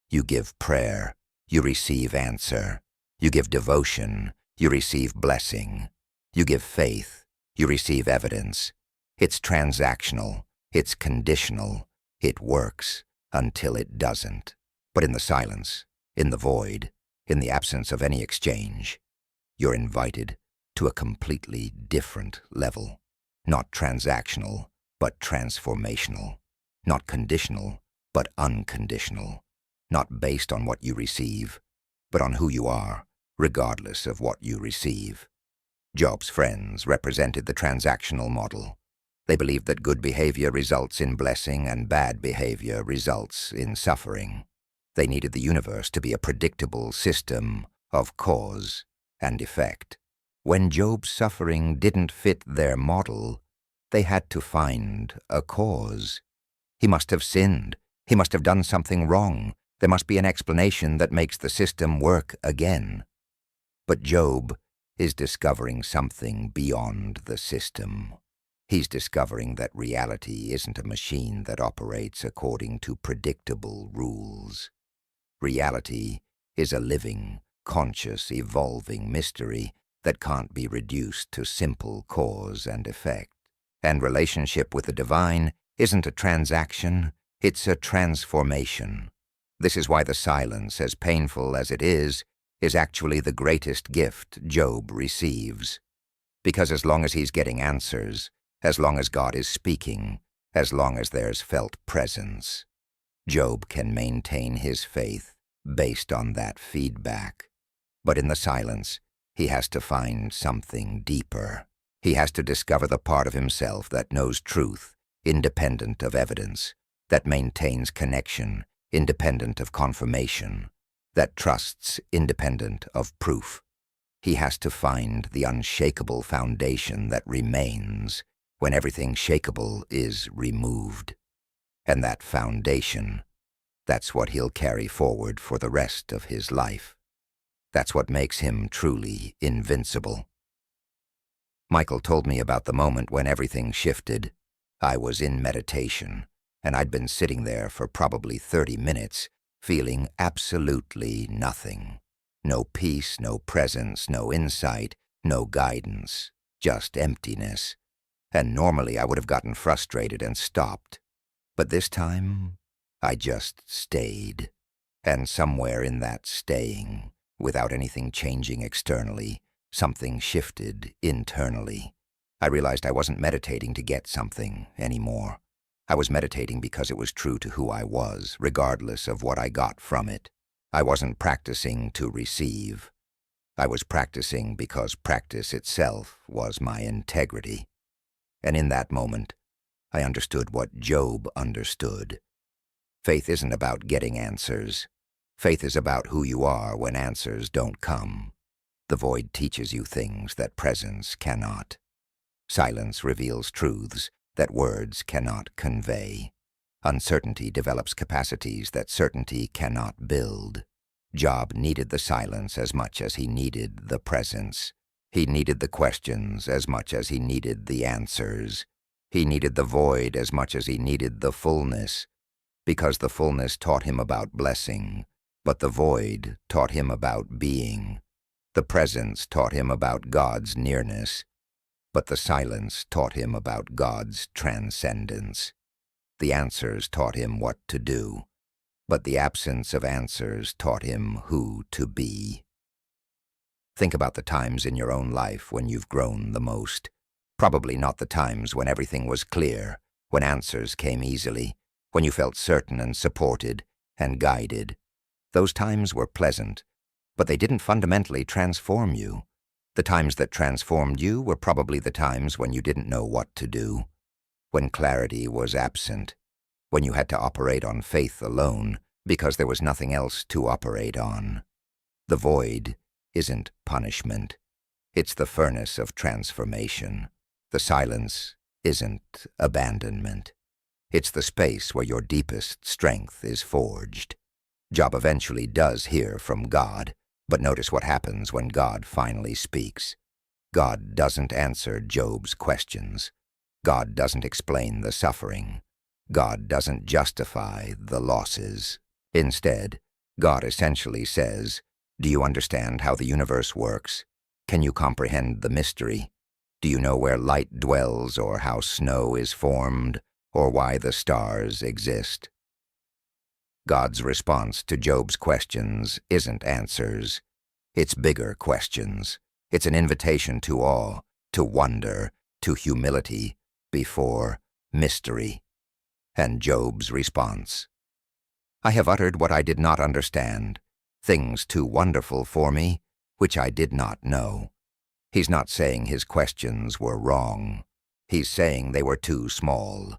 You give prayer, you receive answer. You give devotion, you receive blessing. You give faith, you receive evidence. It's transactional, it's conditional. It works until it doesn't. But in the silence, in the void, in the absence of any exchange, you're invited to a completely different level. Not transactional, but transformational. Not conditional, but unconditional. Not based on what you receive, but on who you are, regardless of what you receive. Job's friends represented the transactional model. They believed that good behavior results in blessing and bad behavior results in suffering. They needed the universe to be a predictable system of cause and effect. When Job's suffering didn't fit their model, they had to find a cause. He must have sinned. He must have done something wrong. There must be an explanation that makes the system work again. But Job is discovering something beyond the system. He's discovering that reality isn't a machine that operates according to predictable rules. Reality is a living, conscious, evolving mystery that can't be reduced to simple cause and effect. And relationship with the divine isn't a transaction, it's a transformation. This is why the silence, as painful as it is actually the greatest gift Job receives. Because as long as he's getting answers, as long as God is speaking, as long as there's felt presence, Job can maintain his faith based on that feedback. But in the silence, he has to find something deeper. He has to discover the part of himself that knows truth, independent of evidence, that maintains connection, independent of confirmation, that trusts, independent of proof. He has to find the unshakable foundation that remains when everything shakeable is removed. And that foundation, that's what he'll carry forward for the rest of his life. That's what makes him truly invincible. Michael told me about the moment when everything shifted. I was in meditation, and I'd been sitting there for probably 30 minutes, feeling absolutely nothing. No peace, no presence, no insight, no guidance, just emptiness. And normally I would have gotten frustrated and stopped. But this time, I just stayed. And somewhere in that staying, without anything changing externally, something shifted internally. I realized I wasn't meditating to get something anymore. I was meditating because it was true to who I was, regardless of what I got from it. I wasn't practicing to receive. I was practicing because practice itself was my integrity. And in that moment, I understood what Job understood. Faith isn't about getting answers. Faith is about who you are when answers don't come. The void teaches you things that presence cannot. Silence reveals truths that words cannot convey. Uncertainty develops capacities that certainty cannot build. Job needed the silence as much as he needed the presence. He needed the questions as much as he needed the answers. He needed the void as much as he needed the fullness, because the fullness taught him about blessing, but the void taught him about being. The presence taught him about God's nearness, but the silence taught him about God's transcendence. The answers taught him what to do, but the absence of answers taught him who to be. Think about the times in your own life when you've grown the most. Probably not the times when everything was clear, when answers came easily, when you felt certain and supported and guided. Those times were pleasant, but they didn't fundamentally transform you. The times that transformed you were probably the times when you didn't know what to do, when clarity was absent, when you had to operate on faith alone because there was nothing else to operate on. The void isn't punishment. It's the furnace of transformation. The silence isn't abandonment. It's the space where your deepest strength is forged. Job eventually does hear from God, but notice what happens when God finally speaks. God doesn't answer Job's questions. God doesn't explain the suffering. God doesn't justify the losses. Instead, God essentially says, "Do you understand how the universe works? Can you comprehend the mystery? Do you know where light dwells, or how snow is formed, or why the stars exist?" God's response to Job's questions isn't answers. It's bigger questions. It's an invitation to awe, to wonder, to humility before mystery. And Job's response: "I have uttered what I did not understand, things too wonderful for me, which I did not know." He's not saying his questions were wrong. He's saying they were too small.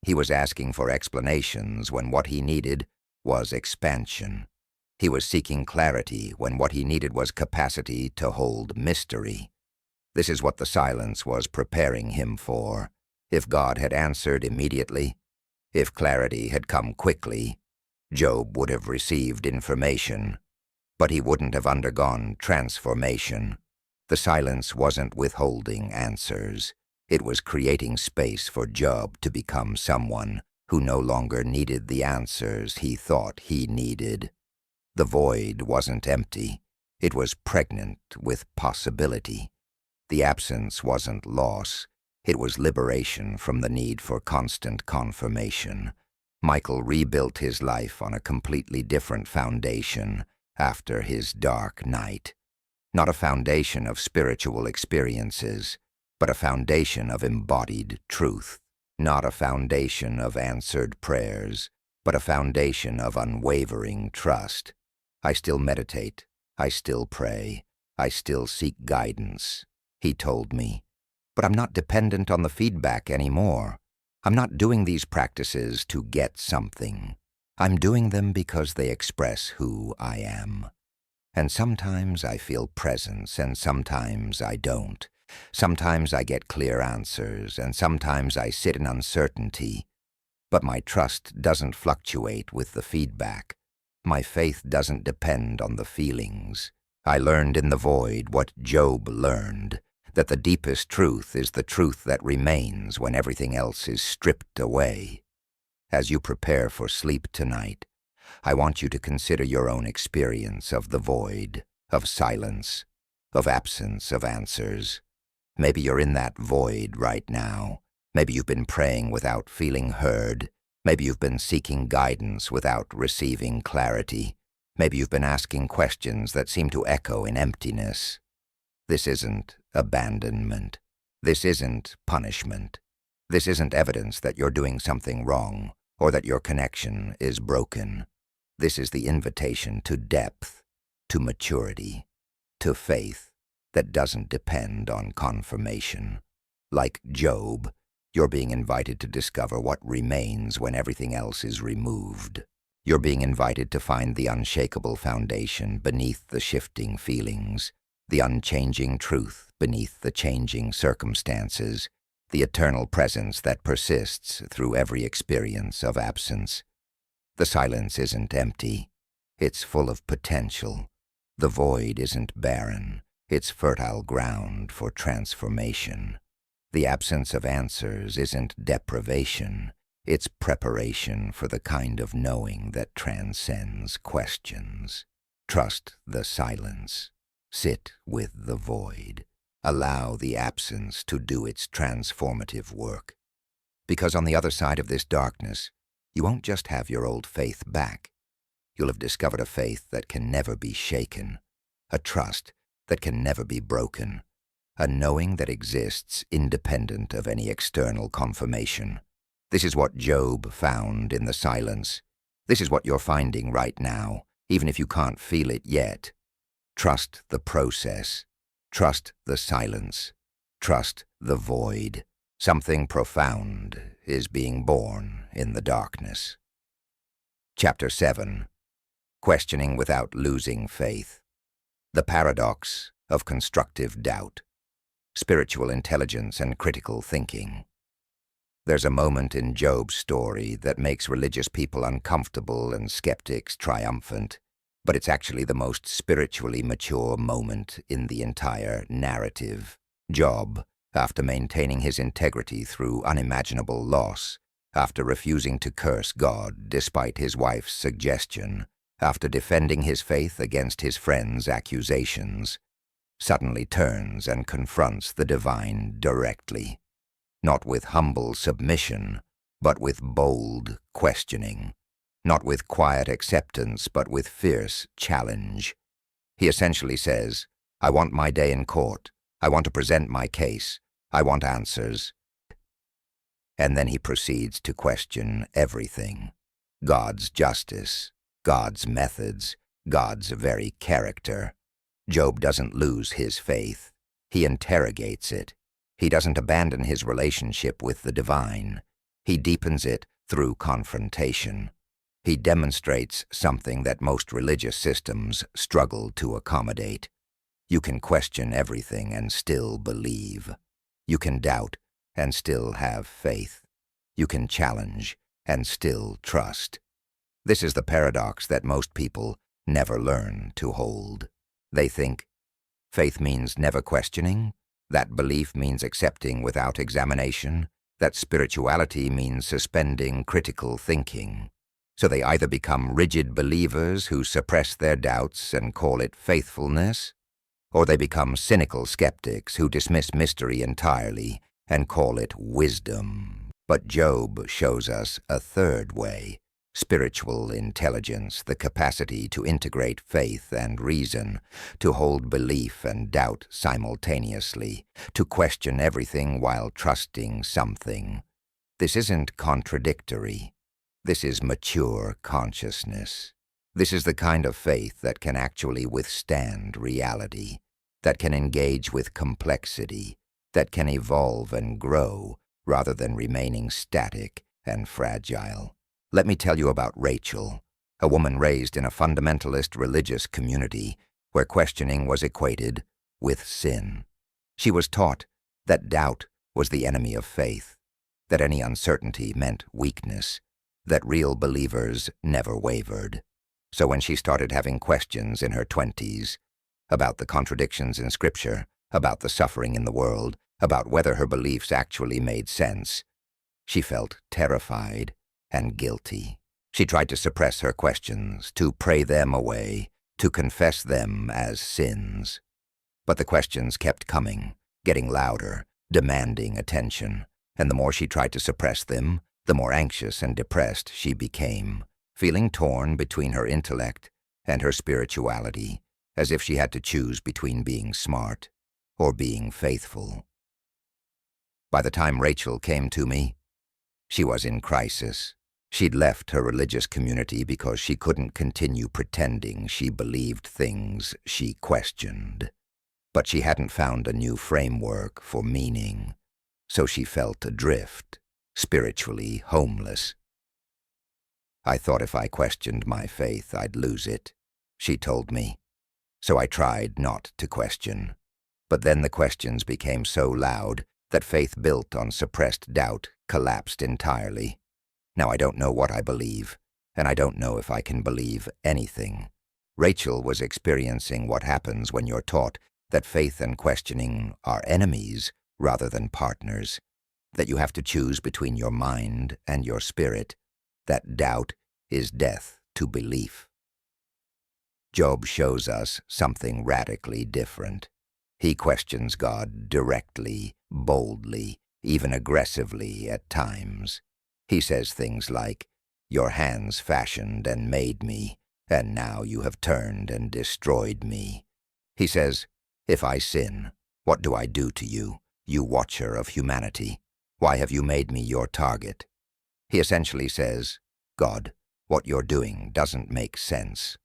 He was asking for explanations when what he needed was expansion. He was seeking clarity when what he needed was capacity to hold mystery. This is what the silence was preparing him for. If God had answered immediately, if clarity had come quickly, Job would have received information, but he wouldn't have undergone transformation. The silence wasn't withholding answers. It was creating space for Job to become someone who no longer needed the answers he thought he needed. The void wasn't empty. It was pregnant with possibility. The absence wasn't loss. It was liberation from the need for constant confirmation. Michael rebuilt his life on a completely different foundation after his dark night. Not a foundation of spiritual experiences, but a foundation of embodied truth. Not a foundation of answered prayers, but a foundation of unwavering trust. I still meditate. I still pray. I still seek guidance, he told me. But I'm not dependent on the feedback anymore. I'm not doing these practices to get something. I'm doing them because they express who I am. And sometimes I feel presence, and sometimes I don't. Sometimes I get clear answers, and sometimes I sit in uncertainty. But my trust doesn't fluctuate with the feedback. My faith doesn't depend on the feelings. I learned in the void what Job learned, that the deepest truth is the truth that remains when everything else is stripped away. As you prepare for sleep tonight, I want you to consider your own experience of the void, of silence, of absence of answers. Maybe you're in that void right now. Maybe you've been praying without feeling heard. Maybe you've been seeking guidance without receiving clarity. Maybe you've been asking questions that seem to echo in emptiness. This isn't abandonment. This isn't punishment. This isn't evidence that you're doing something wrong or that your connection is broken. This is the invitation to depth, to maturity, to faith that doesn't depend on confirmation. Like Job, you're being invited to discover what remains when everything else is removed. You're being invited to find the unshakable foundation beneath the shifting feelings, the unchanging truth beneath the changing circumstances, the eternal presence that persists through every experience of absence. The silence isn't empty. It's full of potential. The void isn't barren. It's fertile ground for transformation. The absence of answers isn't deprivation. It's preparation for the kind of knowing that transcends questions. Trust the silence. Sit with the void. Allow the absence to do its transformative work. Because on the other side of this darkness, you won't just have your old faith back. You'll have discovered a faith that can never be shaken, a trust that can never be broken, a knowing that exists independent of any external confirmation. This is what Job found in the silence. This is what you're finding right now, even if you can't feel it yet. Trust the process. Trust the silence. Trust the void. Something profound is being born in the darkness. Chapter 7. Questioning without losing faith. The paradox of constructive doubt. Spiritual intelligence and critical thinking. There's a moment in Job's story that makes religious people uncomfortable and skeptics triumphant, but it's actually the most spiritually mature moment in the entire narrative. Job, after maintaining his integrity through unimaginable loss, after refusing to curse God despite his wife's suggestion, after defending his faith against his friends' accusations, suddenly turns and confronts the divine directly, not with humble submission, but with bold questioning, not with quiet acceptance, but with fierce challenge. He essentially says, I want my day in court. I want to present my case. I want answers. And then he proceeds to question everything. God's justice, God's methods, God's very character. Job doesn't lose his faith. He interrogates it. He doesn't abandon his relationship with the divine. He deepens it through confrontation. He demonstrates something that most religious systems struggle to accommodate. You can question everything and still believe. You can doubt and still have faith. You can challenge and still trust. This is the paradox that most people never learn to hold. They think, faith means never questioning, that belief means accepting without examination, that spirituality means suspending critical thinking. So they either become rigid believers who suppress their doubts and call it faithfulness, or they become cynical skeptics who dismiss mystery entirely and call it wisdom. But Job shows us a third way. Spiritual intelligence, the capacity to integrate faith and reason, to hold belief and doubt simultaneously, to question everything while trusting something. This isn't contradictory. This is mature consciousness. This is the kind of faith that can actually withstand reality, that can engage with complexity, that can evolve and grow rather than remaining static and fragile. Let me tell you about Rachel, a woman raised in a fundamentalist religious community where questioning was equated with sin. She was taught that doubt was the enemy of faith, that any uncertainty meant weakness, that real believers never wavered. So when she started having questions in her 20s about the contradictions in Scripture, about the suffering in the world, about whether her beliefs actually made sense, she felt terrified and guilty. She tried to suppress her questions, to pray them away, to confess them as sins. But the questions kept coming, getting louder, demanding attention, and the more she tried to suppress them, the more anxious and depressed she became, feeling torn between her intellect and her spirituality, as if she had to choose between being smart or being faithful. By the time Rachel came to me, she was in crisis. She'd left her religious community because she couldn't continue pretending she believed things she questioned. But she hadn't found a new framework for meaning, so she felt adrift, spiritually homeless. I thought if I questioned my faith, I'd lose it, she told me. So I tried not to question. But then the questions became so loud that faith built on suppressed doubt collapsed entirely. Now I don't know what I believe, and I don't know if I can believe anything. Rachel was experiencing what happens when you're taught that faith and questioning are enemies rather than partners, that you have to choose between your mind and your spirit, that doubt is death to belief. Job shows us something radically different. He questions God directly, boldly, even aggressively at times. He says things like, "Your hands fashioned and made me, and now you have turned and destroyed me." He says, "If I sin, what do I do to you, you watcher of humanity? Why have you made me your target?" He essentially says, "God, what you're doing doesn't make sense.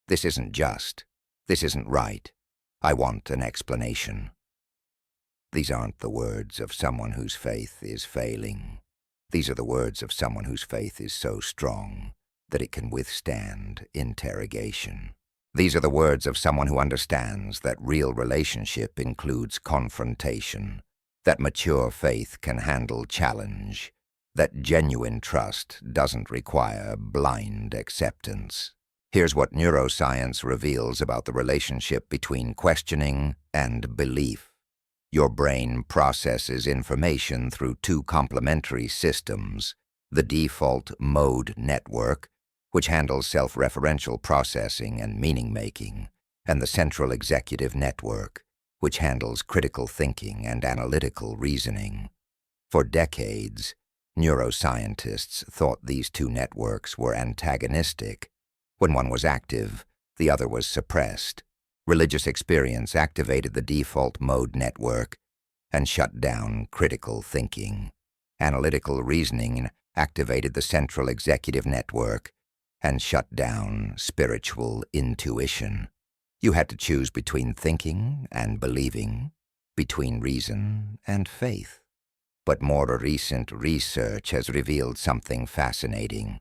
This isn't just. This isn't right. I want an explanation." These aren't the words of someone whose faith is failing. These are the words of someone whose faith is so strong that it can withstand interrogation. These are the words of someone who understands that real relationship includes confrontation, that mature faith can handle challenge, that genuine trust doesn't require blind acceptance. Here's what neuroscience reveals about the relationship between questioning and belief. Your brain processes information through two complementary systems: the default mode network, which handles self-referential processing and meaning-making, and the central executive network, which handles critical thinking and analytical reasoning. For decades, neuroscientists thought these two networks were antagonistic. When one was active, the other was suppressed. Religious experience activated the default mode network and shut down critical thinking. Analytical reasoning activated the central executive network and shut down spiritual intuition. You had to choose between thinking and believing, between reason and faith. But more recent research has revealed something fascinating.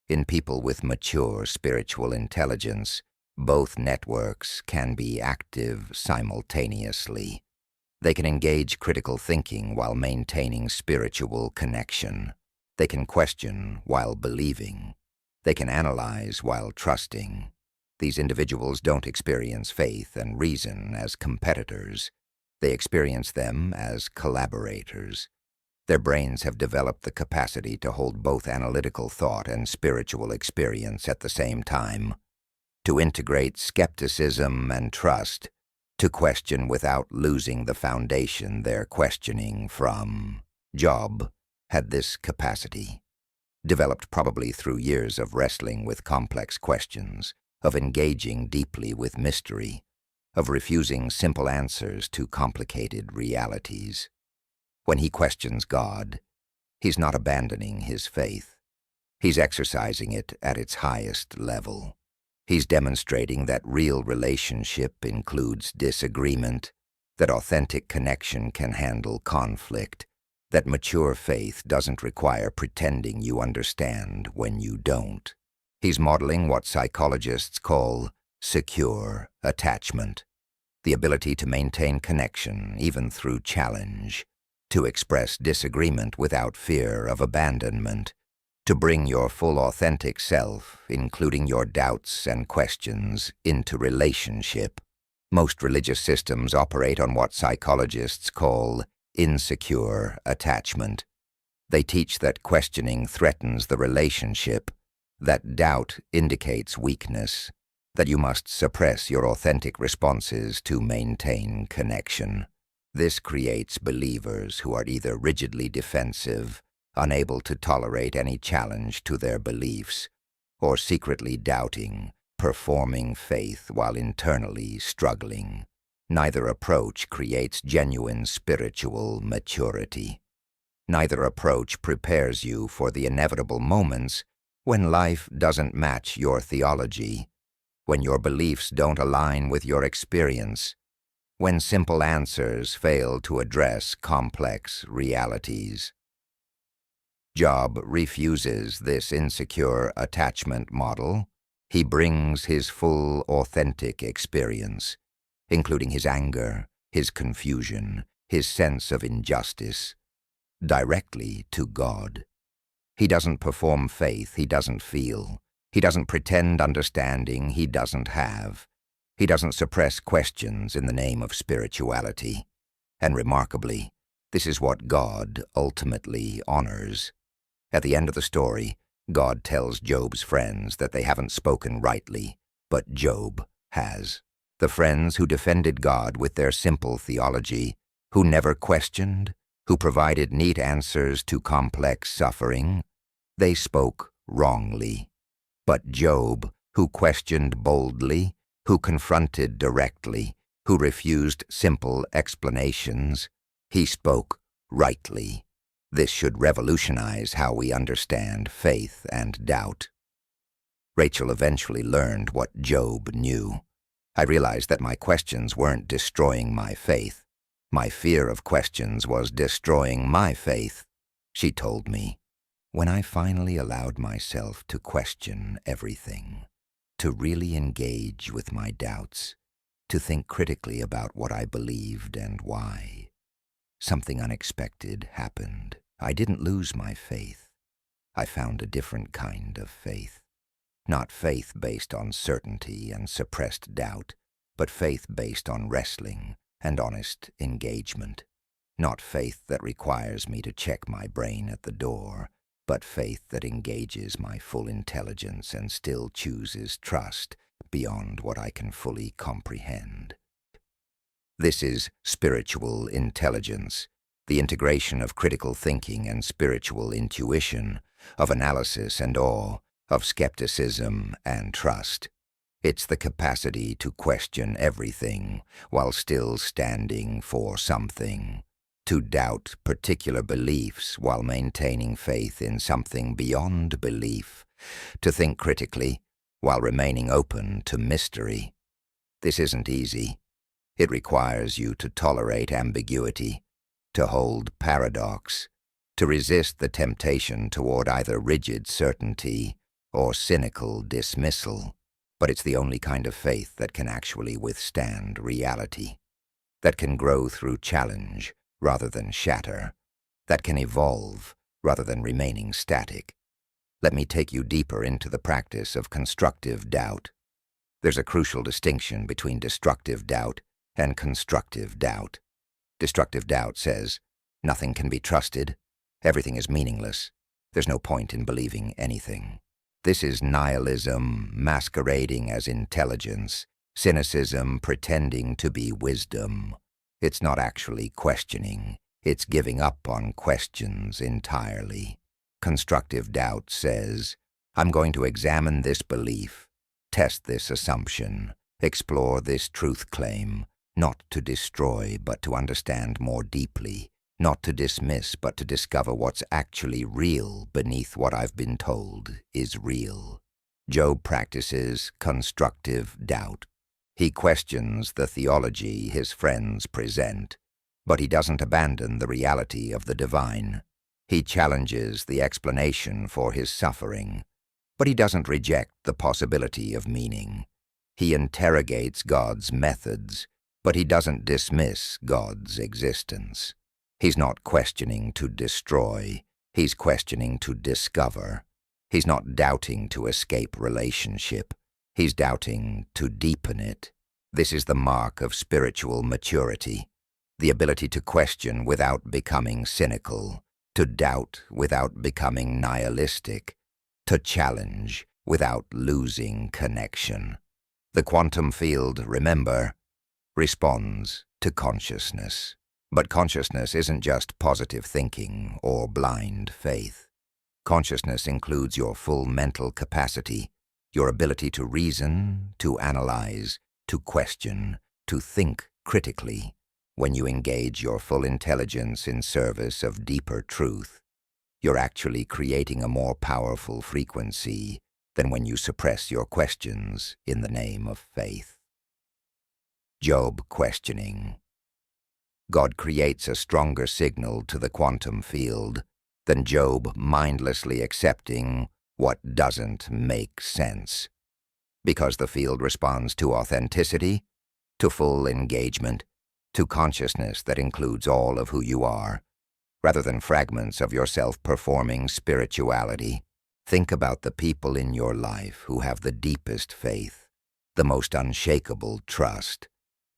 In people with mature spiritual intelligence, both networks can be active simultaneously. They can engage critical thinking while maintaining spiritual connection. They can question while believing. They can analyze while trusting. These individuals don't experience faith and reason as competitors. They experience them as collaborators. Their brains have developed the capacity to hold both analytical thought and spiritual experience at the same time, to integrate skepticism and trust, to question without losing the foundation they're questioning from. Job had this capacity, developed probably through years of wrestling with complex questions, of engaging deeply with mystery, of refusing simple answers to complicated realities. When he questions God, he's not abandoning his faith. He's exercising it at its highest level. He's demonstrating that real relationship includes disagreement, that authentic connection can handle conflict, that mature faith doesn't require pretending you understand when you don't. He's modeling what psychologists call secure attachment, the ability to maintain connection even through challenge, to express disagreement without fear of abandonment, to bring your full authentic self, including your doubts and questions, into relationship. Most religious systems operate on what psychologists call insecure attachment. They teach that questioning threatens the relationship, that doubt indicates weakness, that you must suppress your authentic responses to maintain connection. This creates believers who are either rigidly defensive, unable to tolerate any challenge to their beliefs, or secretly doubting, performing faith while internally struggling. Neither approach creates genuine spiritual maturity. Neither approach prepares you for the inevitable moments when life doesn't match your theology, when your beliefs don't align with your experience, when simple answers fail to address complex realities. Job refuses this insecure attachment model. He brings his full, authentic experience, including his anger, his confusion, his sense of injustice, directly to God. He doesn't perform faith he doesn't feel. He doesn't pretend understanding he doesn't have. He doesn't suppress questions in the name of spirituality. And remarkably, this is what God ultimately honors. At the end of the story, God tells Job's friends that they haven't spoken rightly, but Job has. The friends who defended God with their simple theology, who never questioned, who provided neat answers to complex suffering, they spoke wrongly. But Job, who questioned boldly, who confronted directly, who refused simple explanations, he spoke rightly. This should revolutionize how we understand faith and doubt. Rachel eventually learned what Job knew. I realized that my questions weren't destroying my faith. My fear of questions was destroying my faith, she told me. When I finally allowed myself to question everything, to really engage with my doubts, to think critically about what I believed and why, something unexpected happened. I didn't lose my faith. I found a different kind of faith. Not faith based on certainty and suppressed doubt, but faith based on wrestling and honest engagement. Not faith that requires me to check my brain at the door, but faith that engages my full intelligence and still chooses trust beyond what I can fully comprehend. This is spiritual intelligence, the integration of critical thinking and spiritual intuition, of analysis and awe, of skepticism and trust. It's the capacity to question everything while still standing for something, to doubt particular beliefs while maintaining faith in something beyond belief, to think critically while remaining open to mystery. This isn't easy. It requires you to tolerate ambiguity, to hold paradox, to resist the temptation toward either rigid certainty or cynical dismissal. But it's the only kind of faith that can actually withstand reality, that can grow through challenge rather than shatter, that can evolve rather than remaining static. Let me take you deeper into the practice of constructive doubt. There's a crucial distinction between destructive doubt and constructive doubt. Destructive doubt says, nothing can be trusted, everything is meaningless, there's no point in believing anything. This is nihilism masquerading as intelligence, cynicism pretending to be wisdom. It's not actually questioning, it's giving up on questions entirely. Constructive doubt says, I'm going to examine this belief, test this assumption, explore this truth claim, not to destroy but to understand more deeply, not to dismiss but to discover what's actually real beneath what I've been told is real. Job practices constructive doubt. He questions the theology his friends present, but he doesn't abandon the reality of the divine. He challenges the explanation for his suffering, but he doesn't reject the possibility of meaning. He interrogates God's methods, but he doesn't dismiss God's existence. He's not questioning to destroy, he's questioning to discover. He's not doubting to escape relationship, he's doubting to deepen it. This is the mark of spiritual maturity, the ability to question without becoming cynical, to doubt without becoming nihilistic, to challenge without losing connection. The quantum field, remember, responds to consciousness. But consciousness isn't just positive thinking or blind faith. Consciousness includes your full mental capacity, your ability to reason, to analyze, to question, to think critically. When you engage your full intelligence in service of deeper truth, you're actually creating a more powerful frequency than when you suppress your questions in the name of faith. Job questioning. God creates a stronger signal to the quantum field than Job mindlessly accepting what doesn't make sense. Because the field responds to authenticity, to full engagement, to consciousness that includes all of who you are, rather than fragments of your self-performing spirituality. Think about the people in your life who have the deepest faith, the most unshakable trust.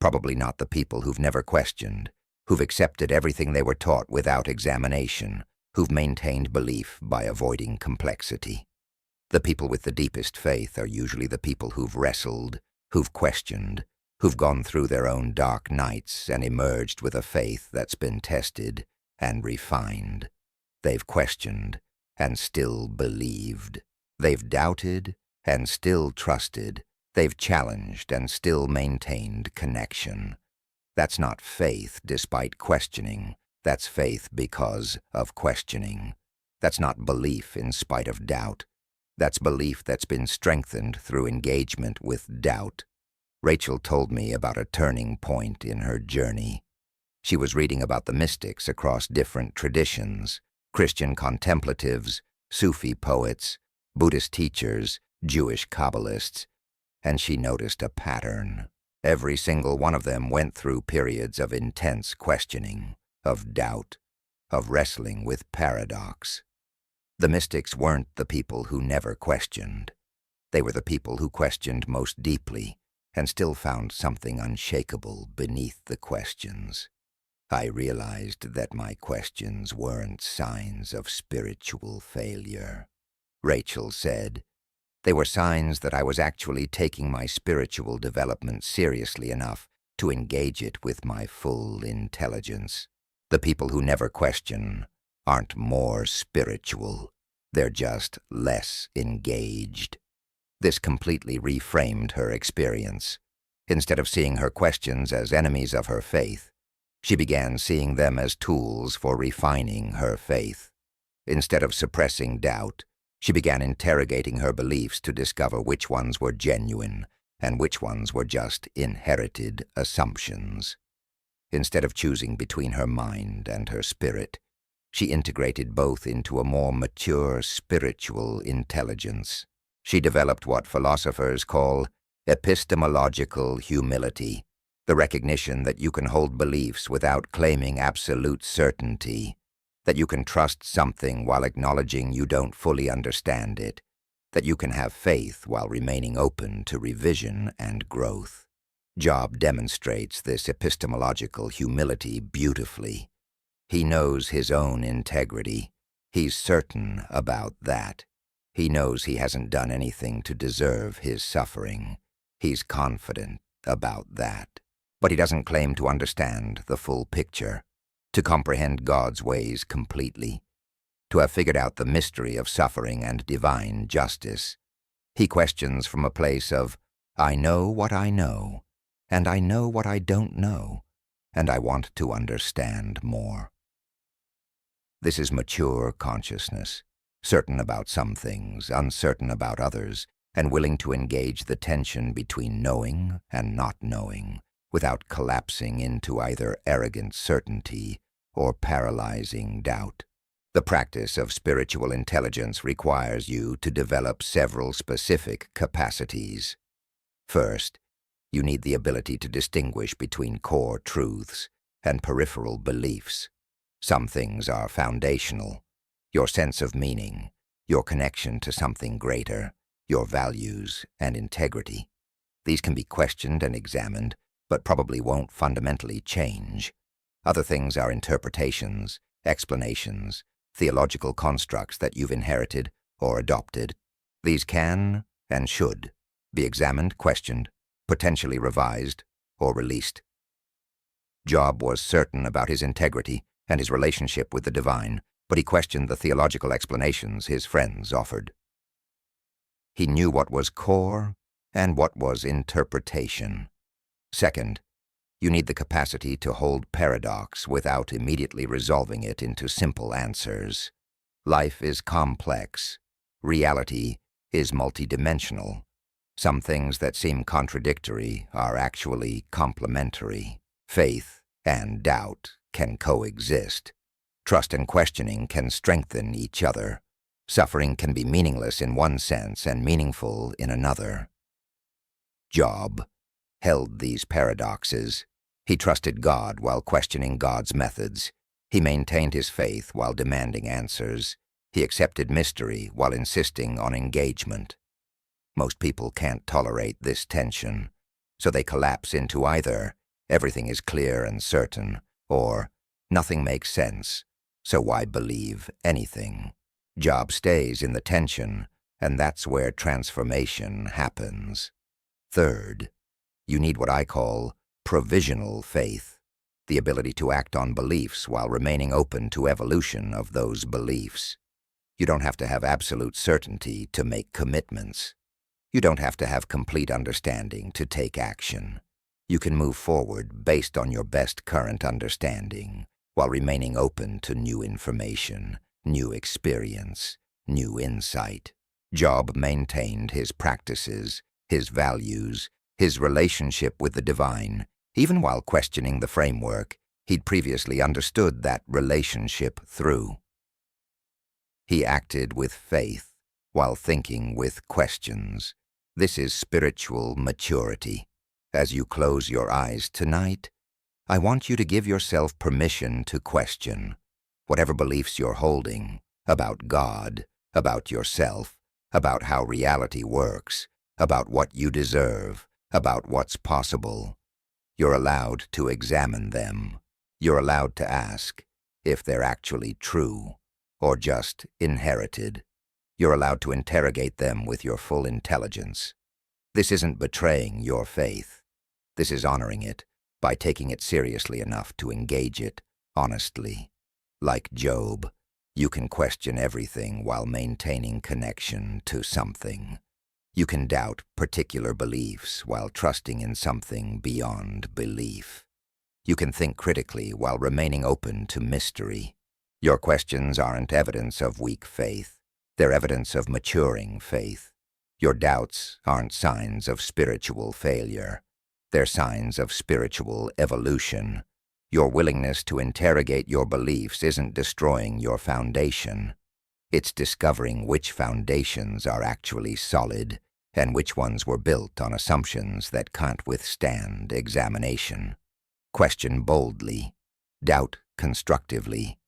Probably not the people who've never questioned, who've accepted everything they were taught without examination, who've maintained belief by avoiding complexity. The people with the deepest faith are usually the people who've wrestled, who've questioned, who've gone through their own dark nights and emerged with a faith that's been tested and refined. They've questioned and still believed. They've doubted and still trusted. They've challenged and still maintained connection. That's not faith despite questioning. That's faith because of questioning. That's not belief in spite of doubt. That's belief that's been strengthened through engagement with doubt. Rachel told me about a turning point in her journey. She was reading about the mystics across different traditions, Christian contemplatives, Sufi poets, Buddhist teachers, Jewish Kabbalists, and she noticed a pattern. Every single one of them went through periods of intense questioning, of doubt, of wrestling with paradox. The mystics weren't the people who never questioned. They were the people who questioned most deeply and still found something unshakable beneath the questions. I realized that my questions weren't signs of spiritual failure. Rachel said, they were signs that I was actually taking my spiritual development seriously enough to engage it with my full intelligence. The people who never question aren't more spiritual. They're just less engaged. This completely reframed her experience. Instead of seeing her questions as enemies of her faith, she began seeing them as tools for refining her faith. Instead of suppressing doubt, she began interrogating her beliefs to discover which ones were genuine and which ones were just inherited assumptions. Instead of choosing between her mind and her spirit, she integrated both into a more mature spiritual intelligence. She developed what philosophers call epistemological humility, the recognition that you can hold beliefs without claiming absolute certainty, that you can trust something while acknowledging you don't fully understand it, that you can have faith while remaining open to revision and growth. Job demonstrates this epistemological humility beautifully. He knows his own integrity. He's certain about that. He knows he hasn't done anything to deserve his suffering. He's confident about that. But he doesn't claim to understand the full picture, to comprehend God's ways completely, to have figured out the mystery of suffering and divine justice. He questions from a place of, I know what I know, and I know what I don't know, and I want to understand more. This is mature consciousness, certain about some things, uncertain about others, and willing to engage the tension between knowing and not knowing without collapsing into either arrogant certainty or paralyzing doubt. The practice of spiritual intelligence requires you to develop several specific capacities. First, you need the ability to distinguish between core truths and peripheral beliefs. Some things are foundational: your sense of meaning, your connection to something greater, your values and integrity. These can be questioned and examined, but probably won't fundamentally change. Other things are interpretations, explanations, theological constructs that you've inherited or adopted. These can and should be examined, questioned, potentially revised, or released. Job was certain about his integrity and his relationship with the divine, but he questioned the theological explanations his friends offered. He knew what was core and what was interpretation. Second, you need the capacity to hold paradox without immediately resolving it into simple answers. Life is complex. Reality is multidimensional. Some things that seem contradictory are actually complementary. Faith and doubt can coexist. Trust and questioning can strengthen each other. Suffering can be meaningless in one sense and meaningful in another. Job held these paradoxes. He trusted God while questioning God's methods. He maintained his faith while demanding answers. He accepted mystery while insisting on engagement. Most people can't tolerate this tension, so they collapse into either everything is clear and certain, or nothing makes sense, so why believe anything? Job stays in the tension, and that's where transformation happens. Third, you need what I call provisional faith, the ability to act on beliefs while remaining open to evolution of those beliefs. You don't have to have absolute certainty to make commitments. You don't have to have complete understanding to take action. You can move forward based on your best current understanding, while remaining open to new information, new experience, new insight. Job maintained his practices, his values, his relationship with the divine, even while questioning the framework he'd previously understood that relationship through. He acted with faith while thinking with questions. This is spiritual maturity. As you close your eyes tonight, I want you to give yourself permission to question whatever beliefs you're holding about God, about yourself, about how reality works, about what you deserve, about what's possible. You're allowed to examine them. You're allowed to ask if they're actually true or just inherited. You're allowed to interrogate them with your full intelligence. This isn't betraying your faith. This is honoring it by taking it seriously enough to engage it honestly. Like Job, you can question everything while maintaining connection to something. You can doubt particular beliefs while trusting in something beyond belief. You can think critically while remaining open to mystery. Your questions aren't evidence of weak faith. They're evidence of maturing faith. Your doubts aren't signs of spiritual failure. They're signs of spiritual evolution. Your willingness to interrogate your beliefs isn't destroying your foundation. It's discovering which foundations are actually solid and which ones were built on assumptions that can't withstand examination. Question boldly, doubt constructively,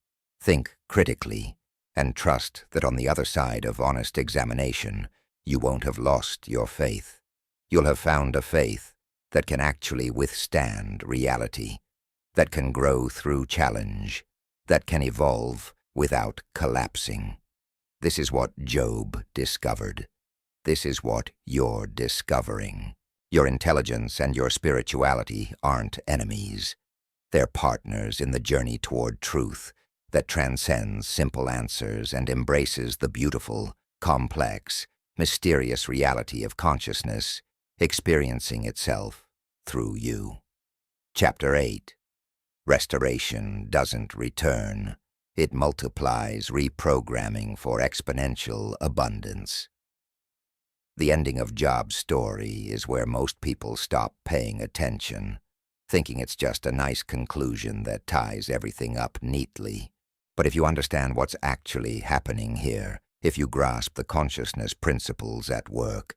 think critically, and trust that on the other side of honest examination, you won't have lost your faith. You'll have found a faith that can actually withstand reality, that can grow through challenge, that can evolve without collapsing. This is what Job discovered. This is what you're discovering. Your intelligence and your spirituality aren't enemies. They're partners in the journey toward truth that transcends simple answers and embraces the beautiful, complex, mysterious reality of consciousness experiencing itself through you. Chapter 8. Restoration doesn't return. It multiplies, reprogramming for exponential abundance. The ending of Job's story is where most people stop paying attention, thinking it's just a nice conclusion that ties everything up neatly. But if you understand what's actually happening here, if you grasp the consciousness principles at work,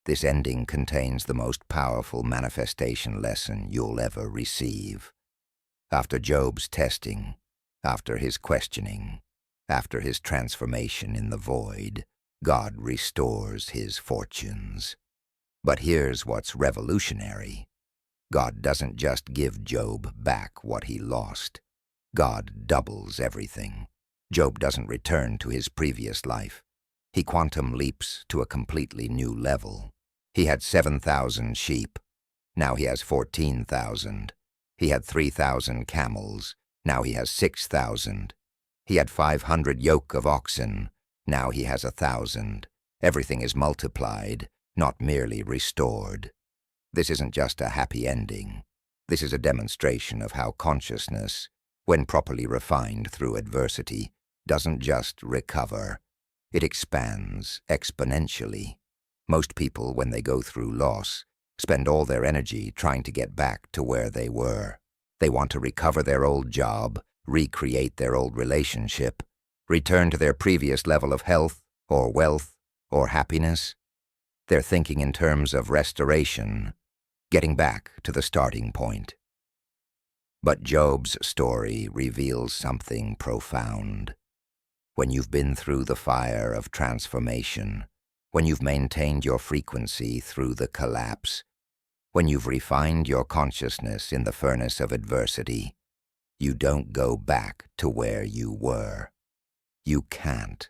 this ending contains the most powerful manifestation lesson you'll ever receive. After Job's testing, after his questioning, after his transformation in the void, God restores his fortunes. But here's what's revolutionary. God doesn't just give Job back what he lost. God doubles everything. Job doesn't return to his previous life. He quantum leaps to a completely new level. He had 7,000 sheep. Now he has 14,000. He had 3,000 camels. Now he has 6,000. He had 500 yoke of oxen. Now he has 1,000. Everything is multiplied, not merely restored. This isn't just a happy ending. This is a demonstration of how consciousness, when properly refined through adversity, doesn't just recover. It expands exponentially. Most people, when they go through loss, spend all their energy trying to get back to where they were. They want to recover their old job, recreate their old relationship, return to their previous level of health or wealth or happiness. They're thinking in terms of restoration, getting back to the starting point. But Job's story reveals something profound. When you've been through the fire of transformation, when you've maintained your frequency through the collapse, when you've refined your consciousness in the furnace of adversity, you don't go back to where you were. You can't.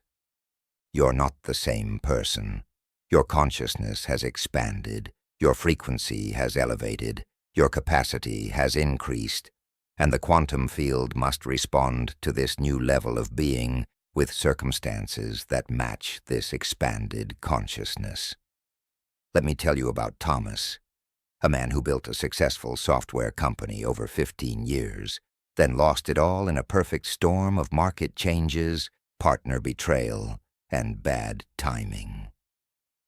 You're not the same person. Your consciousness has expanded, your frequency has elevated, your capacity has increased, and the quantum field must respond to this new level of being with circumstances that match this expanded consciousness. Let me tell you about Thomas, a man who built a successful software company over 15 years, then lost it all in a perfect storm of market changes, partner betrayal, and bad timing.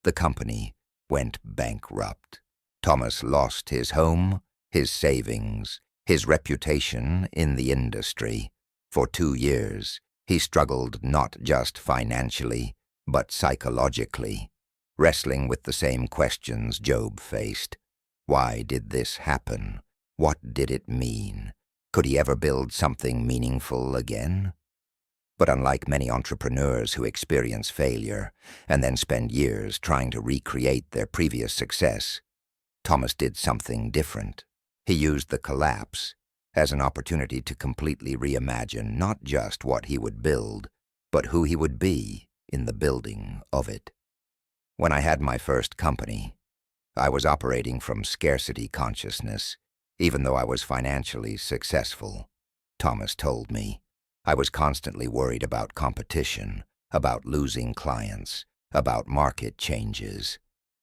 The company went bankrupt. Thomas lost his home, his savings, his reputation in the industry. For 2 years, he struggled not just financially, but psychologically, wrestling with the same questions Job faced. Why did this happen? What did it mean? Could he ever build something meaningful again? But unlike many entrepreneurs who experience failure and then spend years trying to recreate their previous success, Thomas did something different. He used the collapse as an opportunity to completely reimagine not just what he would build, but who he would be in the building of it. When I had my first company, I was operating from scarcity consciousness, even though I was financially successful. Thomas told me, I was constantly worried about competition, about losing clients, about market changes.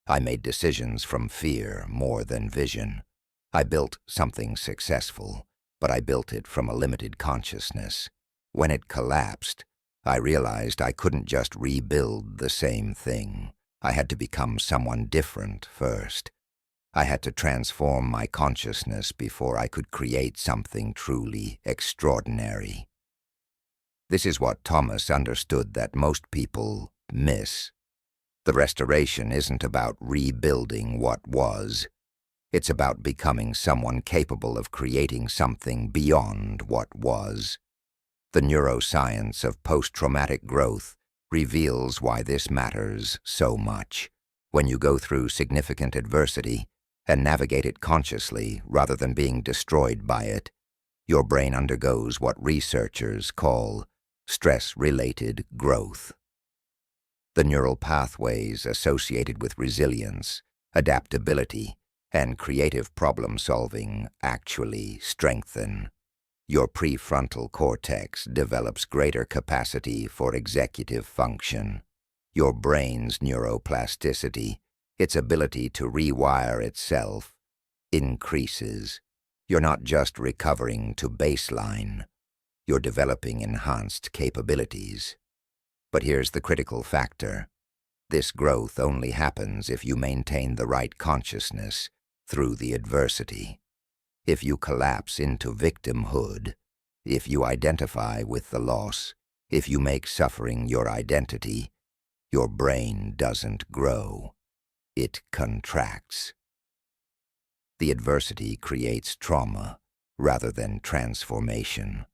I made decisions from fear more than vision. I built something successful, but I built it from a limited consciousness. When it collapsed, I realized I couldn't just rebuild the same thing. I had to become someone different first. I had to transform my consciousness before I could create something truly extraordinary. This is what Thomas understood that most people miss. The restoration isn't about rebuilding what was. It's about becoming someone capable of creating something beyond what was. The neuroscience of post-traumatic growth reveals why this matters so much. When you go through significant adversity and navigate it consciously rather than being destroyed by it, your brain undergoes what researchers call stress-related growth. The neural pathways associated with resilience, adaptability, and creative problem-solving actually strengthen. Your prefrontal cortex develops greater capacity for executive function. Your brain's neuroplasticity, its ability to rewire itself, increases. You're not just recovering to baseline, you're developing enhanced capabilities. But here's the critical factor. This growth only happens if you maintain the right consciousness through the adversity. If you collapse into victimhood, if you identify with the loss, if you make suffering your identity, your brain doesn't grow. It contracts. The adversity creates trauma rather than transformation.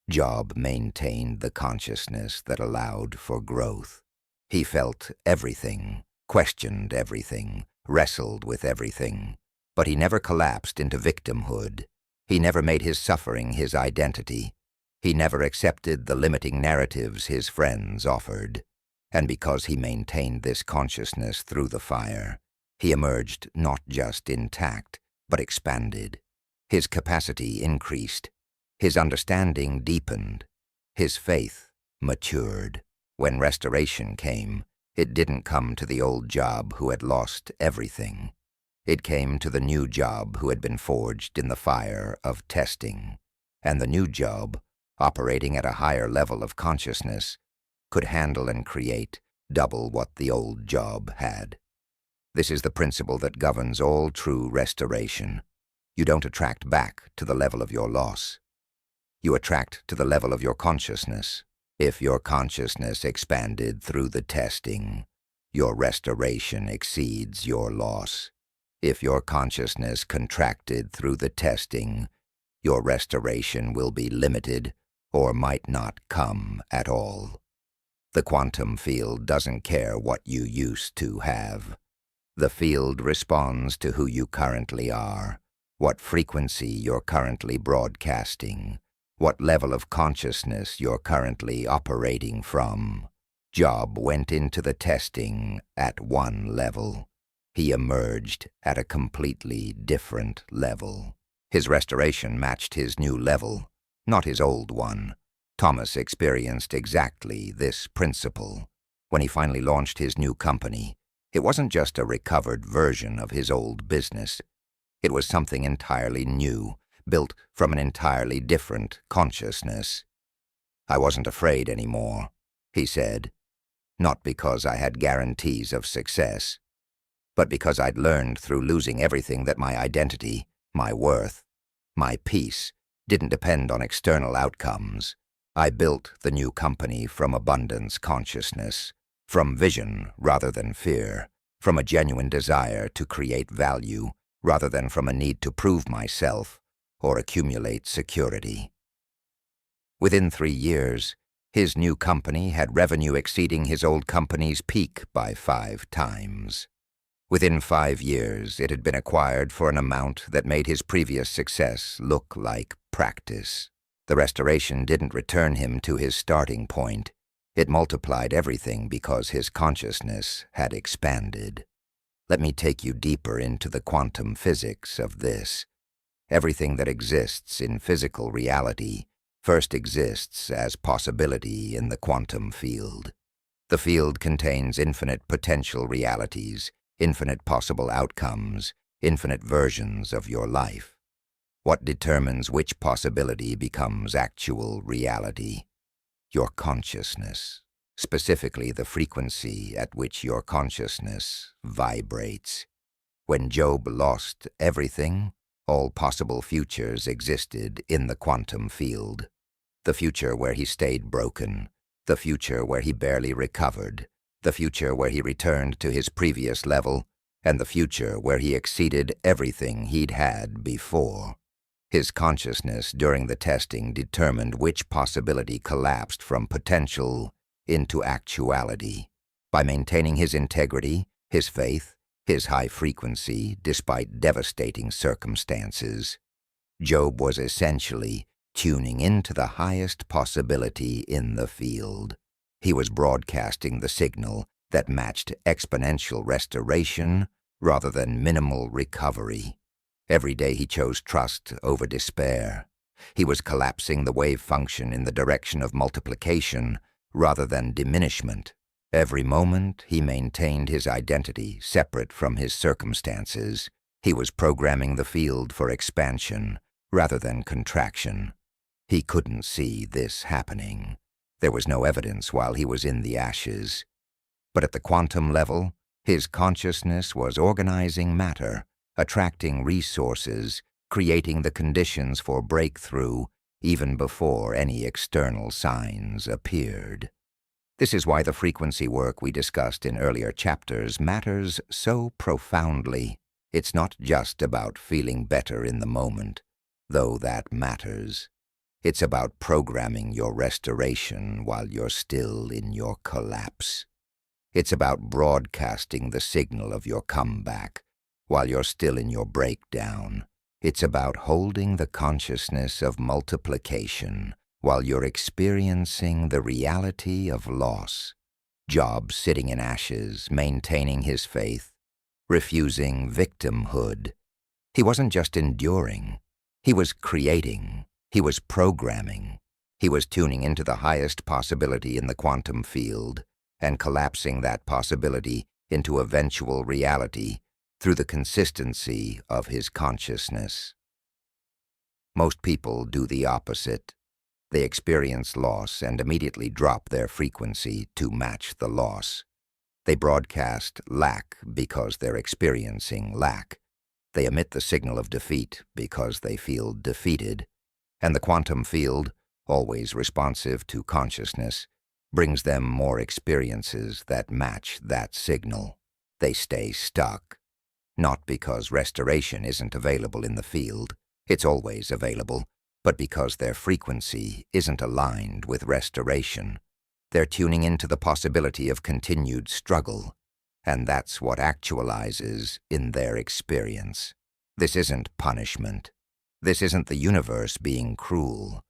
Job maintained the consciousness that allowed for growth. He felt everything, questioned everything, wrestled with everything, but he never collapsed into victimhood. He never made his suffering his identity. He never accepted the limiting narratives his friends offered. And because he maintained this consciousness through the fire, he emerged not just intact, but expanded. His capacity increased. His understanding deepened. His faith matured. When restoration came, it didn't come to the old Job who had lost everything. It came to the new Job who had been forged in the fire of testing. And the new Job, operating at a higher level of consciousness, could handle and create double what the old Job had. This is the principle that governs all true restoration. You don't attract back to the level of your loss. You attract to the level of your consciousness. If your consciousness expanded through the testing, your restoration exceeds your loss. If your consciousness contracted through the testing, your restoration will be limited or might not come at all. The quantum field doesn't care what you used to have. The field responds to who you currently are, what frequency you're currently broadcasting, what level of consciousness you're currently operating from. Job went into the testing at one level. He emerged at a completely different level. His restoration matched his new level, not his old one. Thomas experienced exactly this principle. When he finally launched his new company, it wasn't just a recovered version of his old business. It was something entirely new, built from an entirely different consciousness. I wasn't afraid anymore, he said, not because I had guarantees of success, but because I'd learned through losing everything that my identity, my worth, my peace didn't depend on external outcomes. I built the new company from abundance consciousness, from vision rather than fear, from a genuine desire to create value rather than from a need to prove myself or accumulate security. Within 3 years, his new company had revenue exceeding his old company's peak by 5 times. Within 5 years, it had been acquired for an amount that made his previous success look like practice. The restoration didn't return him to his starting point. It multiplied everything because his consciousness had expanded. Let me take you deeper into the quantum physics of this. Everything that exists in physical reality first exists as possibility in the quantum field. The field contains infinite potential realities, infinite possible outcomes, infinite versions of your life. What determines which possibility becomes actual reality? Your consciousness, specifically the frequency at which your consciousness vibrates. When Job lost everything, all possible futures existed in the quantum field. The future where he stayed broken, the future where he barely recovered, the future where he returned to his previous level, and the future where he exceeded everything he'd had before. His consciousness during the testing determined which possibility collapsed from potential into actuality. By maintaining his integrity, his faith, his high frequency, despite devastating circumstances, Job was essentially tuning into the highest possibility in the field. He was broadcasting the signal that matched exponential restoration rather than minimal recovery. Every day he chose trust over despair. He was collapsing the wave function in the direction of multiplication rather than diminishment. Every moment he maintained his identity separate from his circumstances. He was programming the field for expansion rather than contraction. He couldn't see this happening. There was no evidence while he was in the ashes. But at the quantum level, his consciousness was organizing matter, attracting resources, creating the conditions for breakthrough even before any external signs appeared. This is why the frequency work we discussed in earlier chapters matters so profoundly. It's not just about feeling better in the moment, though that matters. It's about programming your restoration while you're still in your collapse. It's about broadcasting the signal of your comeback while you're still in your breakdown. It's about holding the consciousness of multiplication while you're experiencing the reality of loss. Job sitting in ashes, maintaining his faith, refusing victimhood. He wasn't just enduring. He was creating. He was programming. He was tuning into the highest possibility in the quantum field and collapsing that possibility into eventual reality through the consistency of his consciousness. Most people do the opposite. They experience loss and immediately drop their frequency to match the loss. They broadcast lack because they're experiencing lack. They emit the signal of defeat because they feel defeated. And the quantum field, always responsive to consciousness, brings them more experiences that match that signal. They stay stuck. Not because restoration isn't available in the field, it's always available, but because their frequency isn't aligned with restoration. They're tuning into the possibility of continued struggle, and that's what actualizes in their experience. This isn't punishment. This isn't the universe being cruel.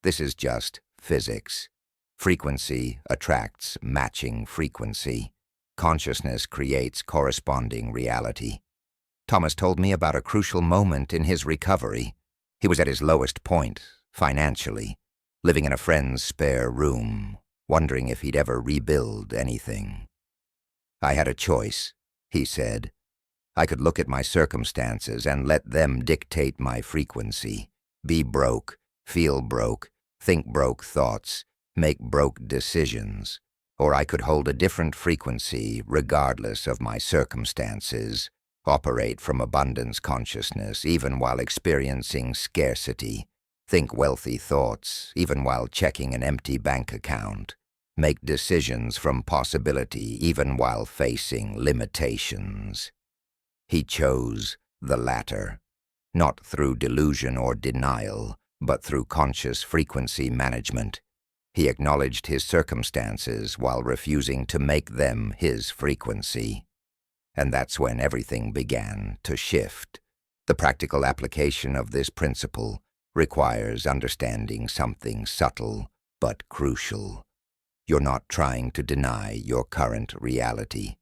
This is just physics. Frequency attracts matching frequency. Consciousness creates corresponding reality. Thomas told me about a crucial moment in his recovery. He was at his lowest point, financially, living in a friend's spare room, wondering if he'd ever rebuild anything. I had a choice, he said. I could look at my circumstances and let them dictate my frequency, be broke, feel broke, think broke thoughts, make broke decisions, or I could hold a different frequency regardless of my circumstances, operate from abundance consciousness even while experiencing scarcity, think wealthy thoughts even while checking an empty bank account, make decisions from possibility even while facing limitations. He chose the latter, not through delusion or denial, but through conscious frequency management. He acknowledged his circumstances while refusing to make them his frequency. And that's when everything began to shift. The practical application of this principle requires understanding something subtle but crucial. You're not trying to deny your current reality.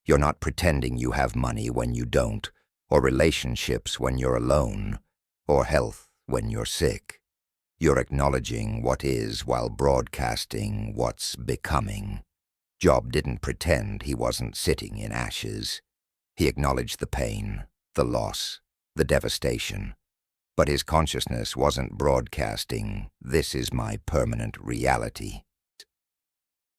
You're not pretending you have money when you don't, or relationships when you're alone, or health when you're sick. You're acknowledging what is while broadcasting what's becoming. Job didn't pretend he wasn't sitting in ashes. He acknowledged the pain, the loss, the devastation. But his consciousness wasn't broadcasting, "This is my permanent reality."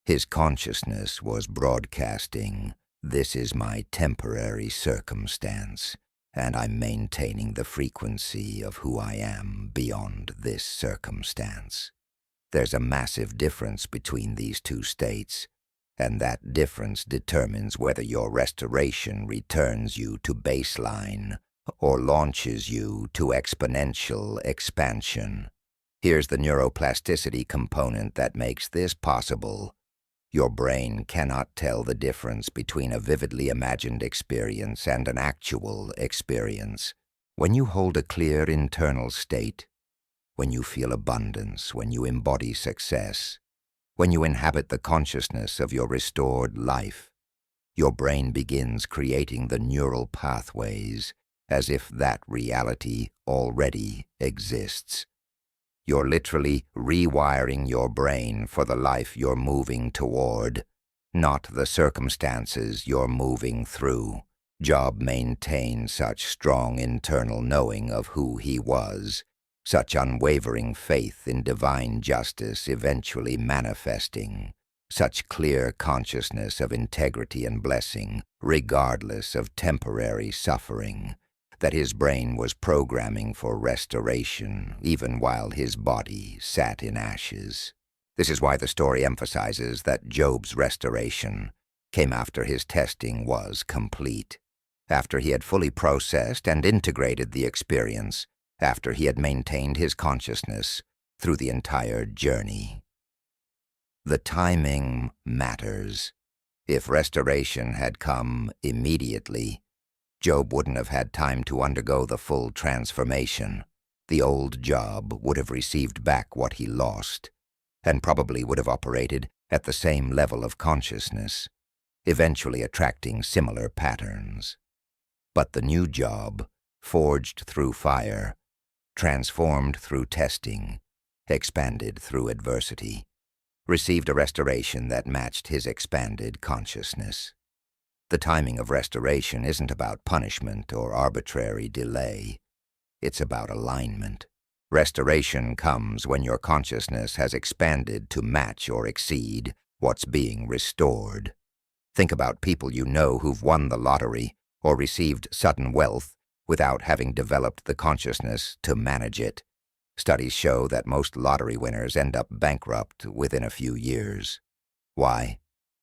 His consciousness was broadcasting, "This is my temporary circumstance, and I'm maintaining the frequency of who I am beyond this circumstance." There's a massive difference between these two states, and that difference determines whether your restoration returns you to baseline or launches you to exponential expansion. Here's the neuroplasticity component that makes this possible. Your brain cannot tell the difference between a vividly imagined experience and an actual experience. When you hold a clear internal state, when you feel abundance, when you embody success, when you inhabit the consciousness of your restored life, your brain begins creating the neural pathways as if that reality already exists. You're literally rewiring your brain for the life you're moving toward, not the circumstances you're moving through. Job maintained such strong internal knowing of who he was, such unwavering faith in divine justice eventually manifesting, such clear consciousness of integrity and blessing, regardless of temporary suffering, that his brain was programming for restoration even while his body sat in ashes. This is why the story emphasizes that Job's restoration came after his testing was complete, after he had fully processed and integrated the experience, after he had maintained his consciousness through the entire journey. The timing matters. If restoration had come immediately, Job wouldn't have had time to undergo the full transformation. The old Job would have received back what he lost, and probably would have operated at the same level of consciousness, eventually attracting similar patterns. But the new Job, forged through fire, transformed through testing, expanded through adversity, received a restoration that matched his expanded consciousness. The timing of restoration isn't about punishment or arbitrary delay. It's about alignment. Restoration comes when your consciousness has expanded to match or exceed what's being restored. Think about people you know who've won the lottery or received sudden wealth without having developed the consciousness to manage it. Studies show that most lottery winners end up bankrupt within a few years. Why?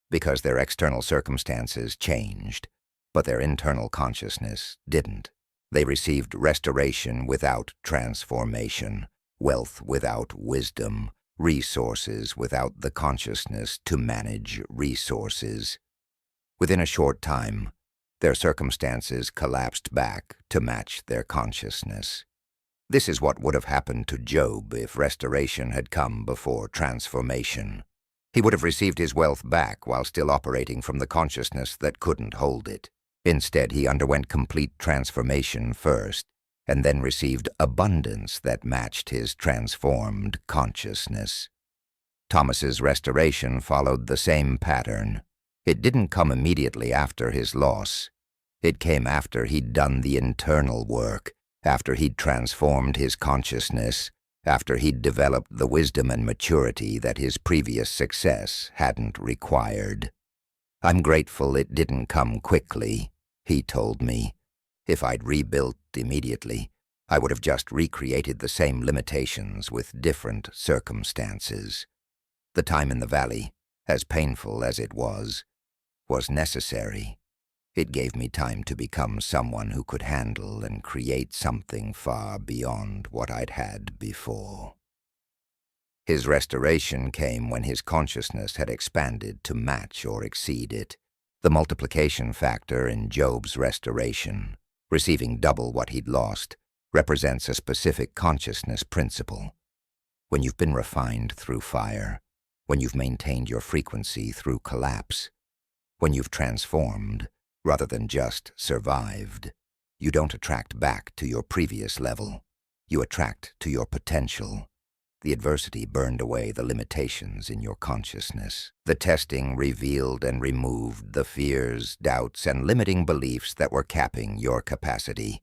Because their external circumstances changed, but their internal consciousness didn't. They received restoration without transformation, wealth without wisdom, resources without the consciousness to manage resources. Within a short time, their circumstances collapsed back to match their consciousness. This is what would have happened to Job if restoration had come before transformation. He would have received his wealth back while still operating from the consciousness that couldn't hold it. Instead, he underwent complete transformation first, and then received abundance that matched his transformed consciousness. Thomas's restoration followed the same pattern. It didn't come immediately after his loss. It came after he'd done the internal work, after he'd transformed his consciousness, after he'd developed the wisdom and maturity that his previous success hadn't required. "I'm grateful it didn't come quickly," he told me. "If I'd rebuilt immediately, I would have just recreated the same limitations with different circumstances. The time in the valley, as painful as it was necessary. It gave me time to become someone who could handle and create something far beyond what I'd had before." His restoration came when his consciousness had expanded to match or exceed it. The multiplication factor in Job's restoration, receiving double what he'd lost, represents a specific consciousness principle. When you've been refined through fire, when you've maintained your frequency through collapse, when you've transformed rather than just survived, you don't attract back to your previous level. You attract to your potential. The adversity burned away the limitations in your consciousness. The testing revealed and removed the fears, doubts, and limiting beliefs that were capping your capacity.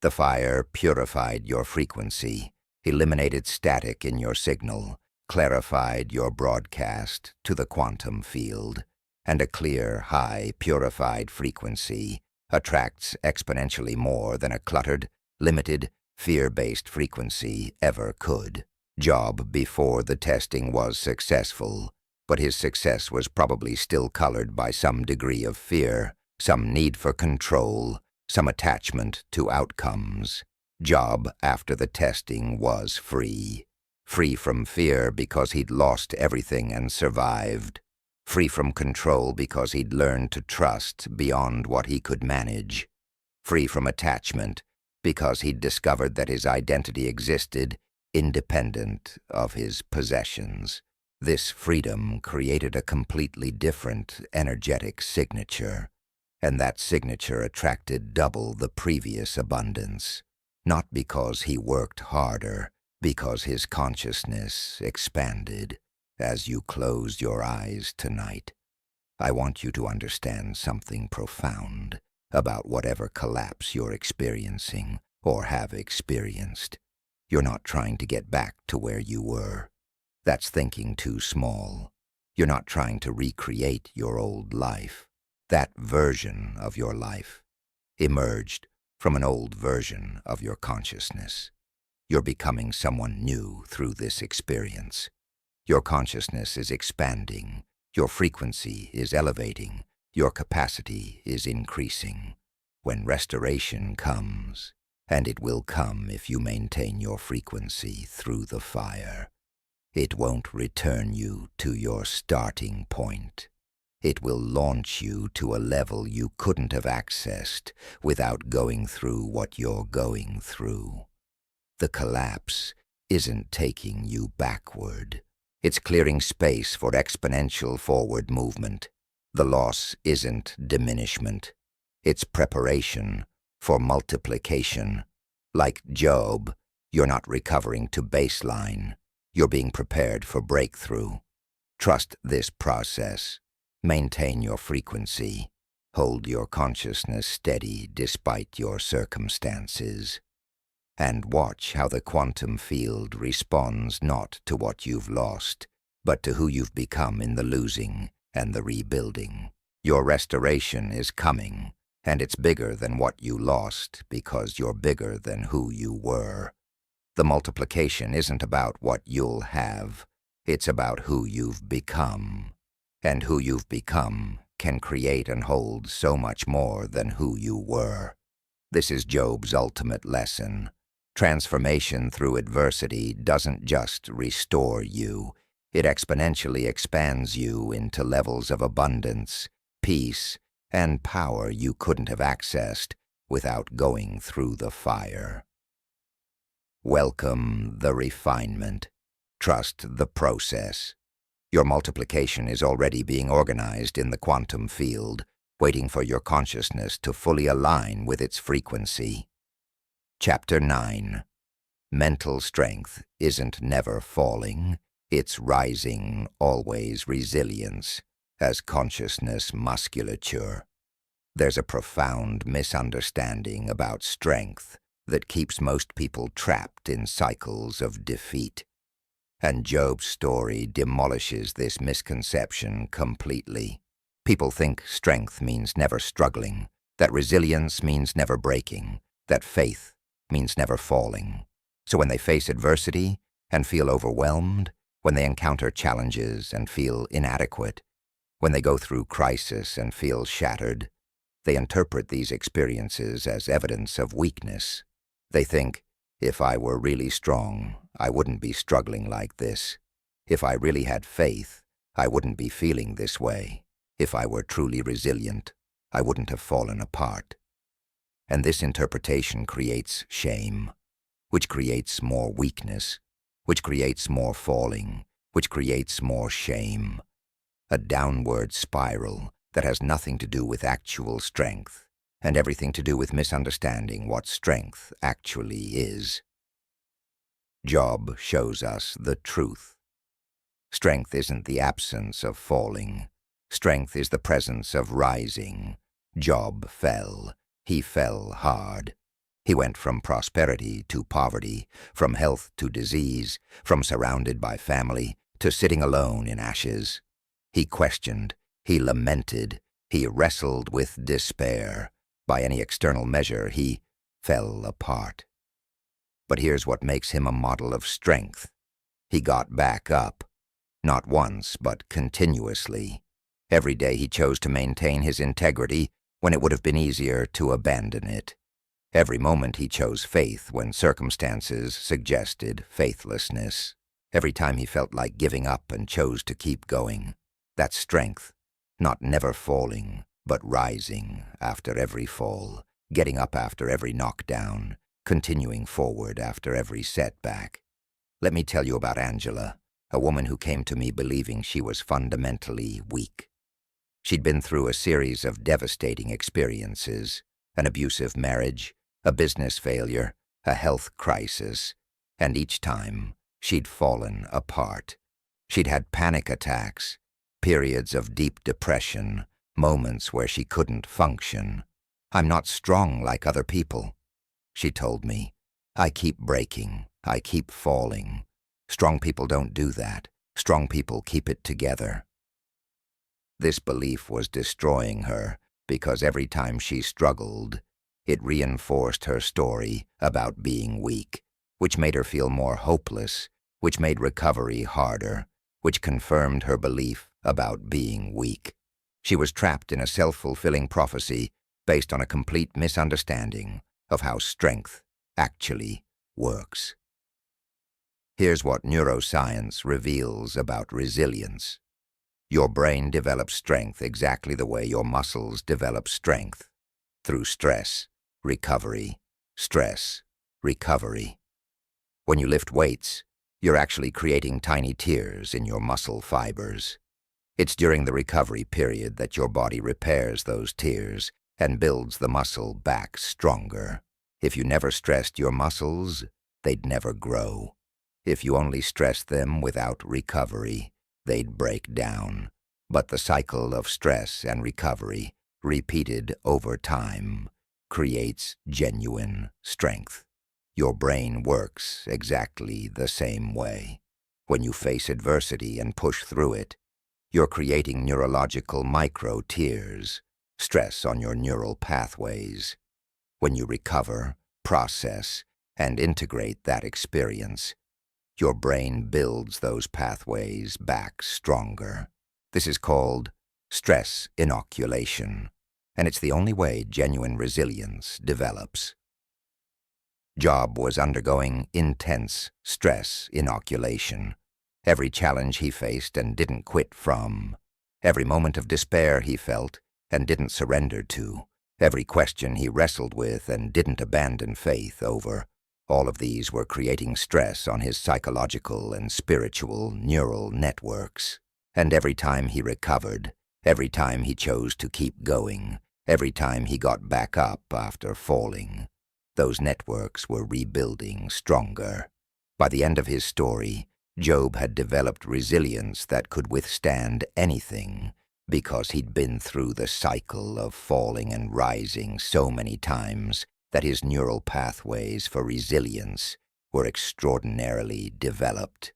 The fire purified your frequency, eliminated static in your signal, clarified your broadcast to the quantum field, and a clear, high, purified frequency attracts exponentially more than a cluttered, limited, fear-based frequency ever could. Job, before the testing, was successful, but his success was probably still colored by some degree of fear, some need for control, some attachment to outcomes. Job, after the testing, was free. Free from fear because he'd lost everything and survived. Free from control because he'd learned to trust beyond what he could manage. Free from attachment because he'd discovered that his identity existed independent of his possessions. This freedom created a completely different energetic signature, and that signature attracted double the previous abundance. Not because he worked harder, because his consciousness expanded. As you close your eyes tonight, I want you to understand something profound about whatever collapse you're experiencing or have experienced. You're not trying to get back to where you were. That's thinking too small. You're not trying to recreate your old life. That version of your life emerged from an old version of your consciousness. You're becoming someone new through this experience. Your consciousness is expanding. Your frequency is elevating. Your capacity is increasing. When restoration comes, and it will come if you maintain your frequency through the fire, it won't return you to your starting point. It will launch you to a level you couldn't have accessed without going through what you're going through. The collapse isn't taking you backward. It's clearing space for exponential forward movement. The loss isn't diminishment. It's preparation for multiplication. Like Job, you're not recovering to baseline. You're being prepared for breakthrough. Trust this process. Maintain your frequency. Hold your consciousness steady despite your circumstances. And watch how the quantum field responds not to what you've lost, but to who you've become in the losing and the rebuilding. Your restoration is coming, and it's bigger than what you lost because you're bigger than who you were. The multiplication isn't about what you'll have, it's about who you've become. And who you've become can create and hold so much more than who you were. This is Job's ultimate lesson. Transformation through adversity doesn't just restore you, it exponentially expands you into levels of abundance, peace, and power you couldn't have accessed without going through the fire. Welcome the refinement. Trust the process. Your multiplication is already being organized in the quantum field, waiting for your consciousness to fully align with its frequency. Chapter 9. Mental strength isn't never falling, it's rising, always resilience, as consciousness musculature. There's a profound misunderstanding about strength that keeps most people trapped in cycles of defeat. And Job's story demolishes this misconception completely. People think strength means never struggling, that resilience means never breaking, that faith means never falling. So when they face adversity and feel overwhelmed, when they encounter challenges and feel inadequate, when they go through crisis and feel shattered, they interpret these experiences as evidence of weakness. They think, if I were really strong, I wouldn't be struggling like this. If I really had faith, I wouldn't be feeling this way. If I were truly resilient, I wouldn't have fallen apart. And this interpretation creates shame, which creates more weakness, which creates more falling, which creates more shame. A downward spiral that has nothing to do with actual strength, and everything to do with misunderstanding what strength actually is. Job shows us the truth. Strength isn't the absence of falling. Strength is the presence of rising. Job fell. He fell hard. He went from prosperity to poverty, from health to disease, from surrounded by family to sitting alone in ashes. He questioned. He lamented. He wrestled with despair. By any external measure, he fell apart. But here's what makes him a model of strength. He got back up. Not once, but continuously. Every day he chose to maintain his integrity when it would have been easier to abandon it. Every moment he chose faith when circumstances suggested faithlessness. Every time he felt like giving up and chose to keep going. That's strength. Not never falling, but rising after every fall, getting up after every knockdown, continuing forward after every setback. Let me tell you about Angela, a woman who came to me believing she was fundamentally weak. She'd been through a series of devastating experiences, an abusive marriage, a business failure, a health crisis, and each time she'd fallen apart. She'd had panic attacks, periods of deep depression, moments where she couldn't function. I'm not strong like other people, she told me. I keep breaking. I keep falling. Strong people don't do that. Strong people keep it together. This belief was destroying her because every time she struggled, it reinforced her story about being weak, which made her feel more hopeless, which made recovery harder, which confirmed her belief about being weak. She was trapped in a self-fulfilling prophecy based on a complete misunderstanding of how strength actually works. Here's what neuroscience reveals about resilience. Your brain develops strength exactly the way your muscles develop strength, through stress, recovery, stress, recovery. When you lift weights, you're actually creating tiny tears in your muscle fibers. It's during the recovery period that your body repairs those tears and builds the muscle back stronger. If you never stressed your muscles, they'd never grow. If you only stressed them without recovery, they'd break down. But the cycle of stress and recovery, repeated over time, creates genuine strength. Your brain works exactly the same way. When you face adversity and push through it, you're creating neurological micro-tears, stress on your neural pathways. When you recover, process, and integrate that experience, your brain builds those pathways back stronger. This is called stress inoculation, and it's the only way genuine resilience develops. Job was undergoing intense stress inoculation. Every challenge he faced and didn't quit from, every moment of despair he felt and didn't surrender to, every question he wrestled with and didn't abandon faith over, all of these were creating stress on his psychological and spiritual neural networks. And every time he recovered, every time he chose to keep going, every time he got back up after falling, those networks were rebuilding stronger. By the end of his story, Job had developed resilience that could withstand anything because he'd been through the cycle of falling and rising so many times that his neural pathways for resilience were extraordinarily developed.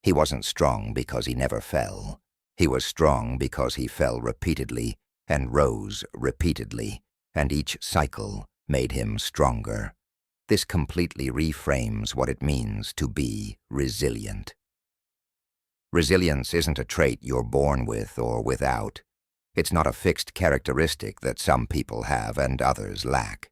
He wasn't strong because he never fell. He was strong because he fell repeatedly and rose repeatedly, and each cycle made him stronger. This completely reframes what it means to be resilient. Resilience isn't a trait you're born with or without. It's not a fixed characteristic that some people have and others lack.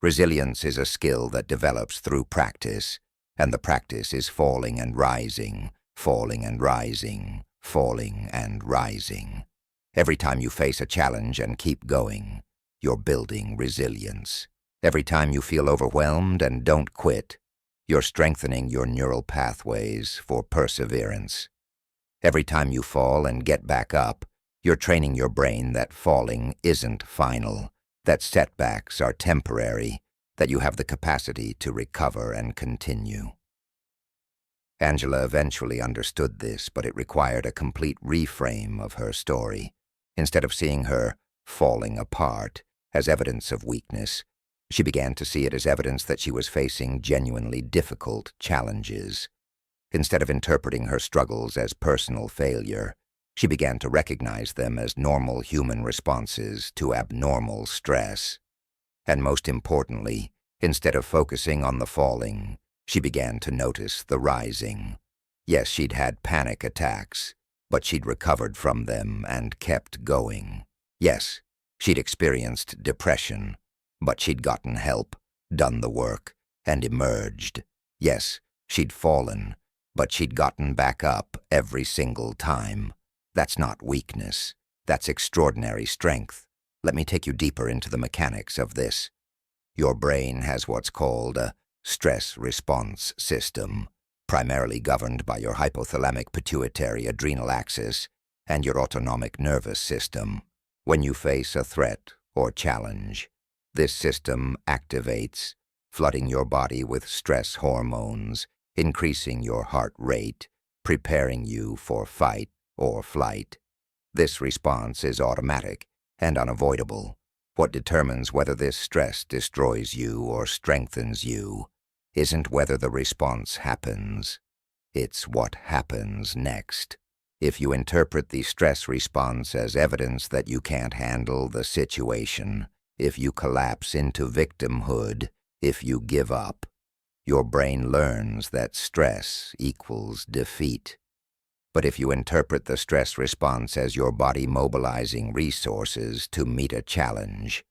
Resilience is a skill that develops through practice, and the practice is falling and rising, falling and rising, falling and rising. Every time you face a challenge and keep going, you're building resilience. Every time you feel overwhelmed and don't quit, you're strengthening your neural pathways for perseverance. Every time you fall and get back up, you're training your brain that falling isn't final, that setbacks are temporary, that you have the capacity to recover and continue. Angela eventually understood this, but it required a complete reframe of her story. Instead of seeing her falling apart as evidence of weakness, she began to see it as evidence that she was facing genuinely difficult challenges. Instead of interpreting her struggles as personal failure, she began to recognize them as normal human responses to abnormal stress. And most importantly, instead of focusing on the falling, she began to notice the rising. Yes, she'd had panic attacks, but she'd recovered from them and kept going. Yes, she'd experienced depression, but she'd gotten help, done the work, and emerged. Yes, she'd fallen, but she'd gotten back up every single time. That's not weakness. That's extraordinary strength. Let me take you deeper into the mechanics of this. Your brain has what's called a stress response system, primarily governed by your hypothalamic pituitary adrenal axis and your autonomic nervous system. When you face a threat or challenge, this system activates, flooding your body with stress hormones, increasing your heart rate, preparing you for fight or flight. This response is automatic and unavoidable. What determines whether this stress destroys you or strengthens you isn't whether the response happens. It's what happens next. If you interpret the stress response as evidence that you can't handle the situation, if you collapse into victimhood, if you give up, your brain learns that stress equals defeat. But if you interpret the stress response as your body mobilizing resources to meet a challenge,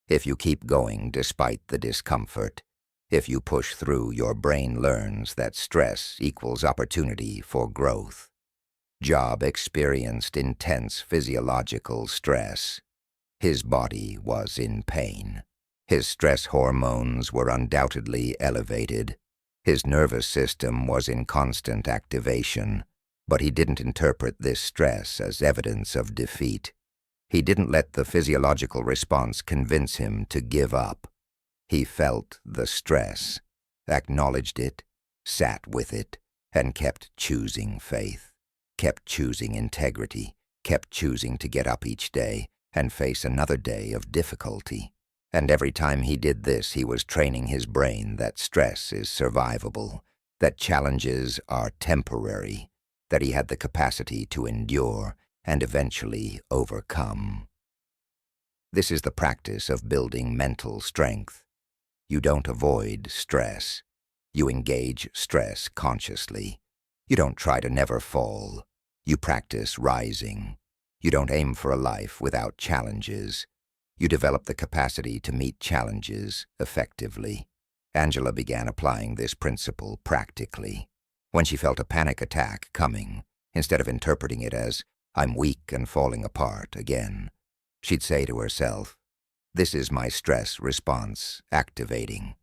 if you keep going despite the discomfort, if you push through, your brain learns that stress equals opportunity for growth. Job experienced intense physiological stress. His body was in pain. His stress hormones were undoubtedly elevated. His nervous system was in constant activation, but he didn't interpret this stress as evidence of defeat. He didn't let the physiological response convince him to give up. He felt the stress, acknowledged it, sat with it, and kept choosing faith, kept choosing integrity, kept choosing to get up each day and face another day of difficulty. And every time he did this, he was training his brain that stress is survivable, that challenges are temporary, that he had the capacity to endure and eventually overcome. This is the practice of building mental strength. You don't avoid stress. You engage stress consciously. You don't try to never fall. You practice rising. You don't aim for a life without challenges. You develop the capacity to meet challenges effectively. Angela began applying this principle practically. When she felt a panic attack coming, instead of interpreting it as, "I'm weak and falling apart again," she'd say to herself, "This is my stress response activating.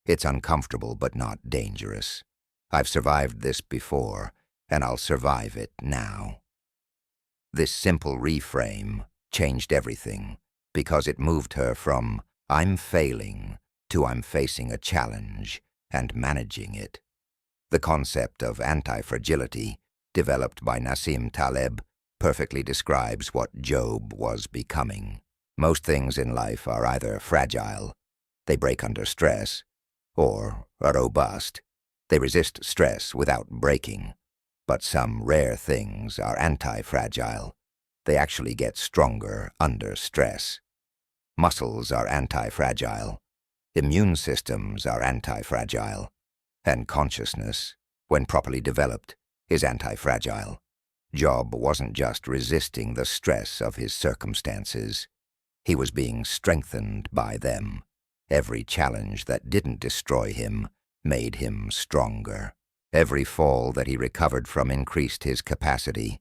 It's uncomfortable but not dangerous. I've survived this before, and I'll survive it now." This simple reframe changed everything, because it moved her from "I'm failing" to "I'm facing a challenge and managing it." The concept of anti-fragility, developed by Nassim Taleb, perfectly describes what Job was becoming. Most things in life are either fragile, they break under stress, or are robust, they resist stress without breaking. But some rare things are anti-fragile. They actually get stronger under stress. Muscles are anti-fragile. Immune systems are anti-fragile. And consciousness, when properly developed, is anti-fragile. Job wasn't just resisting the stress of his circumstances. He was being strengthened by them. Every challenge that didn't destroy him made him stronger. Every fall that he recovered from increased his capacity.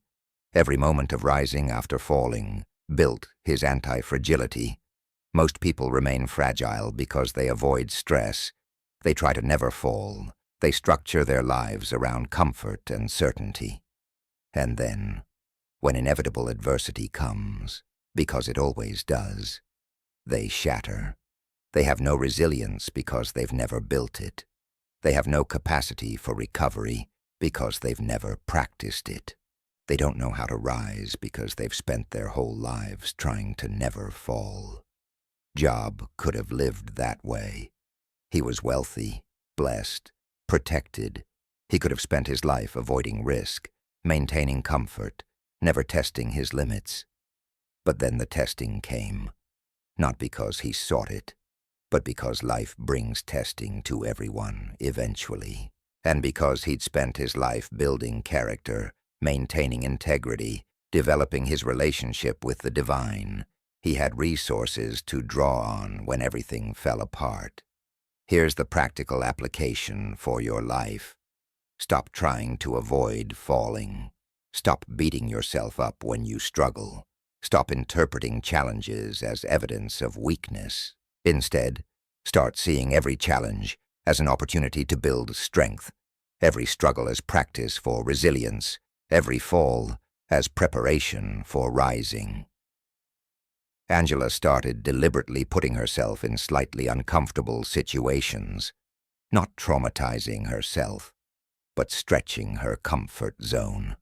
Every moment of rising after falling built his anti-fragility. Most people remain fragile because they avoid stress. They try to never fall. They structure their lives around comfort and certainty. And then, when inevitable adversity comes, because it always does, they shatter. They have no resilience because they've never built it. They have no capacity for recovery because they've never practiced it. They don't know how to rise because they've spent their whole lives trying to never fall. Job could have lived that way. He was wealthy, blessed, protected. He could have spent his life avoiding risk, maintaining comfort, never testing his limits. But then the testing came, not because he sought it, but because life brings testing to everyone eventually, and because he'd spent his life building character, maintaining integrity, developing his relationship with the divine. He had resources to draw on when everything fell apart. Here's the practical application for your life. Stop trying to avoid falling. Stop beating yourself up when you struggle. Stop interpreting challenges as evidence of weakness. Instead, start seeing every challenge as an opportunity to build strength, every struggle as practice for resilience, every fall as preparation for rising. Angela started deliberately putting herself in slightly uncomfortable situations, not traumatizing herself, but stretching her comfort zone.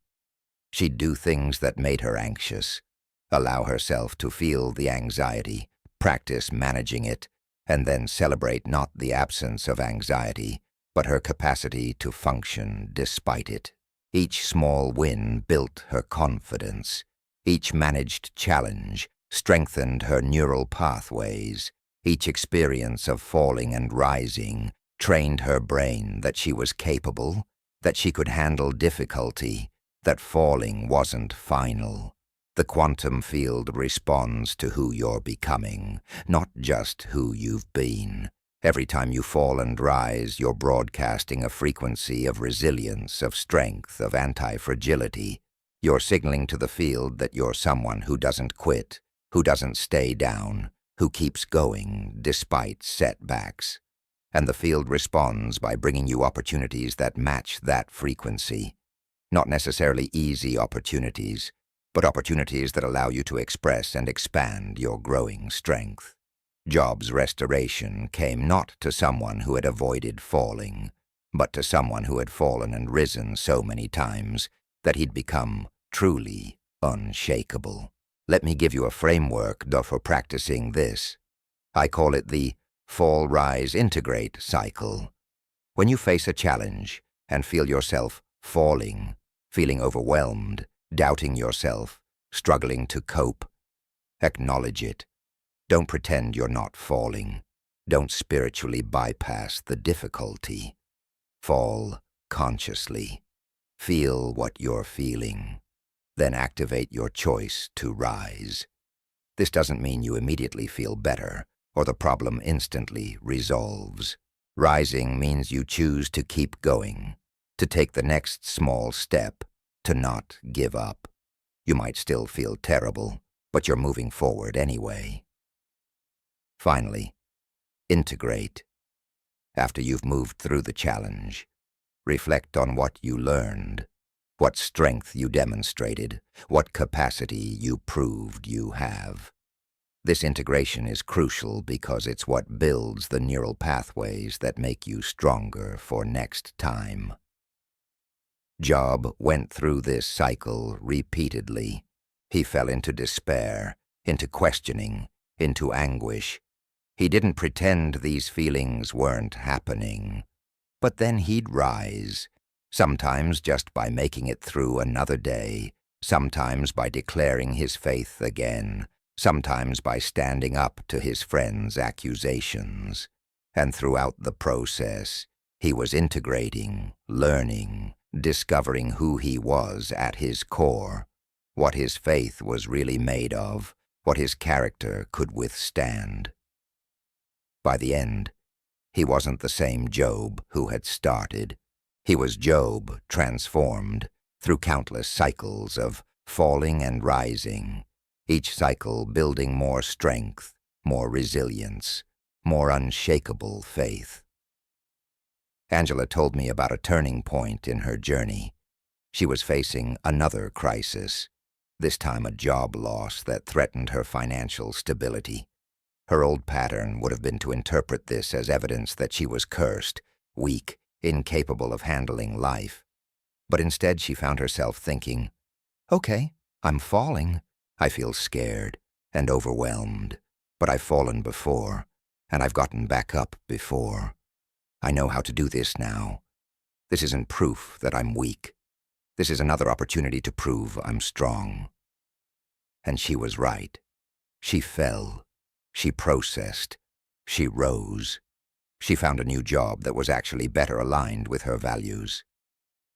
She'd do things that made her anxious, allow herself to feel the anxiety, practice managing it, and then celebrate not the absence of anxiety, but her capacity to function despite it. Each small win built her confidence. Each managed challenge strengthened her neural pathways. Each experience of falling and rising trained her brain that she was capable, that she could handle difficulty, that falling wasn't final. The quantum field responds to who you're becoming, not just who you've been. Every time you fall and rise, you're broadcasting a frequency of resilience, of strength, of anti-fragility. You're signaling to the field that you're someone who doesn't quit, who doesn't stay down, who keeps going despite setbacks. And the field responds by bringing you opportunities that match that frequency. Not necessarily easy opportunities, but opportunities that allow you to express and expand your growing strength. Job's restoration came not to someone who had avoided falling, but to someone who had fallen and risen so many times that he'd become truly unshakable. Let me give you a framework for practicing this. I call it the fall, rise, integrate cycle. When you face a challenge and feel yourself falling, feeling overwhelmed, doubting yourself, struggling to cope, acknowledge it. Don't pretend you're not falling. Don't spiritually bypass the difficulty. Fall consciously. Feel what you're feeling. Then activate your choice to rise. This doesn't mean you immediately feel better or the problem instantly resolves. Rising means you choose to keep going, to take the next small step, to not give up. You might still feel terrible, but you're moving forward anyway. Finally, integrate. After you've moved through the challenge, reflect on what you learned, what strength you demonstrated, what capacity you proved you have. This integration is crucial because it's what builds the neural pathways that make you stronger for next time. Job went through this cycle repeatedly. He fell into despair, into questioning, into anguish. He didn't pretend these feelings weren't happening. But then he'd rise, sometimes just by making it through another day, sometimes by declaring his faith again, sometimes by standing up to his friends' accusations. And throughout the process, he was integrating, learning, discovering who he was at his core, what his faith was really made of, what his character could withstand. By the end, he wasn't the same Job who had started. He was Job transformed through countless cycles of falling and rising, each cycle building more strength, more resilience, more unshakable faith. Angela told me about a turning point in her journey. She was facing another crisis, this time a job loss that threatened her financial stability. Her old pattern would have been to interpret this as evidence that she was cursed, weak, incapable of handling life. But instead she found herself thinking, "Okay, I'm falling. I feel scared and overwhelmed, but I've fallen before, and I've gotten back up before. I know how to do this now. This isn't proof that I'm weak. This is another opportunity to prove I'm strong." And she was right. She fell. She processed. She rose. She found a new job that was actually better aligned with her values.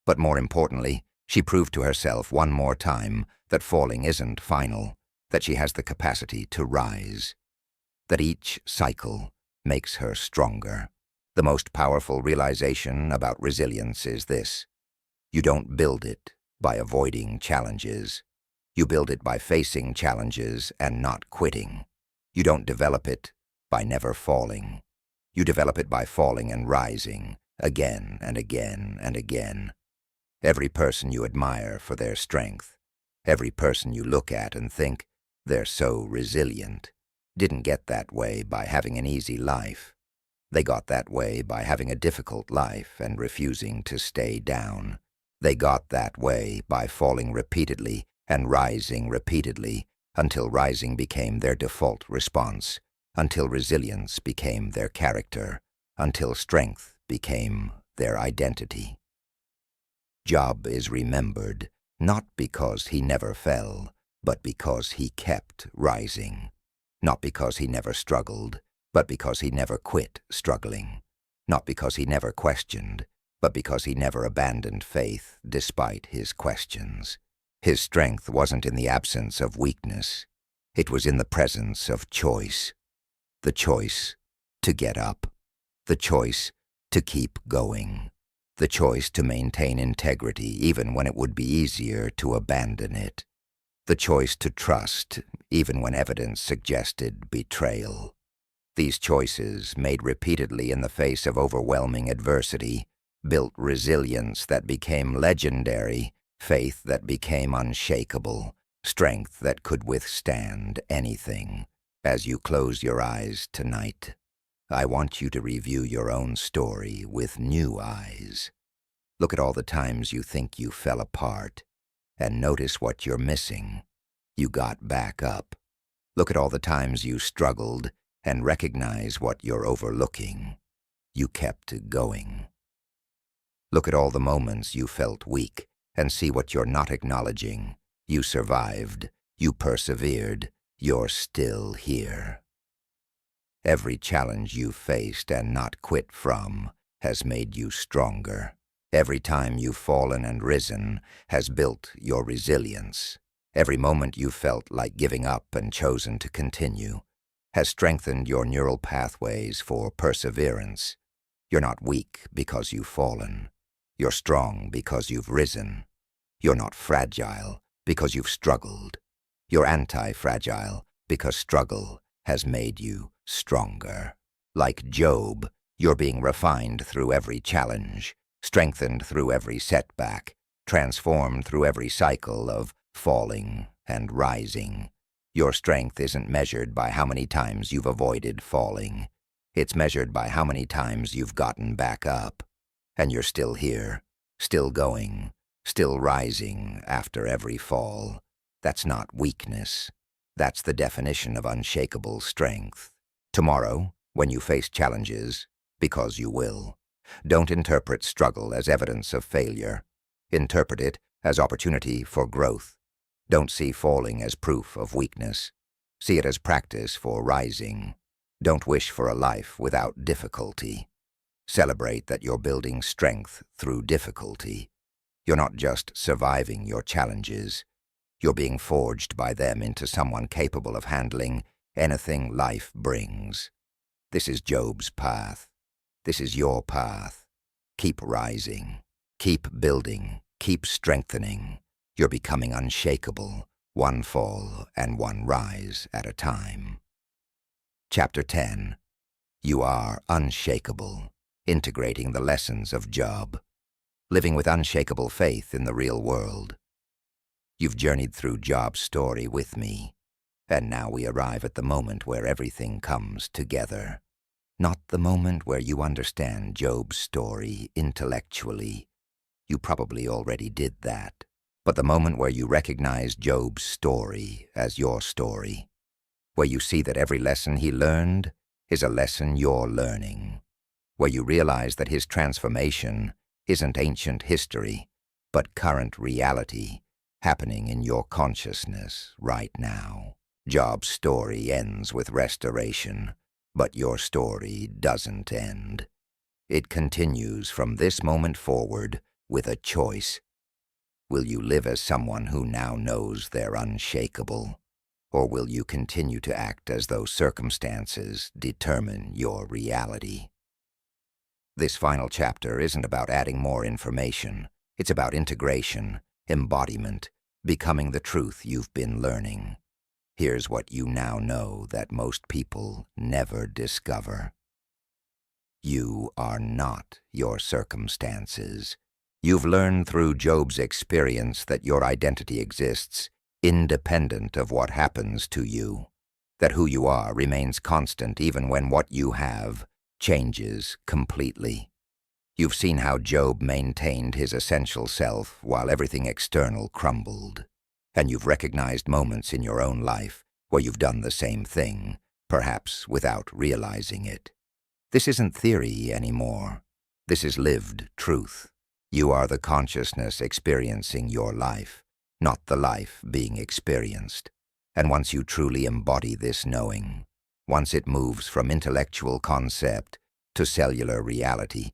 But more importantly, she proved to herself one more time that falling isn't final, that she has the capacity to rise, that each cycle makes her stronger. The most powerful realization about resilience is this: you don't build it by avoiding challenges. You build it by facing challenges and not quitting. You don't develop it by never falling. You develop it by falling and rising, again and again and again. Every person you admire for their strength, every person you look at and think, they're so resilient, didn't get that way by having an easy life. They got that way by having a difficult life and refusing to stay down. They got that way by falling repeatedly and rising repeatedly until rising became their default response, until resilience became their character, until strength became their identity. Job is remembered not because he never fell, but because he kept rising. Not because he never struggled, but because he never quit struggling. Not because he never questioned, but because he never abandoned faith despite his questions. His strength wasn't in the absence of weakness. It was in the presence of choice. The choice to get up. The choice to keep going. The choice to maintain integrity even when it would be easier to abandon it. The choice to trust even when evidence suggested betrayal. These choices, made repeatedly in the face of overwhelming adversity, built resilience that became legendary, faith that became unshakable, strength that could withstand anything. As you close your eyes tonight, I want you to review your own story with new eyes. Look at all the times you think you fell apart, and notice what you're missing. You got back up. Look at all the times you struggled, and recognize what you're overlooking. You kept going. Look at all the moments you felt weak, and see what you're not acknowledging. You survived. You persevered. You're still here. Every challenge you've faced and not quit from has made you stronger. Every time you've fallen and risen has built your resilience. Every moment you felt like giving up and chosen to continue has strengthened your neural pathways for perseverance. You're not weak because you've fallen. You're strong because you've risen. You're not fragile because you've struggled. You're anti-fragile because struggle has made you stronger. Like Job, you're being refined through every challenge, strengthened through every setback, transformed through every cycle of falling and rising. Your strength isn't measured by how many times you've avoided falling. It's measured by how many times you've gotten back up. And you're still here, still going, still rising after every fall. That's not weakness. That's the definition of unshakable strength. Tomorrow, when you face challenges, because you will, don't interpret struggle as evidence of failure. Interpret it as opportunity for growth. Don't see falling as proof of weakness. See it as practice for rising. Don't wish for a life without difficulty. Celebrate that you're building strength through difficulty. You're not just surviving your challenges. You're being forged by them into someone capable of handling anything life brings. This is Job's path. This is your path. Keep rising. Keep building. Keep strengthening. You're becoming unshakable, one fall and one rise at a time. Chapter 10. You are unshakable. Integrating the lessons of Job. Living with unshakable faith in the real world. You've journeyed through Job's story with me, and now we arrive at the moment where everything comes together. Not the moment where you understand Job's story intellectually. You probably already did that. But the moment where you recognize Job's story as your story. Where you see that every lesson he learned is a lesson you're learning. Where you realize that his transformation isn't ancient history, but current reality happening in your consciousness right now. Job's story ends with restoration, but your story doesn't end. It continues from this moment forward with a choice. Will you live as someone who now knows they're unshakable, or will you continue to act as though circumstances determine your reality? This final chapter isn't about adding more information. It's about integration, embodiment, becoming the truth you've been learning. Here's what you now know that most people never discover. You are not your circumstances. You've learned through Job's experience that your identity exists independent of what happens to you, that who you are remains constant even when what you have changes completely. You've seen how Job maintained his essential self while everything external crumbled, and you've recognized moments in your own life where you've done the same thing, perhaps without realizing it. This isn't theory anymore. This is lived truth. You are the consciousness experiencing your life, not the life being experienced. And once you truly embody this knowing, once it moves from intellectual concept to cellular reality,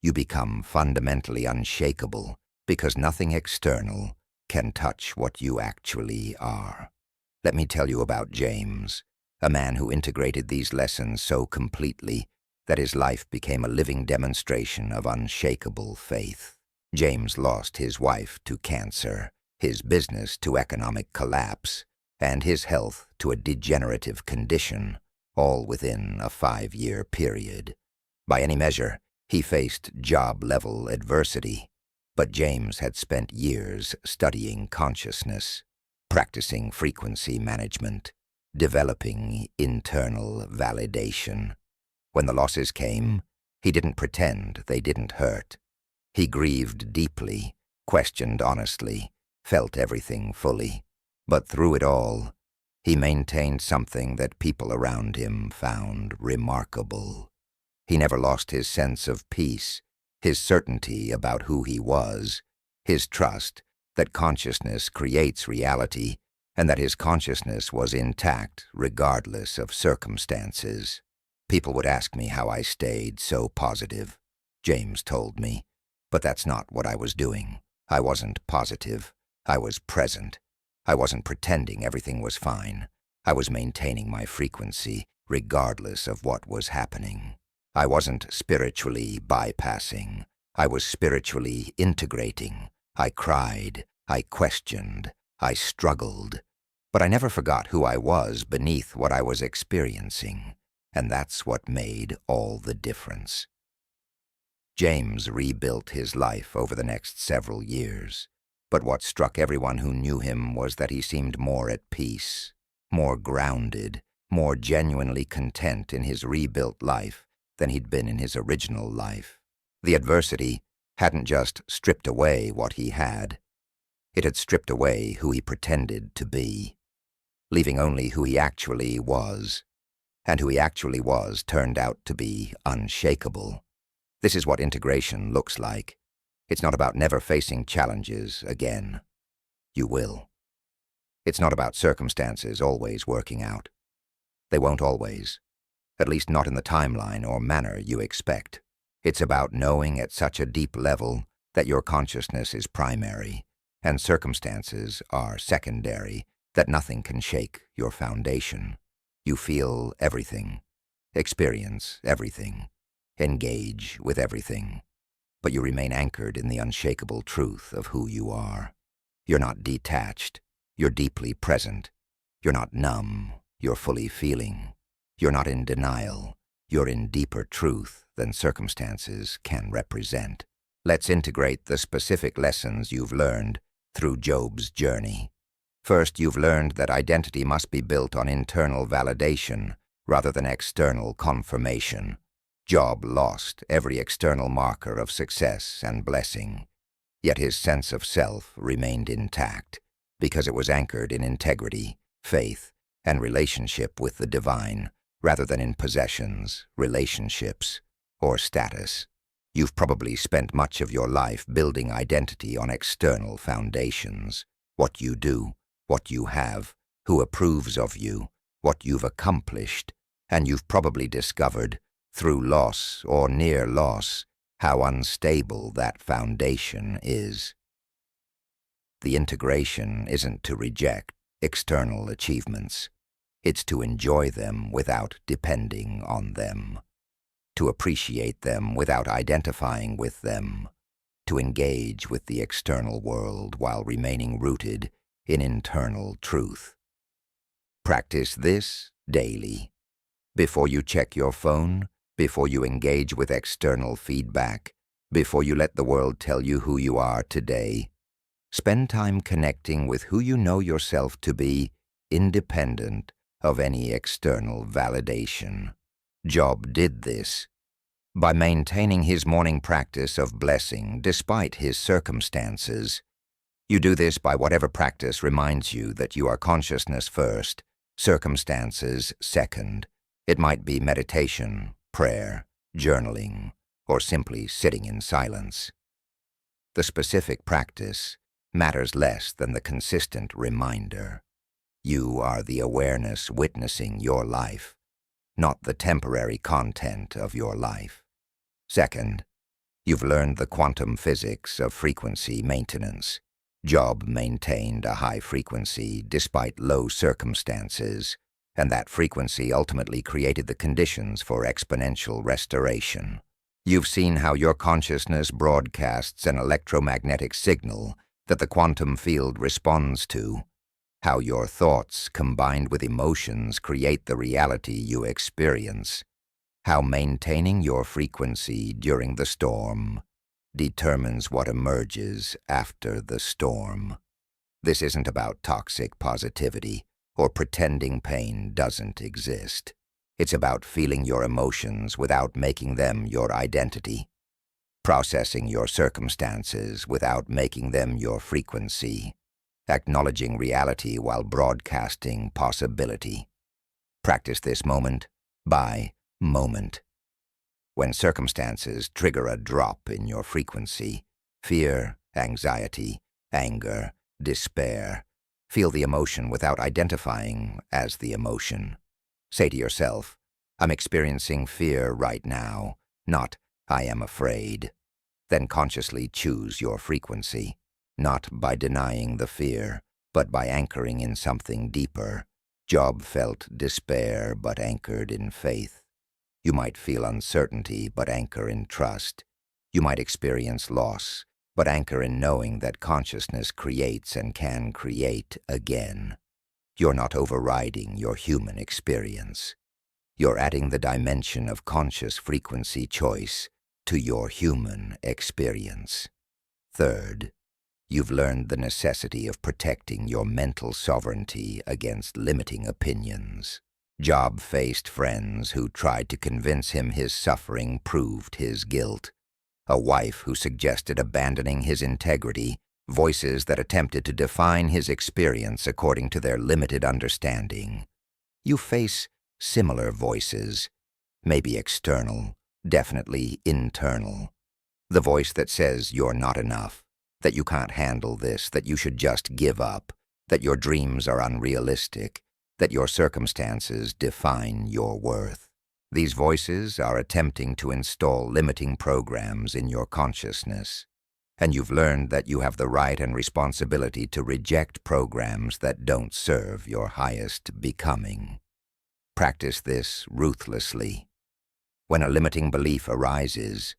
you become fundamentally unshakable because nothing external can touch what you actually are. Let me tell you about James, a man who integrated these lessons so completely that his life became a living demonstration of unshakable faith. James lost his wife to cancer, his business to economic collapse, and his health to a degenerative condition, all within a 5-year period. By any measure, he faced job-level adversity, but James had spent years studying consciousness, practicing frequency management, developing internal validation. When the losses came, he didn't pretend they didn't hurt. He grieved deeply, questioned honestly, felt everything fully. But through it all, he maintained something that people around him found remarkable. He never lost his sense of peace, his certainty about who he was, his trust that consciousness creates reality, and that his consciousness was intact regardless of circumstances. People would ask me how I stayed so positive. James told me, but that's not what I was doing. I wasn't positive. I was present. I wasn't pretending everything was fine. I was maintaining my frequency regardless of what was happening. I wasn't spiritually bypassing. I was spiritually integrating. I cried. I questioned. I struggled. But I never forgot who I was beneath what I was experiencing, and that's what made all the difference. James rebuilt his life over the next several years, but what struck everyone who knew him was that he seemed more at peace, more grounded, more genuinely content in his rebuilt life than he'd been in his original life. The adversity hadn't just stripped away what he had. It had stripped away who he pretended to be, leaving only who he actually was. And who he actually was turned out to be unshakable. This is what integration looks like. It's not about never facing challenges again. You will. It's not about circumstances always working out. They won't always. At least not in the timeline or manner you expect. It's about knowing at such a deep level that your consciousness is primary and circumstances are secondary, that nothing can shake your foundation. You feel everything, experience everything, engage with everything, but you remain anchored in the unshakable truth of who you are. You're not detached, you're deeply present. You're not numb, you're fully feeling. You're not in denial, you're in deeper truth than circumstances can represent. Let's integrate the specific lessons you've learned through Job's journey. First, you've learned that identity must be built on internal validation rather than external confirmation. Job lost every external marker of success and blessing, yet his sense of self remained intact because it was anchored in integrity, faith, and relationship with the divine, rather than in possessions, relationships, or status. You've probably spent much of your life building identity on external foundations. What you do, what you have, who approves of you, what you've accomplished, and you've probably discovered, through loss or near loss, how unstable that foundation is. The integration isn't to reject external achievements. It's to enjoy them without depending on them, to appreciate them without identifying with them, to engage with the external world while remaining rooted in internal truth. Practice this daily. Before you check your phone, before you engage with external feedback, before you let the world tell you who you are today, spend time connecting with who you know yourself to be, independent of any external validation. Job did this by maintaining his morning practice of blessing despite his circumstances. You do this by whatever practice reminds you that you are consciousness first, circumstances second. It might be meditation, prayer, journaling, or simply sitting in silence. The specific practice matters less than the consistent reminder. You are the awareness witnessing your life, not the temporary content of your life. Second, you've learned the quantum physics of frequency maintenance. Job maintained a high frequency despite low circumstances, and that frequency ultimately created the conditions for exponential restoration. You've seen how your consciousness broadcasts an electromagnetic signal that the quantum field responds to, how your thoughts combined with emotions create the reality you experience, how maintaining your frequency during the storm determines what emerges after the storm. This isn't about toxic positivity or pretending pain doesn't exist. It's about feeling your emotions without making them your identity, processing your circumstances without making them your frequency, acknowledging reality while broadcasting possibility. Practice this moment by moment. When circumstances trigger a drop in your frequency, fear, anxiety, anger, despair, feel the emotion without identifying as the emotion. Say to yourself, I'm experiencing fear right now, not I am afraid. Then consciously choose your frequency, not by denying the fear, but by anchoring in something deeper. Job felt despair but anchored in faith. You might feel uncertainty but anchor in trust. You might experience loss, but anchor in knowing that consciousness creates and can create again. You're not overriding your human experience. You're adding the dimension of conscious frequency choice to your human experience. Third, you've learned the necessity of protecting your mental sovereignty against limiting opinions. Job faced friends who tried to convince him his suffering proved his guilt. A wife who suggested abandoning his integrity, voices that attempted to define his experience according to their limited understanding. You face similar voices, maybe external, definitely internal. The voice that says you're not enough, that you can't handle this, that you should just give up, that your dreams are unrealistic, that your circumstances define your worth. These voices are attempting to install limiting programs in your consciousness, and you've learned that you have the right and responsibility to reject programs that don't serve your highest becoming. Practice this ruthlessly. When a limiting belief arises,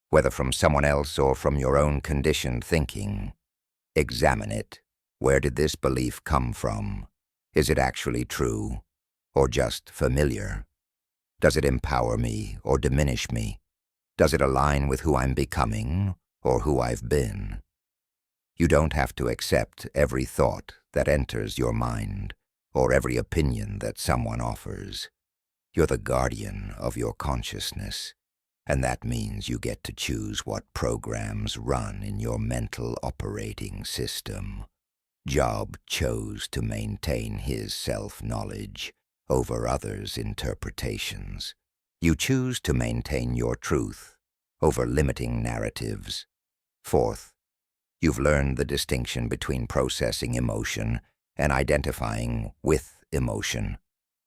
whether from someone else or from your own conditioned thinking, examine it. Where did this belief come from? Is it actually true, or just familiar? Does it empower me or diminish me? Does it align with who I'm becoming or who I've been? You don't have to accept every thought that enters your mind or every opinion that someone offers. You're the guardian of your consciousness, and that means you get to choose what programs run in your mental operating system. Job chose to maintain his self-knowledge over others' interpretations. You choose to maintain your truth over limiting narratives. Fourth, you've learned the distinction between processing emotion and identifying with emotion.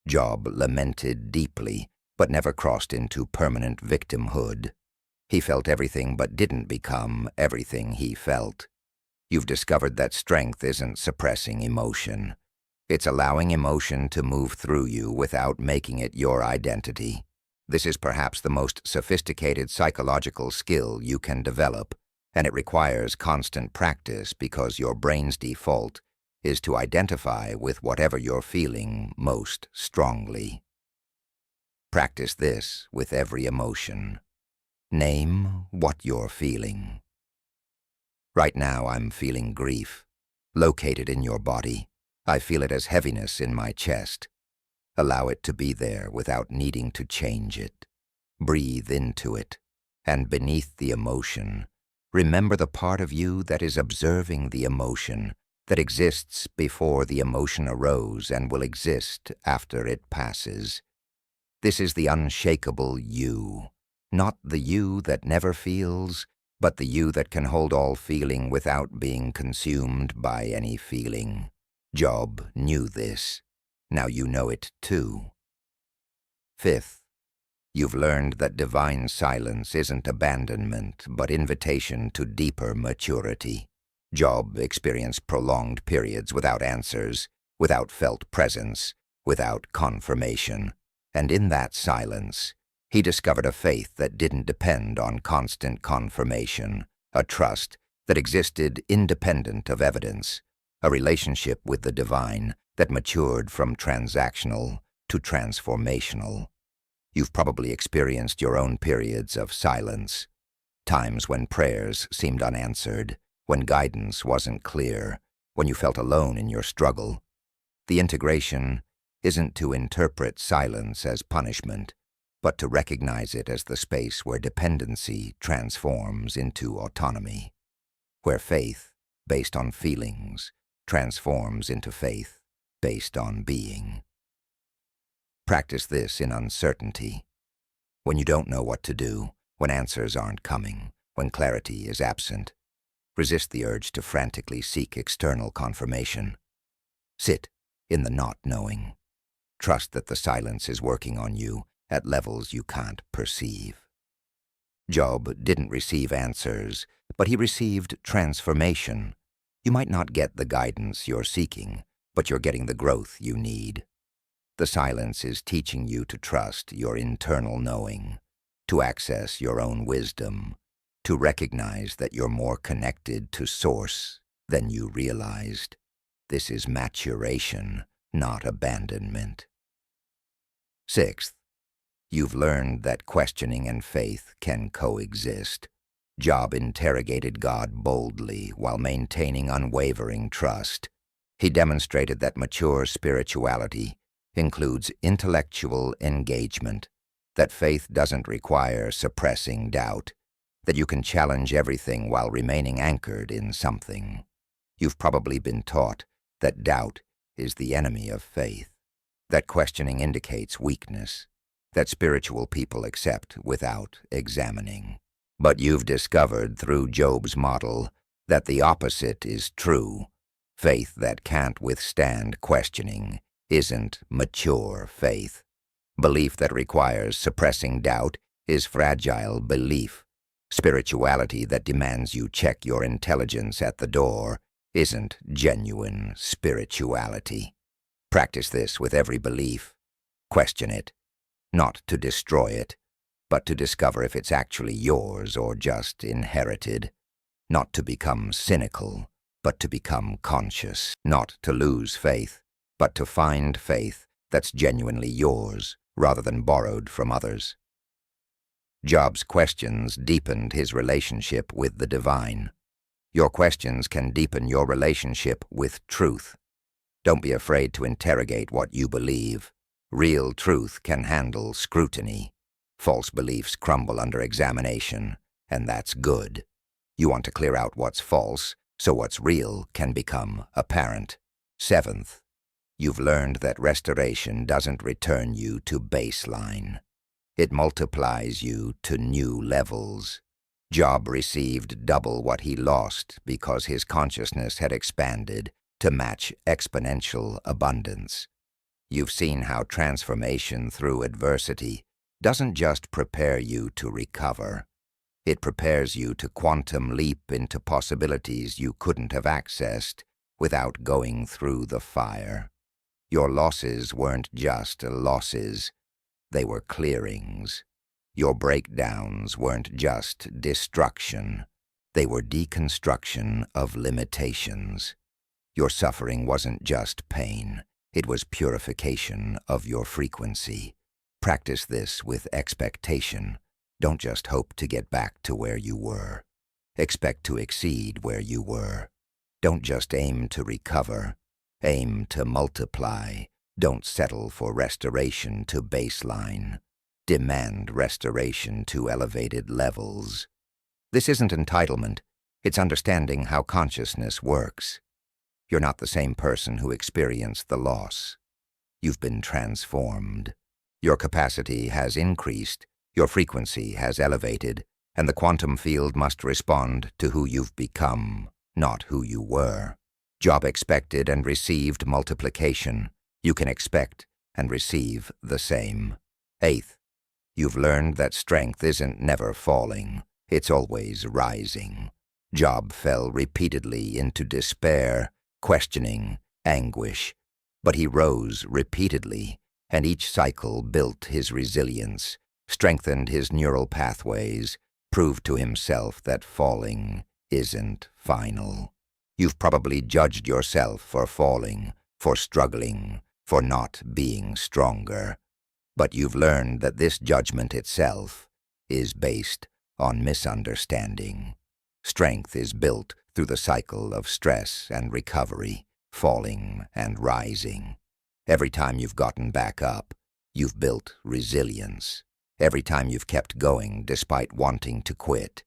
Job lamented deeply, but never crossed into permanent victimhood. He felt everything but didn't become everything he felt. You've discovered that strength isn't suppressing emotion. It's allowing emotion to move through you without making it your identity. This is perhaps the most sophisticated psychological skill you can develop, and it requires constant practice because your brain's default is to identify with whatever you're feeling most strongly. Practice this with every emotion. Name what you're feeling. Right now I'm feeling grief, located in your body. I feel it as heaviness in my chest. Allow it to be there without needing to change it. Breathe into it, and beneath the emotion, remember the part of you that is observing the emotion, that exists before the emotion arose and will exist after it passes. This is the unshakable you, not the you that never feels, but the you that can hold all feeling without being consumed by any feeling. Job knew this. Now you know it too. Fifth, you've learned that divine silence isn't abandonment, but invitation to deeper maturity. Job experienced prolonged periods without answers, without felt presence, without confirmation, and in that silence, he discovered a faith that didn't depend on constant confirmation, a trust that existed independent of evidence, a relationship with the divine that matured from transactional to transformational. You've probably experienced your own periods of silence, times when prayers seemed unanswered, when guidance wasn't clear, when you felt alone in your struggle. The integration isn't to interpret silence as punishment, but to recognize it as the space where dependency transforms into autonomy, where faith, based on feelings, transforms into faith based on being. Practice this in uncertainty. When you don't know what to do, when answers aren't coming, when clarity is absent, resist the urge to frantically seek external confirmation. Sit in the not knowing. Trust that the silence is working on you at levels you can't perceive. Job didn't receive answers, but he received transformation. You might not get the guidance you're seeking, but you're getting the growth you need. The silence is teaching you to trust your internal knowing, to access your own wisdom, to recognize that you're more connected to Source than you realized. This is maturation, not abandonment. Sixth, you've learned that questioning and faith can coexist. Job interrogated God boldly while maintaining unwavering trust. He demonstrated that mature spirituality includes intellectual engagement, that faith doesn't require suppressing doubt, that you can challenge everything while remaining anchored in something. You've probably been taught that doubt is the enemy of faith, that questioning indicates weakness, that spiritual people accept without examining. But you've discovered through Job's model that the opposite is true. Faith that can't withstand questioning isn't mature faith. Belief that requires suppressing doubt is fragile belief. Spirituality that demands you check your intelligence at the door isn't genuine spirituality. Practice this with every belief. Question it, not to destroy it, but to discover if it's actually yours or just inherited. Not to become cynical, but to become conscious. Not to lose faith, but to find faith that's genuinely yours rather than borrowed from others. Job's questions deepened his relationship with the divine. Your questions can deepen your relationship with truth. Don't be afraid to interrogate what you believe. Real truth can handle scrutiny. False beliefs crumble under examination, and that's good. You want to clear out what's false, so what's real can become apparent. Seventh, you've learned that restoration doesn't return you to baseline. It multiplies you to new levels. Job received double what he lost because his consciousness had expanded to match exponential abundance. You've seen how transformation through adversity doesn't just prepare you to recover. It prepares you to quantum leap into possibilities you couldn't have accessed without going through the fire. Your losses weren't just losses. They were clearings. Your breakdowns weren't just destruction. They were deconstruction of limitations. Your suffering wasn't just pain. It was purification of your frequency. Practice this with expectation. Don't just hope to get back to where you were. Expect to exceed where you were. Don't just aim to recover. Aim to multiply. Don't settle for restoration to baseline. Demand restoration to elevated levels. This isn't entitlement. It's understanding how consciousness works. You're not the same person who experienced the loss. You've been transformed. Your capacity has increased, your frequency has elevated, and the quantum field must respond to who you've become, not who you were. Job expected and received multiplication. You can expect and receive the same. Eighth, you've learned that strength isn't never falling, it's always rising. Job fell repeatedly into despair, questioning, anguish, but he rose repeatedly, and each cycle built his resilience, strengthened his neural pathways, proved to himself that falling isn't final. You've probably judged yourself for falling, for struggling, for not being stronger. But you've learned that this judgment itself is based on misunderstanding. Strength is built through the cycle of stress and recovery, falling and rising. Every time you've gotten back up, you've built resilience. Every time you've kept going despite wanting to quit,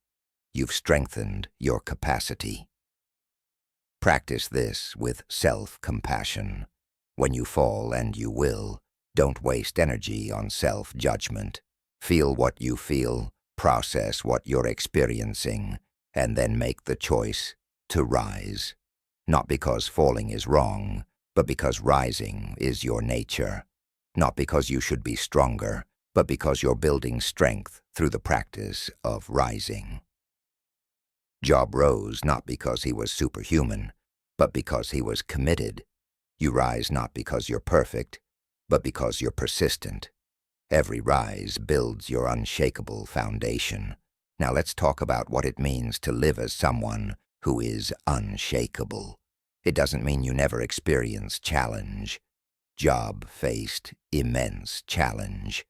you've strengthened your capacity. Practice this with self-compassion. When you fall, and you will, don't waste energy on self-judgment. Feel what you feel, process what you're experiencing, and then make the choice to rise. Not because falling is wrong, but because rising is your nature. Not because you should be stronger, but because you're building strength through the practice of rising. Job rose not because he was superhuman, but because he was committed. You rise not because you're perfect, but because you're persistent. Every rise builds your unshakable foundation. Now let's talk about what it means to live as someone who is unshakable. It doesn't mean you never experience challenge. Job faced immense challenge.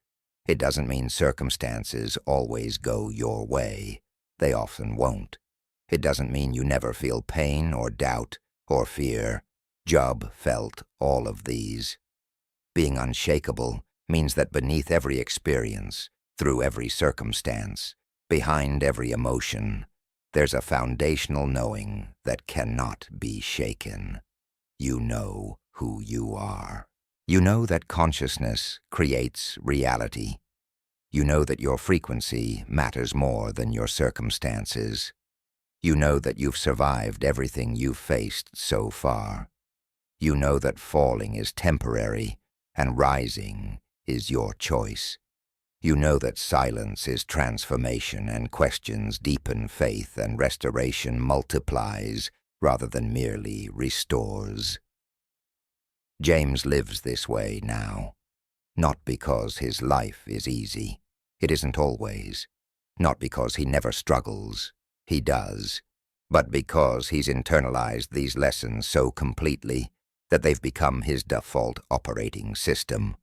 It doesn't mean circumstances always go your way. They often won't. It doesn't mean you never feel pain or doubt or fear. Job felt all of these. Being unshakable means that beneath every experience, through every circumstance, behind every emotion, there's a foundational knowing that cannot be shaken. You know who you are. You know that consciousness creates reality. You know that your frequency matters more than your circumstances. You know that you've survived everything you've faced so far. You know that falling is temporary and rising is your choice. You know that silence is transformation and questions deepen faith and restoration multiplies rather than merely restores. James lives this way now, not because his life is easy. It isn't always. Not because he never struggles. He does. But because he's internalized these lessons so completely that they've become his default operating system.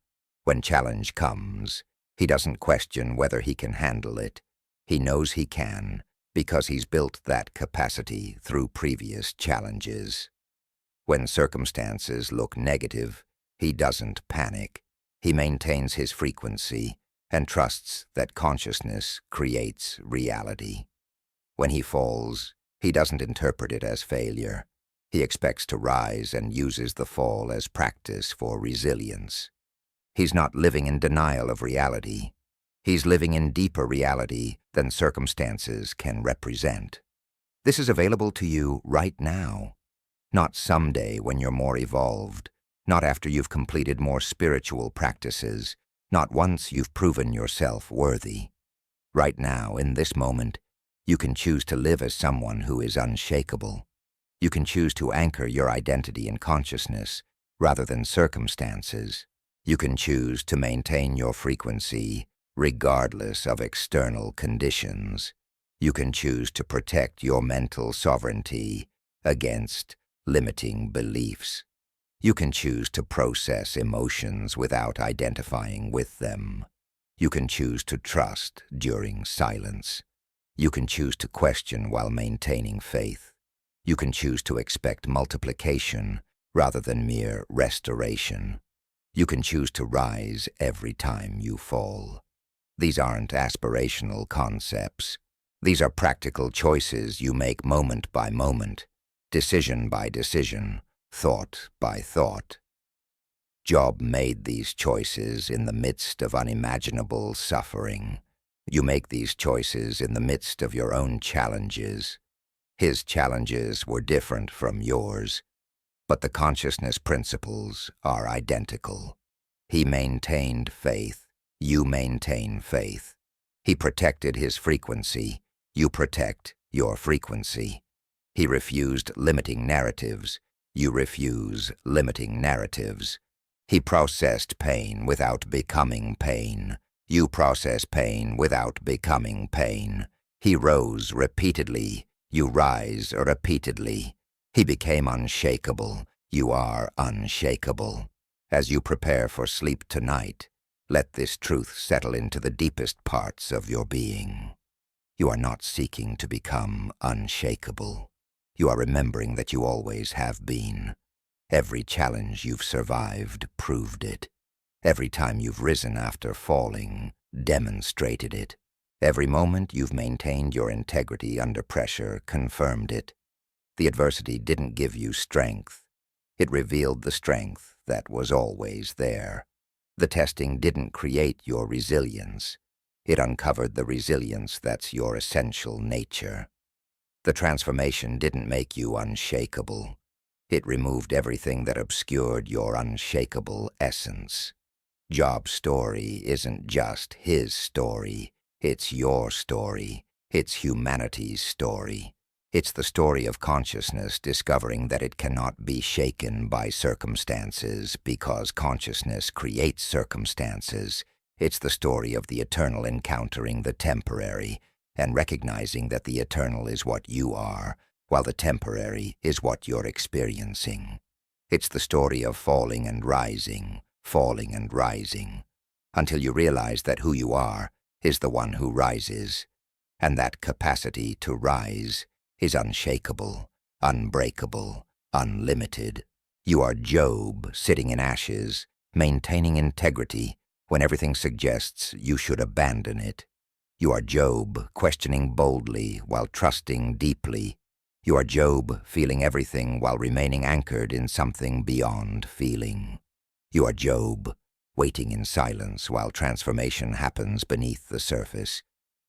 When challenge comes, he doesn't question whether he can handle it. He knows he can, because he's built that capacity through previous challenges. When circumstances look negative, he doesn't panic. He maintains his frequency and trusts that consciousness creates reality. When he falls, he doesn't interpret it as failure. He expects to rise and uses the fall as practice for resilience. He's not living in denial of reality. He's living in deeper reality than circumstances can represent. This is available to you right now. Not someday when you're more evolved, not after you've completed more spiritual practices, not once you've proven yourself worthy. Right now, in this moment, you can choose to live as someone who is unshakable. You can choose to anchor your identity in consciousness rather than circumstances. You can choose to maintain your frequency regardless of external conditions. You can choose to protect your mental sovereignty against limiting beliefs. You can choose to process emotions without identifying with them. You can choose to trust during silence. You can choose to question while maintaining faith. You can choose to expect multiplication rather than mere restoration. You can choose to rise every time you fall. These aren't aspirational concepts. These are practical choices you make moment by moment, decision by decision, thought by thought. Job made these choices in the midst of unimaginable suffering. You make these choices in the midst of your own challenges. His challenges were different from yours, but the consciousness principles are identical. He maintained faith. You maintain faith. He protected his frequency. You protect your frequency. He refused limiting narratives. You refuse limiting narratives. He processed pain without becoming pain. You process pain without becoming pain. He rose repeatedly. You rise repeatedly. He became unshakable. You are unshakable. As you prepare for sleep tonight, let this truth settle into the deepest parts of your being. You are not seeking to become unshakable. You are remembering that you always have been. Every challenge you've survived proved it. Every time you've risen after falling demonstrated it. Every moment you've maintained your integrity under pressure confirmed it. The adversity didn't give you strength. It revealed the strength that was always there. The testing didn't create your resilience. It uncovered the resilience that's your essential nature. The transformation didn't make you unshakable. It removed everything that obscured your unshakable essence. Job's story isn't just his story. It's your story. It's humanity's story. It's the story of consciousness discovering that it cannot be shaken by circumstances because consciousness creates circumstances. It's the story of the eternal encountering the temporary and recognizing that the eternal is what you are, while the temporary is what you're experiencing. It's the story of falling and rising, until you realize that who you are is the one who rises, and that capacity to rise is unshakable, unbreakable, unlimited. You are Job sitting in ashes, maintaining integrity when everything suggests you should abandon it. You are Job questioning boldly while trusting deeply. You are Job feeling everything while remaining anchored in something beyond feeling. You are Job waiting in silence while transformation happens beneath the surface.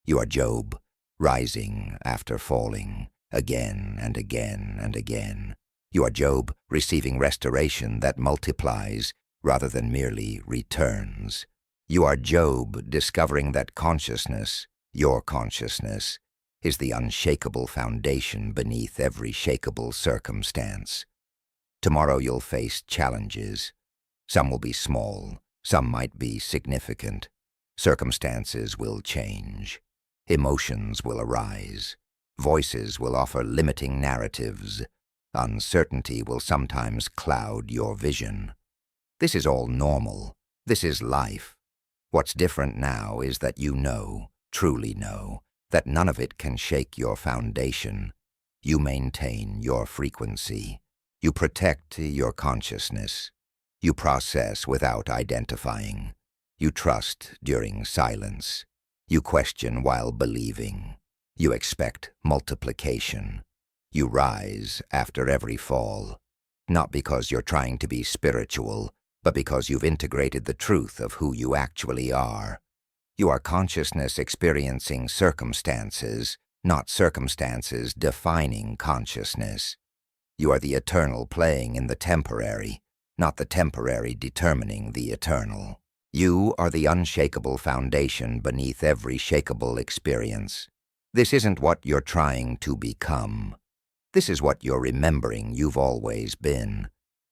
You are Job rising after falling, again and again and again. You are Job receiving restoration that multiplies rather than merely returns. You are Job discovering that consciousness, your consciousness, is the unshakable foundation beneath every shakeable circumstance. Tomorrow you'll face challenges. Some will be small, some might be significant. Circumstances will change. Emotions will arise. Voices will offer limiting narratives. Uncertainty will sometimes cloud your vision. This is all normal. This is life. What's different now is that you know, truly know, that none of it can shake your foundation. You maintain your frequency. You protect your consciousness. You process without identifying. You trust during silence. You question while believing. You expect multiplication. You rise after every fall, not because you're trying to be spiritual, but because you've integrated the truth of who you actually are. You are consciousness experiencing circumstances, not circumstances defining consciousness. You are the eternal playing in the temporary, not the temporary determining the eternal. You are the unshakable foundation beneath every shakeable experience. This isn't what you're trying to become. This is what you're remembering you've always been.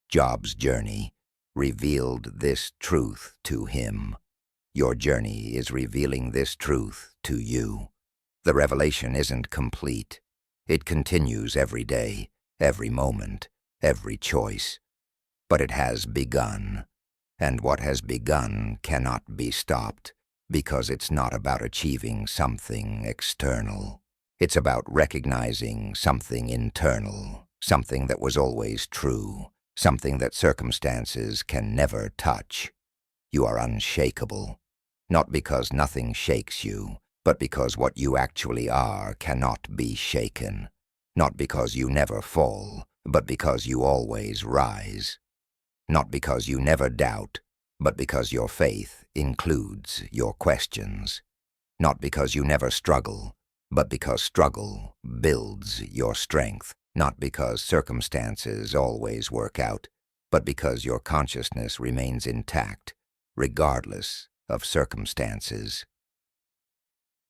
Job's journey revealed this truth to him. Your journey is revealing this truth to you. The revelation isn't complete. It continues every day, every moment, every choice. But it has begun, and what has begun cannot be stopped because it's not about achieving something external. It's about recognizing something internal, something that was always true, something that circumstances can never touch. You are unshakable, not because nothing shakes you, but because what you actually are cannot be shaken. Not because you never fall, but because you always rise. Not because you never doubt, but because your faith includes your questions. Not because you never struggle, but because struggle builds your strength. Not because circumstances always work out, but because your consciousness remains intact, regardless of circumstances.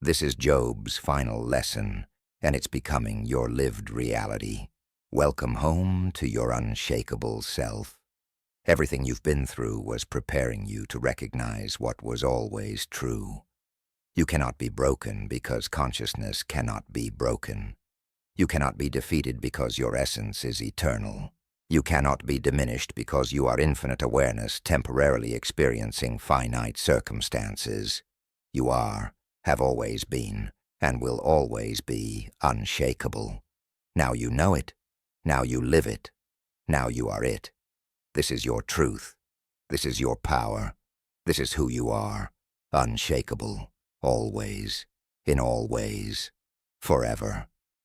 This is Job's final lesson, and it's becoming your lived reality. Welcome home to your unshakable self. Everything you've been through was preparing you to recognize what was always true. You cannot be broken because consciousness cannot be broken. You cannot be defeated because your essence is eternal. You cannot be diminished because you are infinite awareness temporarily experiencing finite circumstances. You are, have always been, and will always be unshakable. Now you know it. Now you live it. Now you are it. This is your truth. This is your power. This is who you are. Unshakable. Always. In all ways. Forever.